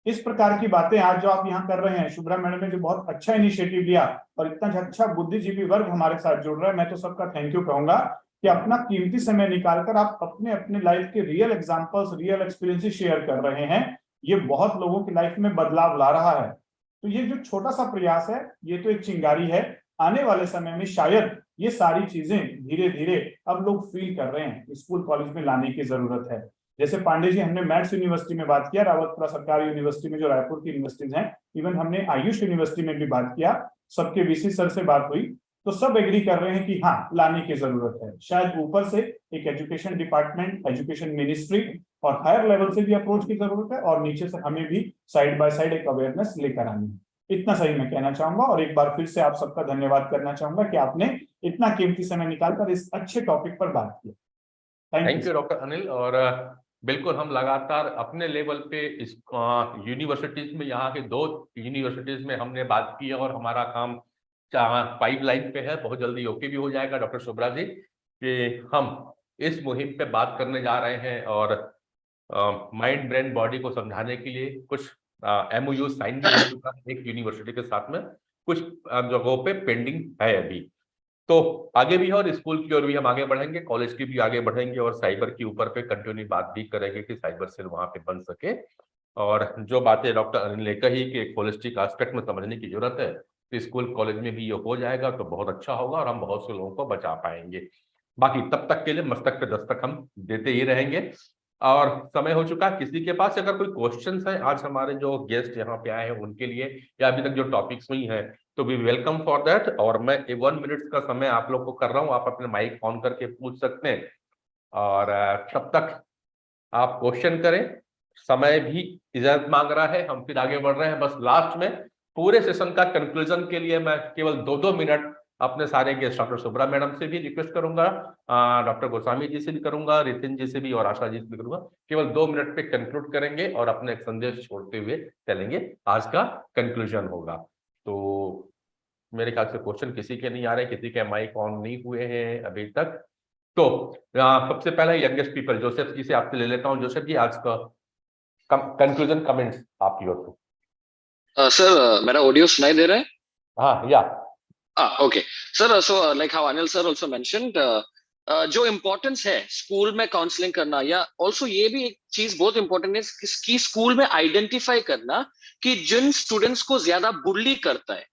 इस प्रकार की बातें आज जो आप यहाँ कर रहे हैं, शुभ्रा मैडम ने जो बहुत अच्छा इनिशिएटिव लिया, और इतना अच्छा बुद्धिजीवी वर्ग हमारे साथ जुड़ रहा है, मैं तो सबका थैंक यू कहूंगा कि अपना कीमती समय निकालकर आप अपने अपने लाइफ के real examples, real experiences share कर रहे हैं। ये बहुत लोगों की लाइफ में बदलाव ला रहा है। तो ये जो छोटा सा प्रयास है, ये तो एक चिंगारी है। आने वाले समय में शायद ये सारी चीजें धीरे धीरे अब लोग फील कर रहे हैं, स्कूल कॉलेज में लाने की जरूरत है। जैसे पांडे जी, हमने मैथ्स यूनिवर्सिटी में बात किया, रावतपुरा सरकारी यूनिवर्सिटी में, जो रायपुर की यूनिवर्सिटीज हैं, इवन हमने आयुष यूनिवर्सिटी में भी बात किया, सबके वीसी सर से बात हुई, तो सब एग्री कर रहे हैं कि हाँ, लाने की जरूरत है। शायद ऊपर से एक एजुकेशन डिपार्टमेंट, एजुकेशन मिनिस्ट्री और हायर लेवल से भी अप्रोच की जरूरत है, और नीचे से हमें भी साइड बाय साइड एक अवेयरनेस लेकर आनी है। इतना सही मैं कहना चाहूंगा, और एक बार फिर से आप सबका धन्यवाद करना चाहूंगा कि आपने इतना कीमती समय निकालकर इस अच्छे टॉपिक पर बात की। Thank you doctor Anil. और बिल्कुल हम लगातार अपने लेवल पे इस यूनिवर्सिटीज में, यहाँ के 2 यूनिवर्सिटीज में हमने बात की है, और हमारा काम पाइपलाइन पे है, बहुत जल्दी ओके भी हो जाएगा डॉक्टर शुभ्रा जी, कि हम इस मुहिम पे बात करने जा रहे हैं, और माइंड ब्रेन बॉडी को समझाने के लिए कुछ MOU साइन भी हो चुका है एक यूनिवर्सिटी के साथ में, कुछ जगहों पे पेंडिंग है अभी। तो आगे भी है और स्कूल की ओर भी हम आगे बढ़ेंगे, कॉलेज की भी आगे बढ़ेंगे और साइबर के ऊपर पे कंटिन्यू बात भी करेंगे कि साइबर सेल वहां पे बन सके। और जो बातें डॉक्टर अनिल ने कही कि एक होलिस्टिक एस्पेक्ट में समझने की जरूरत है, तो स्कूल कॉलेज में भी ये हो जाएगा तो बहुत अच्छा होगा और हम बहुत से लोगों को बचा पाएंगे। बाकी तब तक के लिए मस्तक पे दस्तक हम देते ही रहेंगे। और समय हो चुका, किसी के पास अगर कोई क्वेश्चंस है आज हमारे जो गेस्ट यहाँ पे आए हैं उनके लिए, या अभी तक जो टॉपिक्स हुई हैं, तो वी वेलकम फॉर दैट। और मैं 1 मिनट का समय आप लोग को कर रहा हूँ, आप अपने माइक ऑन करके पूछ सकते हैं। और तब तक आप क्वेश्चन करें, समय भी इजाजत मांग रहा है, हम फिर आगे बढ़ रहे हैं। बस लास्ट में पूरे सेशन का कंक्लूजन के लिए मैं केवल 2-2 मिनट अपने सारे गेस्ट डॉक्टर सुब्रा मैडम से भी रिक्वेस्ट करूंगा, डॉक्टर गोस्वामी जी से भी करूंगा, रितिन जी से भी और आशा जी से भी करूंगा। केवल 2 मिनट पे कंक्लूड करेंगे और अपने एक संदेश छोड़ते हुए चलेंगे, आज का कंक्लूजन होगा। तो मेरे ख्याल से क्वेश्चन किसी के नहीं आ रहे, किसी के माइक ऑन नहीं हुए हैं अभी तक। तो सबसे पहले यंगेस्ट पीपल जोसेफ जी से आपसे ले लेता हूं। जोसेफ जी, आज का कंक्लूजन कमेंट्स आपकी ओर से। सर मेरा ऑडियो सुनाई दे रहा है? हाँ, या Okay. Sir, so like how Anil sir also mentioned, जो इम्पोर्टेंस है स्कूल में काउंसलिंग करना, या ऑल्सो ये भी एक चीज बहुत इंपॉर्टेंट है कि स्कूल में आइडेंटिफाई करना कि जिन स्टूडेंट्स को ज्यादा बुली करता है.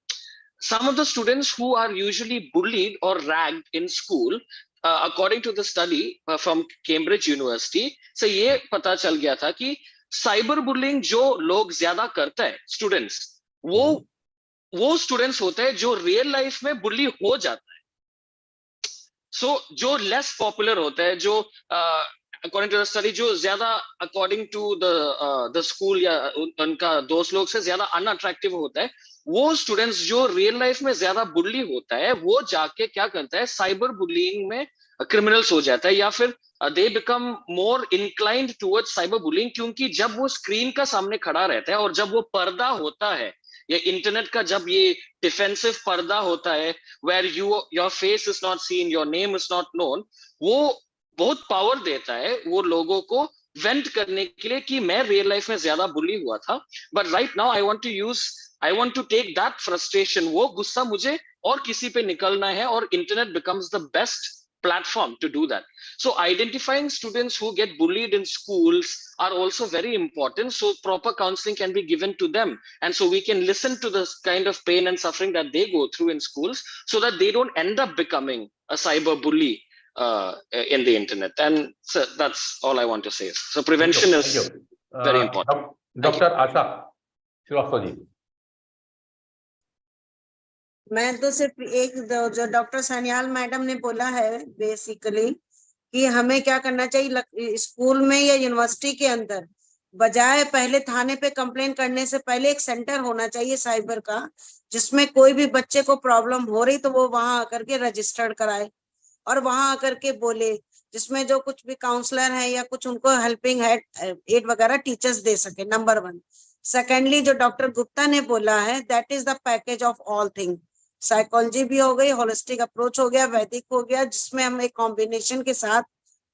Some of the students who are usually bullied or ragged in school, according to the study from Cambridge University, से ये पता चल गया था कि साइबर बुलिंग जो लोग ज्यादा करता है स्टूडेंट्स, वो स्टूडेंट्स होते हैं जो रियल लाइफ में बुली हो जाता है. सो जो लेस पॉपुलर होता है, जो अकॉर्डिंग टू द स्टडी जो ज्यादा अकॉर्डिंग टू द स्कूल या उनका दोस्त लोग से ज्यादा अनअट्रैक्टिव होता है, वो स्टूडेंट्स जो रियल लाइफ में ज्यादा बुली होता है वो जाके क्या करता है, साइबर बुलिंग में क्रिमिनल्स हो जाता है, या फिर they become more inclined towards cyber bullying. क्योंकि जब वो स्क्रीन का सामने खड़ा रहता है और जब वो पर्दा होता है, या इंटरनेट का जब ये डिफेंसिव पर्दा होता है, where your face is not seen, your name is not known, वो बहुत पावर देता है वो लोगों को वेंट करने के लिए कि मैं रियल लाइफ में ज्यादा बुली हुआ था, but right now I want to take that frustration, वो गुस्सा मुझे और किसी पे निकलना है, और internet becomes the best platform to do that. So identifying students who get bullied in schools are also very important, so proper counseling can be given to them, and so we can listen to the kind of pain and suffering that they go through in schools, so that they don't end up becoming a cyber bully in the internet. And so that's all I want to say. So prevention is very important. Dr. Asha Srivastava जी, मैं तो सिर्फ एक जो doctor Sanyal madam ने बोला है basically कि हमें क्या करना चाहिए स्कूल में या यूनिवर्सिटी के अंदर, बजाय पहले थाने पे कंप्लेन करने से पहले एक सेंटर होना चाहिए साइबर का, जिसमें कोई भी बच्चे को प्रॉब्लम हो रही तो वो वहां आकर के रजिस्टर्ड कराए और वहां आकर के बोले, जिसमें जो कुछ भी काउंसलर है या कुछ उनको हेल्पिंग एड वगैरह टीचर्स दे सके, नंबर 1. सेकेंडली, जो डॉक्टर गुप्ता ने बोला है, that is the package of all thing. Psychology भी हो गई, होलिस्टिक अप्रोच हो गया, वैदिक हो गया, जिसमें हम एक कॉम्बिनेशन के साथ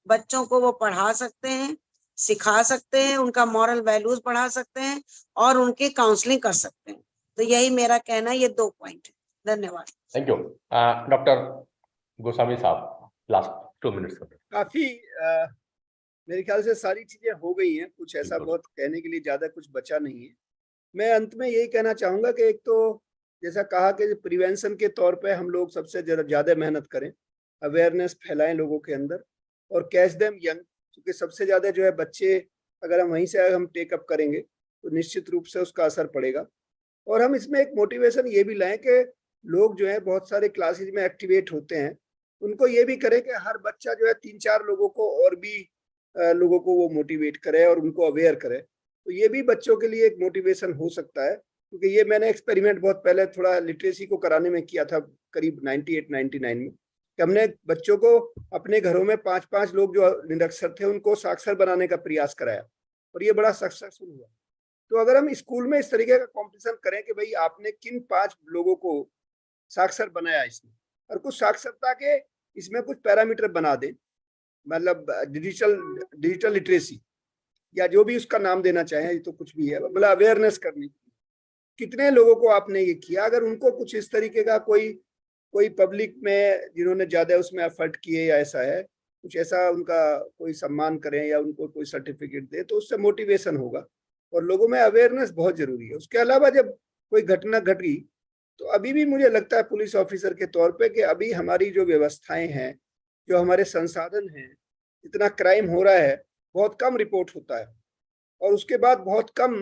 बच्चों को वो पढ़ा सकते हैं, सिखा सकते हैं, उनका मॉरल वैल्यूज बढ़ा सकते हैं और उनकी काउंसलिंग कर सकते हैं. तो यही मेरा कहना है, ये 2 पॉइंट है. धन्यवाद. Thank you. डॉक्टर गोस्वामी साहब, लास्ट 2 मिनट्स. काफी मेरे ख्याल से सारी चीजें हो गई हैं, कुछ ऐसा बहुत कहने के लिए ज्यादा कुछ बचा नहीं है. मैं अंत में यही कहना चाहूंगा कि एक तो जैसा कहा कि प्रिवेंशन के तौर पे हम लोग सबसे ज्यादा मेहनत करें, अवेयरनेस फैलाएं लोगों के अंदर और कैच देम यंग, क्योंकि सबसे ज्यादा जो है बच्चे, अगर हम वहीं से हम टेकअप करेंगे तो निश्चित रूप से उसका असर पड़ेगा. और हम इसमें एक मोटिवेशन ये भी लाएं कि लोग जो है बहुत सारे क्लासेज में एक्टिवेट होते हैं, उनको ये भी करें कि हर बच्चा जो है 3-4 लोगों को और भी लोगों को वो मोटिवेट करे और उनको अवेयर करे. तो ये भी बच्चों के लिए एक मोटिवेशन हो सकता है, क्योंकि ये मैंने एक्सपेरिमेंट बहुत पहले थोड़ा लिटरेसी को कराने में किया था, करीब 98-99 में, कि हमने बच्चों को अपने घरों में 5-5 लोग जो निरक्षर थे उनको साक्षर बनाने का प्रयास कराया और ये बड़ा सक्सेसफुल हुआ. तो अगर हम स्कूल में इस तरीके का कॉम्पिटिशन करें कि भाई आपने किन 5 लोगों को साक्षर बनाया इसमें, और कुछ साक्षरता के इसमें कुछ पैरामीटर बना दें, मतलब डिजिटल लिटरेसी या जो भी उसका नाम देना चाहे, तो कुछ भी है, मतलब अवेयरनेस करनी, कितने लोगों को आपने ये किया, अगर उनको कुछ इस तरीके का कोई कोई पब्लिक में जिन्होंने ज्यादा उसमें एफर्ट किए या ऐसा है, कुछ ऐसा उनका कोई सम्मान करें या उनको कोई सर्टिफिकेट दे, तो उससे मोटिवेशन होगा और लोगों में अवेयरनेस बहुत जरूरी है। उसके अलावा जब कोई घटना घटी तो अभी भी मुझे लगता है पुलिस ऑफिसर के तौर पे कि अभी हमारी जो व्यवस्थाएं हैं, जो हमारे संसाधन हैं, इतना क्राइम हो रहा है, बहुत कम रिपोर्ट होता है और उसके बाद बहुत कम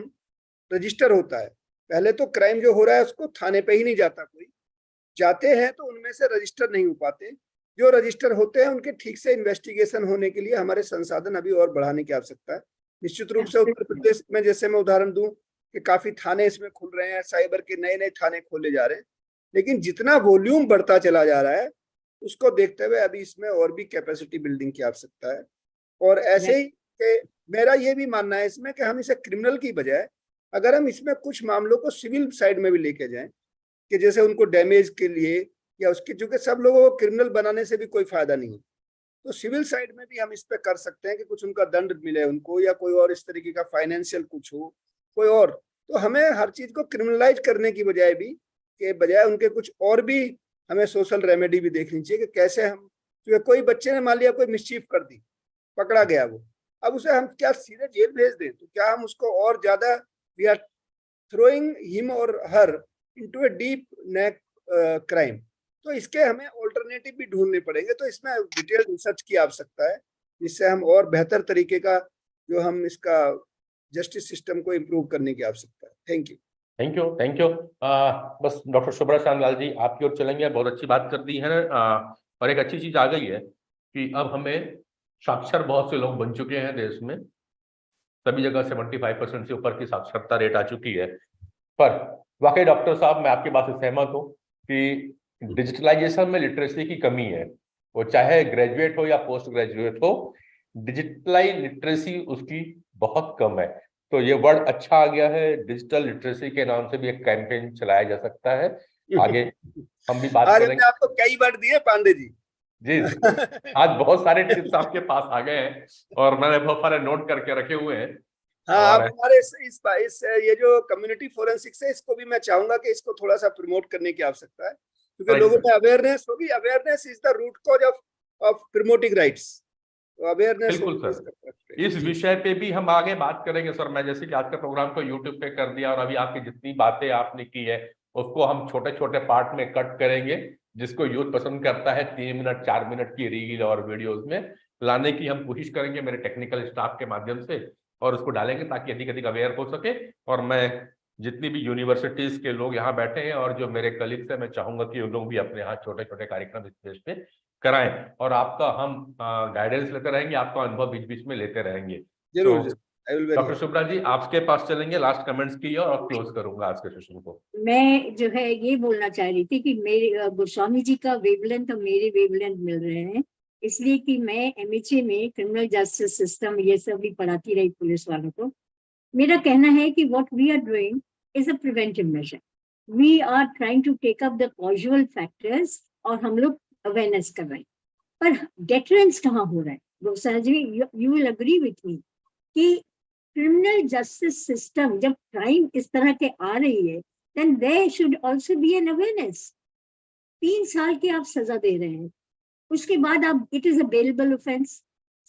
रजिस्टर होता है। पहले तो क्राइम जो हो रहा है उसको थाने पे ही नहीं जाता, कोई जाते हैं तो उनमें से रजिस्टर नहीं हो पाते, जो रजिस्टर होते हैं उनके ठीक से इन्वेस्टिगेशन होने के लिए हमारे संसाधन अभी और बढ़ाने की आवश्यकता है। निश्चित रूप से उत्तर प्रदेश में, जैसे मैं उदाहरण दूं कि काफी थाने इसमें खुल रहे हैं, साइबर के नए नए थाने खोले जा रहे हैं, लेकिन जितना वॉल्यूम बढ़ता चला जा रहा है उसको देखते हुए अभी इसमें और भी कैपेसिटी बिल्डिंग की आवश्यकता है। और ऐसे ही कि मेरा ये भी मानना है इसमें कि हम इसे क्रिमिनल की बजाय अगर हम इसमें कुछ मामलों को सिविल साइड में भी लेके जाएं, कि जैसे उनको डैमेज के लिए या उसके, चूंकि सब लोगों को क्रिमिनल बनाने से भी कोई फायदा नहीं है, तो सिविल साइड में भी हम इस पे कर सकते हैं कि कुछ उनका दंड मिले उनको, या कोई और इस तरीके का फाइनेंशियल कुछ हो कोई और। तो हमें हर चीज को क्रिमिनलाइज करने की बजाय भी, के बजाय उनके कुछ और भी हमें सोशल रेमेडी भी देखनी चाहिए कि कैसे हम, क्योंकि कोई बच्चे ने मान लिया कोई मिसचीफ कर दी, पकड़ा गया वो, अब उसे हम क्या सीधे जेल भेज दें? तो क्या हम उसको और ज्यादा, वी आर थ्रोइंग हिम और her into a deep neck crime. तो इसके हमें ऑल्टरनेटिव भी ढूंढने पड़ेंगे। तो इसमें डिटेल रिसर्च की आवश्यकता है, जिससे हम और बेहतर तरीके का जो हम इसका जस्टिस सिस्टम को इम्प्रूव करने की आवश्यकता है। Thank you. Thank you, thank you. बस डॉक्टर शुभ्रा श्यामलाल जी आपकी ओर चलेंगे। बहुत अच्छी बात कर दी है। और एक अच्छी चीज आ गई है कि अब हमें साक्षर बहुत से लोग बन चुके हैं देश में, सभी जगह 75% से ऊपर की साक्षरता रेट आ चुकी है। पर वाकई डॉक्टर साहब, मैं आपकी बात से सहमत हूँ कि डिजिटलाइजेशन में लिटरेसी की कमी है। वो चाहे ग्रेजुएट हो या पोस्ट ग्रेजुएट हो, डिजिटलाइज लिटरेसी उसकी बहुत कम है। तो ये वर्ड अच्छा आ गया है, डिजिटल लिटरेसी के नाम से भी एक कैंपेन चलाया जा सकता है। आगे हम भी बात करेंगे। आपको कई वर्ड दिए पांडे जी। जी आज बहुत सारे टिप्स आपके पास आ गए हैं और मैंने बहुत सारे नोट करके रखे हुए हैं। हाँ, आप हमारे इस ये जो कम्युनिटी फोरेंसिक्स है, इसको भी मैं चाहूंगा कि इसको थोड़ा सा प्रमोट करने की आवश्यकता है, क्योंकि लोगों में अवेयरनेस होगी। Awareness is the root cause of promoting rights. तो अवेयरनेस बिल्कुल सर, इस विषय पे भी हम आगे बात करेंगे सर। मैं जैसे कि आज का प्रोग्राम को यूट्यूब पे कर दिया और अभी आपकी जितनी बातें आपने की है उसको हम छोटे छोटे पार्ट में कट करेंगे, जिसको यूथ पसंद करता है 3 मिनट 4 मिनट की रील और वीडियोस में लाने की हम कोशिश करेंगे मेरे टेक्निकल स्टाफ के माध्यम से, और उसको डालेंगे ताकि अधिक अधिक अवेयर हो सके। और मैं जितनी भी यूनिवर्सिटीज के लोग यहाँ बैठे हैं और जो मेरे कलीग्स हैं, मैं चाहूंगा कि उन लोग भी अपने यहाँ छोटे छोटे कार्यक्रम इस देश पे कराएं, और आपका हम गाइडेंस लेते रहेंगे, आपका अनुभव बीच बीच में लेते रहेंगे। जरूर। डॉक्टर शुभ्रा जी आपके पास चलेंगे लास्ट कमेंट्स की और क्लोज करूंगा आज के सेशन को। मैं जो है ये बोलना चाह रही थी कि मेरे गोस्वामी जी का वेवलेंथ और मेरे वेवलेंथ मिल रहे हैं, इसलिए कि मैं MHA में क्रिमिनल जस्टिस सिस्टम ये सब भी पढ़ाती रही पुलिस वालों को। मेरा कहना है कि what we are doing is a preventive measure. We are trying to take up the causal factors और हम लोग अवेयरनेस कर रहे हैं, पर डेटरेंस कहाँ हो रहा है? Goswami ji, you will agree with me कि क्रिमिनल जस्टिस सिस्टम जब क्राइम इस तरह के आ रही है, then there should also be an awareness. 3 साल की आप सजा दे रहे हैं, उसके बाद आप, it is a bailable offense,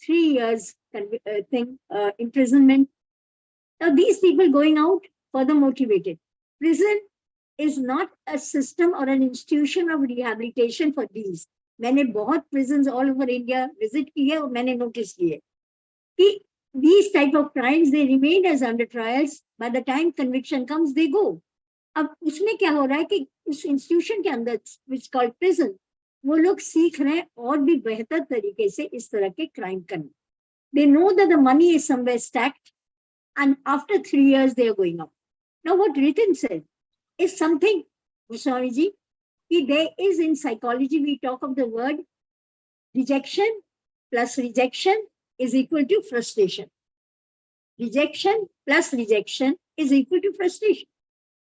3 years imprisonment. Now these people going out further motivated. Prison is not a system or an institution of rehabilitation for these. मैंने बहुत prisons all over India visit की है और मैंने notice की है कि these type of crimes, they remain as under trials. By the time conviction comes, they go. अब उसमें क्या हो रहा है कि उस इंस्टीट्यूशन के अंदर which called prison, वो लोग सीख रहे हैं और भी बेहतर तरीके से इस तरह के क्राइम करने। They know that the money is somewhere stacked, and after 3 years they are going out. Now what Ritin said is something, Goswami ji, there is in psychology we talk of the word rejection plus rejection is equal to frustration. Rejection plus rejection is equal to frustration.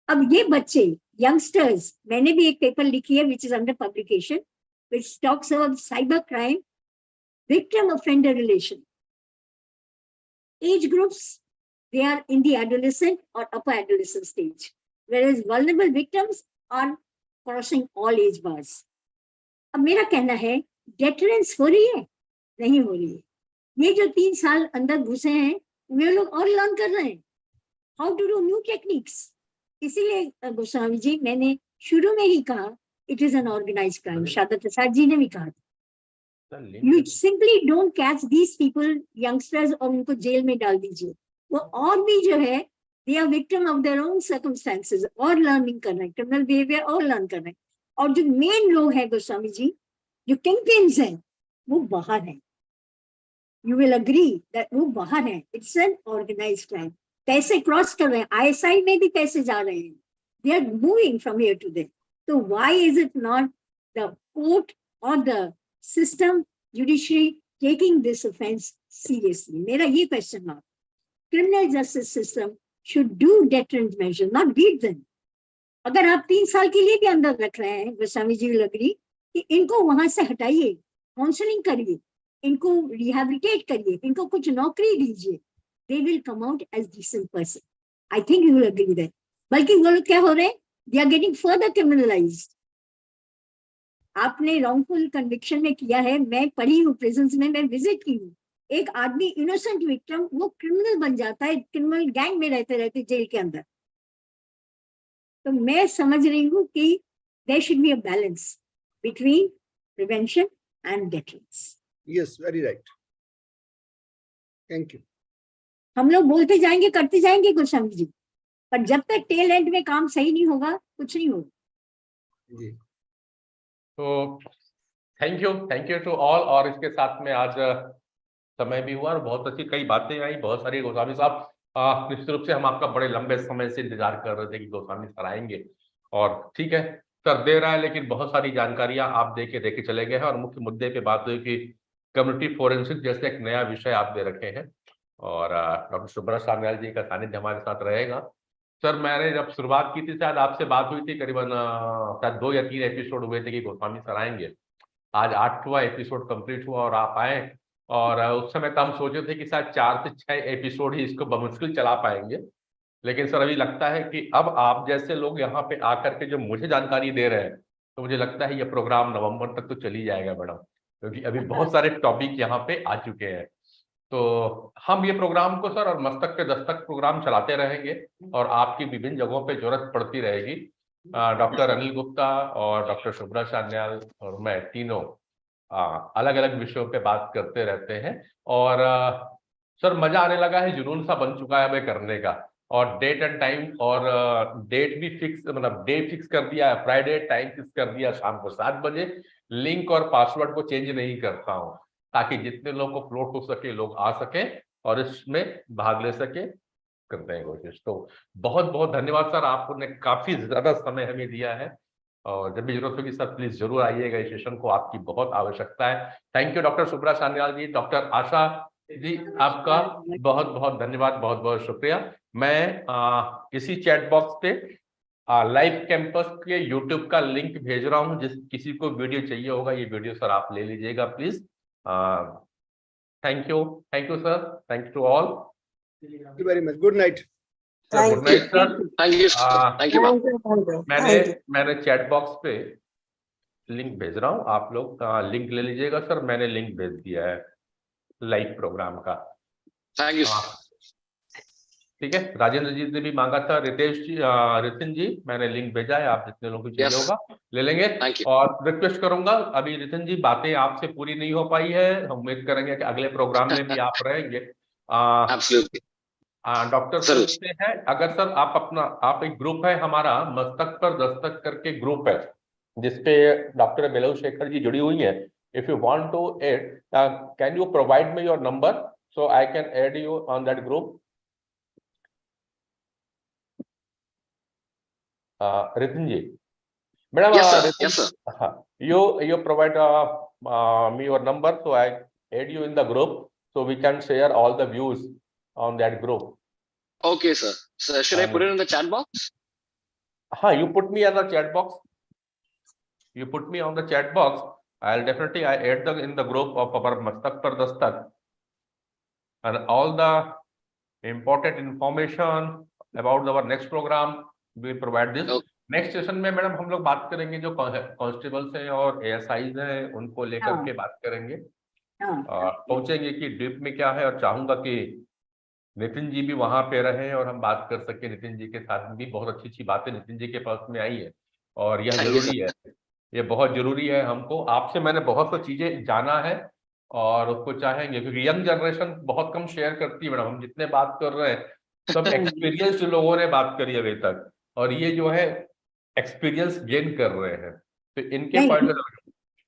अब ये बच्चे youngsters, मैंने भी एक paper लिखी है which is under publication, which talks about cyber crime, victim offender relation. Age groups, they are in the adolescent or upper adolescent stage, whereas vulnerable victims are crossing all age bars. अब मेरा कहना है deterrence हो रही है, नहीं हो रही है। ये जो 3 साल अंदर घुसे हैं वे लोग और लर्न कर रहे हैं how to do new techniques. इसीलिए गोस्वामी जी मैंने शुरू में ही कहा it is an organise crime. Sharda Prasad ji ने भी कहा you simply don't catch these people youngsters और उनको जेल में डाल दीजिए। वो और भी जो है they are victim of their own circumstances और लर्निंग कर रहे हैं, क्रिमिनल बिहेवियर और लर्न कर रहे हैं। और जो मेन लोग हैं गोस्वामी जी, जो किंग पिन्स हैं, वो बाहर हैं। यू विल अग्री दैट वो बाहर हैं। It's an organise crime. पैसे क्रॉस कर रहे हैं, आईएसआई में भी पैसे जा रहे हैं, they are moving from here to there. तो why is it not the court और the system judiciary taking this offence seriously? मेरा ये question mark. Criminal justice system should do deterrent measure, not beat them. अगर आप 3 साल के लिए भी अंदर रख रहे हैं, गोस्वामी जी विल एग्री कि इनको वहां से हटाइए, काउंसलिंग करिए, इनको रिहैबिलिटेट करिए, इनको कुछ नौकरी दीजिए, they will come out as decent person. I think you will agree that. बल्कि वो लोग क्या हो रहे हैं, they are getting further criminalized. आपने wrongful conviction में किया है, मैं पढ़ी हूँ prisons में, मैं visit की हूँ। एक आदमी innocent victim वो क्रिमिनल बन जाता है, क्रिमिनल गैंग में रहते रहते जेल के अंदर। तो मैं समझ रही हूँ कि there should be a balance between prevention and deterrence. Yes, very right. Thank you. हम लोग बोलते जाएंगे, करते जाएंगे गोस्वामी जी, पर जब तक टेल एंड में काम सही नहीं होगा कुछ नहीं होगा। जी। तो थैंक यू टू ऑल। और इसके साथ में आज समय भी हुआ और बहुत अच्छी कई बातें आई, बहुत सारी। गोस्वामी साहब निश्चित रूप से हम आपका बड़े लंबे समय से इंतजार कर रहे थे कि गोस्वामी सर आएंगे, और ठीक है सर दे रहा है, लेकिन बहुत सारी जानकारियां आप देके चले गए हैं। और मुख्य मुद्दे पे बात हुई कि कम्युनिटी फोरेंसिक जैसे एक नया विषय आप दे रखे हैं, और डॉक्टर सुब्रह सान्याल जी का सानिध्य हमारे साथ रहेगा। सर मैंने जब शुरुआत की थी, शायद आपसे बात हुई थी, करीबन शायद 2 या 3 एपिसोड हुए थे कि गोस्वामी सर आएंगे। आज 8वां एपिसोड कंप्लीट हुआ और आप आए, और उस समय तो हम सोचे थे कि शायद 4 से 6 एपिसोड ही इसको बमुश्किल चला पाएंगे, लेकिन सर अभी लगता है कि अब आप जैसे लोग यहाँ पे आकर के जो मुझे जानकारी दे रहे हैं, तो मुझे लगता है ये प्रोग्राम नवंबर तक तो चल ही जाएगा मैडम, क्योंकि अभी बहुत सारे टॉपिक यहाँ पे आ चुके हैं। तो हम ये प्रोग्राम को सर और मस्तक पे दस्तक प्रोग्राम चलाते रहेंगे, और आपकी विभिन्न जगहों पे जरूरत पड़ती रहेगी। डॉक्टर अनिल गुप्ता और डॉक्टर सुब्रह सान्याल और मैं तीनों अलग अलग विषयों पे बात करते रहते हैं। और सर मजा आने लगा है, जुनून सा बन चुका है हमें करने का। और डेट एंड टाइम और डेट भी फिक्स, मतलब डे फिक्स कर दिया है, फ्राइडे टाइम फिक्स कर दिया शाम को 7 बजे। लिंक और पासवर्ड को चेंज नहीं करता हूँ, ताकि जितने लोगों को फ्लोट हो सके लोग आ सके और इसमें भाग ले सके, करते हैं कोशिश। तो बहुत बहुत धन्यवाद सर, आपने काफी ज्यादा समय हमें दिया है, और जब भी जरूरत होगी सर प्लीज जरूर आइएगा, इस सेशन को आपकी बहुत आवश्यकता है। Thank you doctor Subhra Sanyal ji, doctor Asha ji, आपका बहुत बहुत धन्यवाद, बहुत बहुत शुक्रिया। मैं इसी चैट बॉक्स पे लाइव कैंपस के यूट्यूब का लिंक भेज रहा हूँ, जिस किसी को वीडियो चाहिए होगा ये वीडियो सर आप ले लीजिएगा please. Thank you sir, thank you to all, Thank you very much. Good night. Good night sir. Thank you, ma'am. मैंने चैट बॉक्स पे लिंक भेज रहा हूँ, आप लोग लिंक ले लीजिएगा सर। मैंने लिंक भेज दिया है लाइव प्रोग्राम का। Thank you. ठीक है, राजेंद्र जी ने भी मांगा था, रितेश जी, रितिन जी, मैंने लिंक भेजा है, आप जितने लोगों को चाहिए Yes. होगा ले लेंगे। Thank you. और रिक्वेस्ट करूंगा, अभी रितिन जी बातें आपसे पूरी नहीं हो पाई है, हम उम्मीद करेंगे कि अगले प्रोग्राम में भी आप रहेंगे। Absolutely. डॉक्टर जरूर। पूछते हैं, अगर सर आप एक ग्रुप है हमारा, मस्तक पर दस्तक करके ग्रुप है, जिसपे डॉक्टर बेलू शेखर जी जुड़ी हुई है। If you want to add, can you provide me your number so I can add you on that group? Ritin ji, madam, Yes, sir. you provide me your number so I add you in the group so we can share all the views on that group. Okay, sir. So should I put it in the chat box? You put me on the chat box. You put me on the chat box. I'll definitely add in the group of our Mastak Par Dastak, and all the important information about our next program we provide this. Okay. Next session में madam हम लोग बात करेंगे जो constables हैं और एएसआईज हैं उनको लेकर हाँ। के बात करेंगे हाँ, और पहुंचेंगे कि डीप में क्या है, और चाहूंगा कि नितिन जी भी वहां पे रहे और हम बात कर सके नितिन जी के साथ भी। बहुत अच्छी अच्छी बातें नितिन जी के पास में आई है और यह Thank you, जरूरी है, ये बहुत जरूरी है। हमको आपसे मैंने बहुत सी चीजें जाना है और उसको चाहेंगे, क्योंकि यंग जनरेशन बहुत कम शेयर करती है मैडम। हम जितने बात कर रहे हैं सब एक्सपीरियंस लोगों ने बात करी अभी तक, और ये जो है एक्सपीरियंस गेन कर रहे हैं। तो इनके नहीं, पॉइंट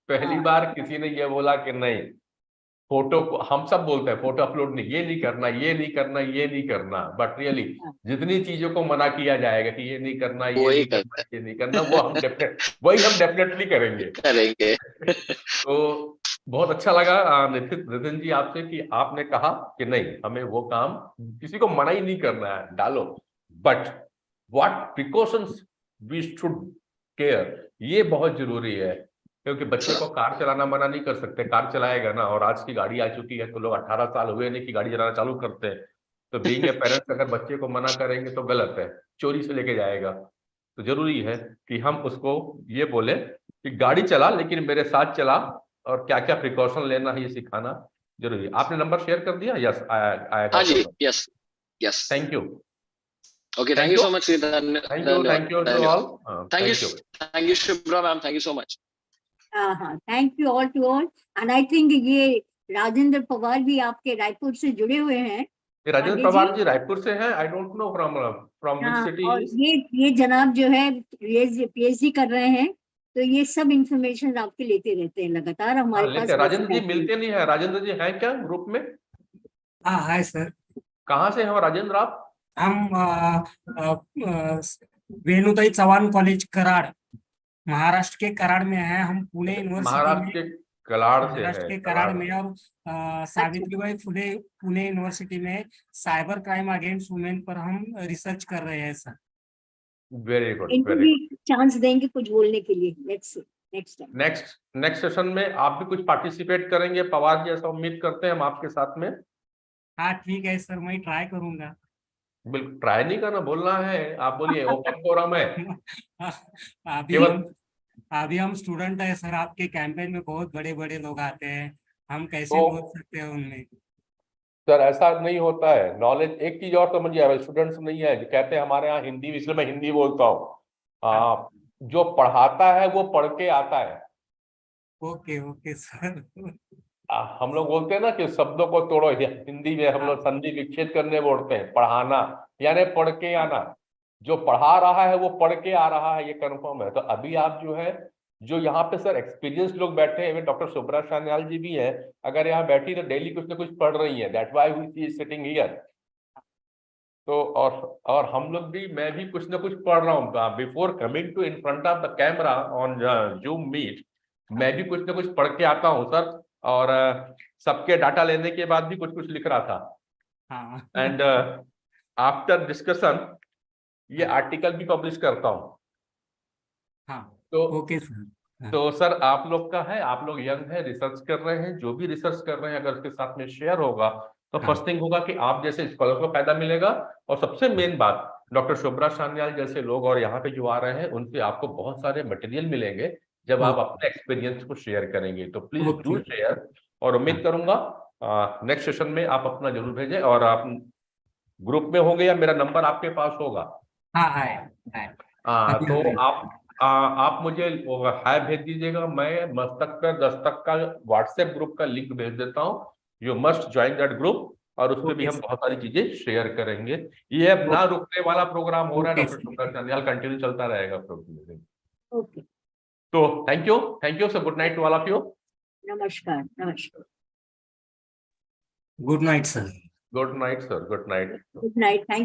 पहली हाँ। बार किसी ने ये बोला कि नहीं फोटो को, हम सब बोलते हैं फोटो अपलोड नहीं, ये नहीं करना, ये नहीं करना, ये नहीं करना, बट रियली हाँ। जितनी चीजों को मना किया जाएगा कि ये नहीं करना, ये वही नहीं करना, ये नहीं करना, वो हम डेफिनेटली करेंगे। करेंगे। तो बहुत अच्छा लगा नितिन जी आपसे कि आपने कहा कि नहीं हमें वो काम, किसी को मना ही नहीं करना है, डालो, but what precautions we should care, ये बहुत जरूरी है। क्योंकि बच्चे को कार चलाना मना नहीं कर सकते, कार चलाएगा ना, और आज की गाड़ी आ चुकी है तो लोग 18 साल हुए नहीं कि गाड़ी चलाना चालू करते हैं। तो बीइंग ए पेरेंट्स अगर बच्चे को मना करेंगे तो गलत है, चोरी से लेके जाएगा। तो जरूरी है कि हम उसको ये बोले कि गाड़ी चला लेकिन मेरे साथ चला, और क्या क्या प्रिकॉशन लेना है ये सिखाना जरूरी है। आपने नंबर शेयर कर दिया? यस, हाँ जी, yes yes. Thank you. Okay, thank you so much, Sridhar. Thank you to all. Thank you, Shubhra ma'am. Thank you so much. हाँ, हाँ, thank you all to all. And I think ये राजेंद्र पवार भी आपके रायपुर से जुड़े हुए हैं। राजेंद्र पवार जी रायपुर से हैं। I don't know from which हाँ, सिटी। और ये जनाब जो है पीएचडी कर रहे हैं, तो ये सब इंफॉर्मेशन आपके लेते रहते हैं लगातार हमारे पास। राजेंद्र जी मिलते नहीं है। राजेंद्र जी हैं क्या ग्रुप में? हाँ हाय सर। कहाँ से हो राजेंद्र आप? हम वेणुताई चौहान कॉलेज कराड़, महाराष्ट्र के कराड़ में है। हम पुणे यूनिवर्सिटी महाराष्ट्र में, के कलाड़ से महाराष्ट्र है। के कराड़ में, और सावित्रीबाई फुले पुणे यूनिवर्सिटी में साइबर क्राइम अगेंस्ट वुमेन पर हम रिसर्च कर रहे हैं सर। वेरी गुड, इनको वेरी भी चांस देंगे कुछ बोलने के लिए। Let's next time. Next session में आप भी कुछ पार्टिसिपेट करेंगे पवार जी, ऐसा उम्मीद करते हैं हम आपके साथ में। हाँ ठीक है सर, मैं ट्राई करूंगा। बिल्कुल ट्राई नहीं करना, बोलना है। आप बोलिए, ओपन फोरम है। अभी हम स्टूडेंट है सर, आपके कैंपेन में बहुत बड़े बड़े लोग आते हैं, हम कैसे तो बोल सकते हैं उनमें? सर ऐसा नहीं होता है। नॉलेज एक चीज और समझिए, स्टूडेंट्स नहीं है जो कहते हैं हमारे यहाँ हिंदी, इसलिए मैं हिंदी बोलता हूँ। जो पढ़ाता है वो पढ़ के आता है। Okay okay sir. हम लोग बोलते हैं ना कि शब्दों को तोड़ो, हिंदी में हम लोग संधि विच्छेद करने बोलते हैं। पढ़ाना यानी पढ़ के आना। जो पढ़ा रहा है वो पढ़ के आ रहा है, ये कंफर्म है। तो अभी आप जो है, जो यहाँ पे सर एक्सपीरियंस लोग बैठे हैं, डॉक्टर शुभ्रा सान्याल जी भी हैं, अगर यहाँ बैठी तो डेली कुछ ना कुछ पढ़ रही है। That why she is sitting here. तो और हम लोग भी, मैं भी कुछ ना कुछ पढ़ रहा हूँ before coming to in front of the camera on Zoom meet. मैं भी कुछ ना कुछ पढ़ के आता हूँ सर, और सबके डाटा लेने के बाद भी कुछ कुछ लिख रहा था। एंड आफ्टर डिस्कशन ये आर्टिकल भी पब्लिश करता हूँ। हाँ तो ओके सर। तो सर आप लोग का है, आप लोग यंग है, रिसर्च कर रहे हैं, जो भी रिसर्च कर रहे हैं अगर उसके साथ में शेयर होगा तो फर्स्ट थिंग होगा कि आप जैसे स्कॉलर को फायदा मिलेगा, और सबसे मेन बात डॉक्टर शुभ्रा सान्याल जैसे लोग और यहाँ पे जो आ रहे हैं उनसे आपको बहुत सारे मटेरियल मिलेंगे जब आप अपने एक्सपीरियंस को शेयर करेंगे। तो प्लीज डू शेयर, और उम्मीद करूंगा नेक्स्ट सेशन में आप अपना जरूर भेजें। और आप ग्रुप में होंगे या मेरा नंबर आपके पास होगा? हाँ है। तो आप मुझे हाय भेज दीजिएगा। मैं मस्तक पर दस्तक का व्हाट्सएप ग्रुप का लिंक भेज देता हूँ। You must join that group, और उसमें भी हम बहुत सारी चीजें शेयर करेंगे। ये अब ना रुकने वाला प्रोग्राम हो रहा है डॉक्टर शुभ्रा सान्याल, कंटिन्यू चलता रहेगा प्रोग्राम। ओके, तो thank you sir. Good night to all of you. नमस्कार। Good night sir. Good night sir, good night. Good night. Thank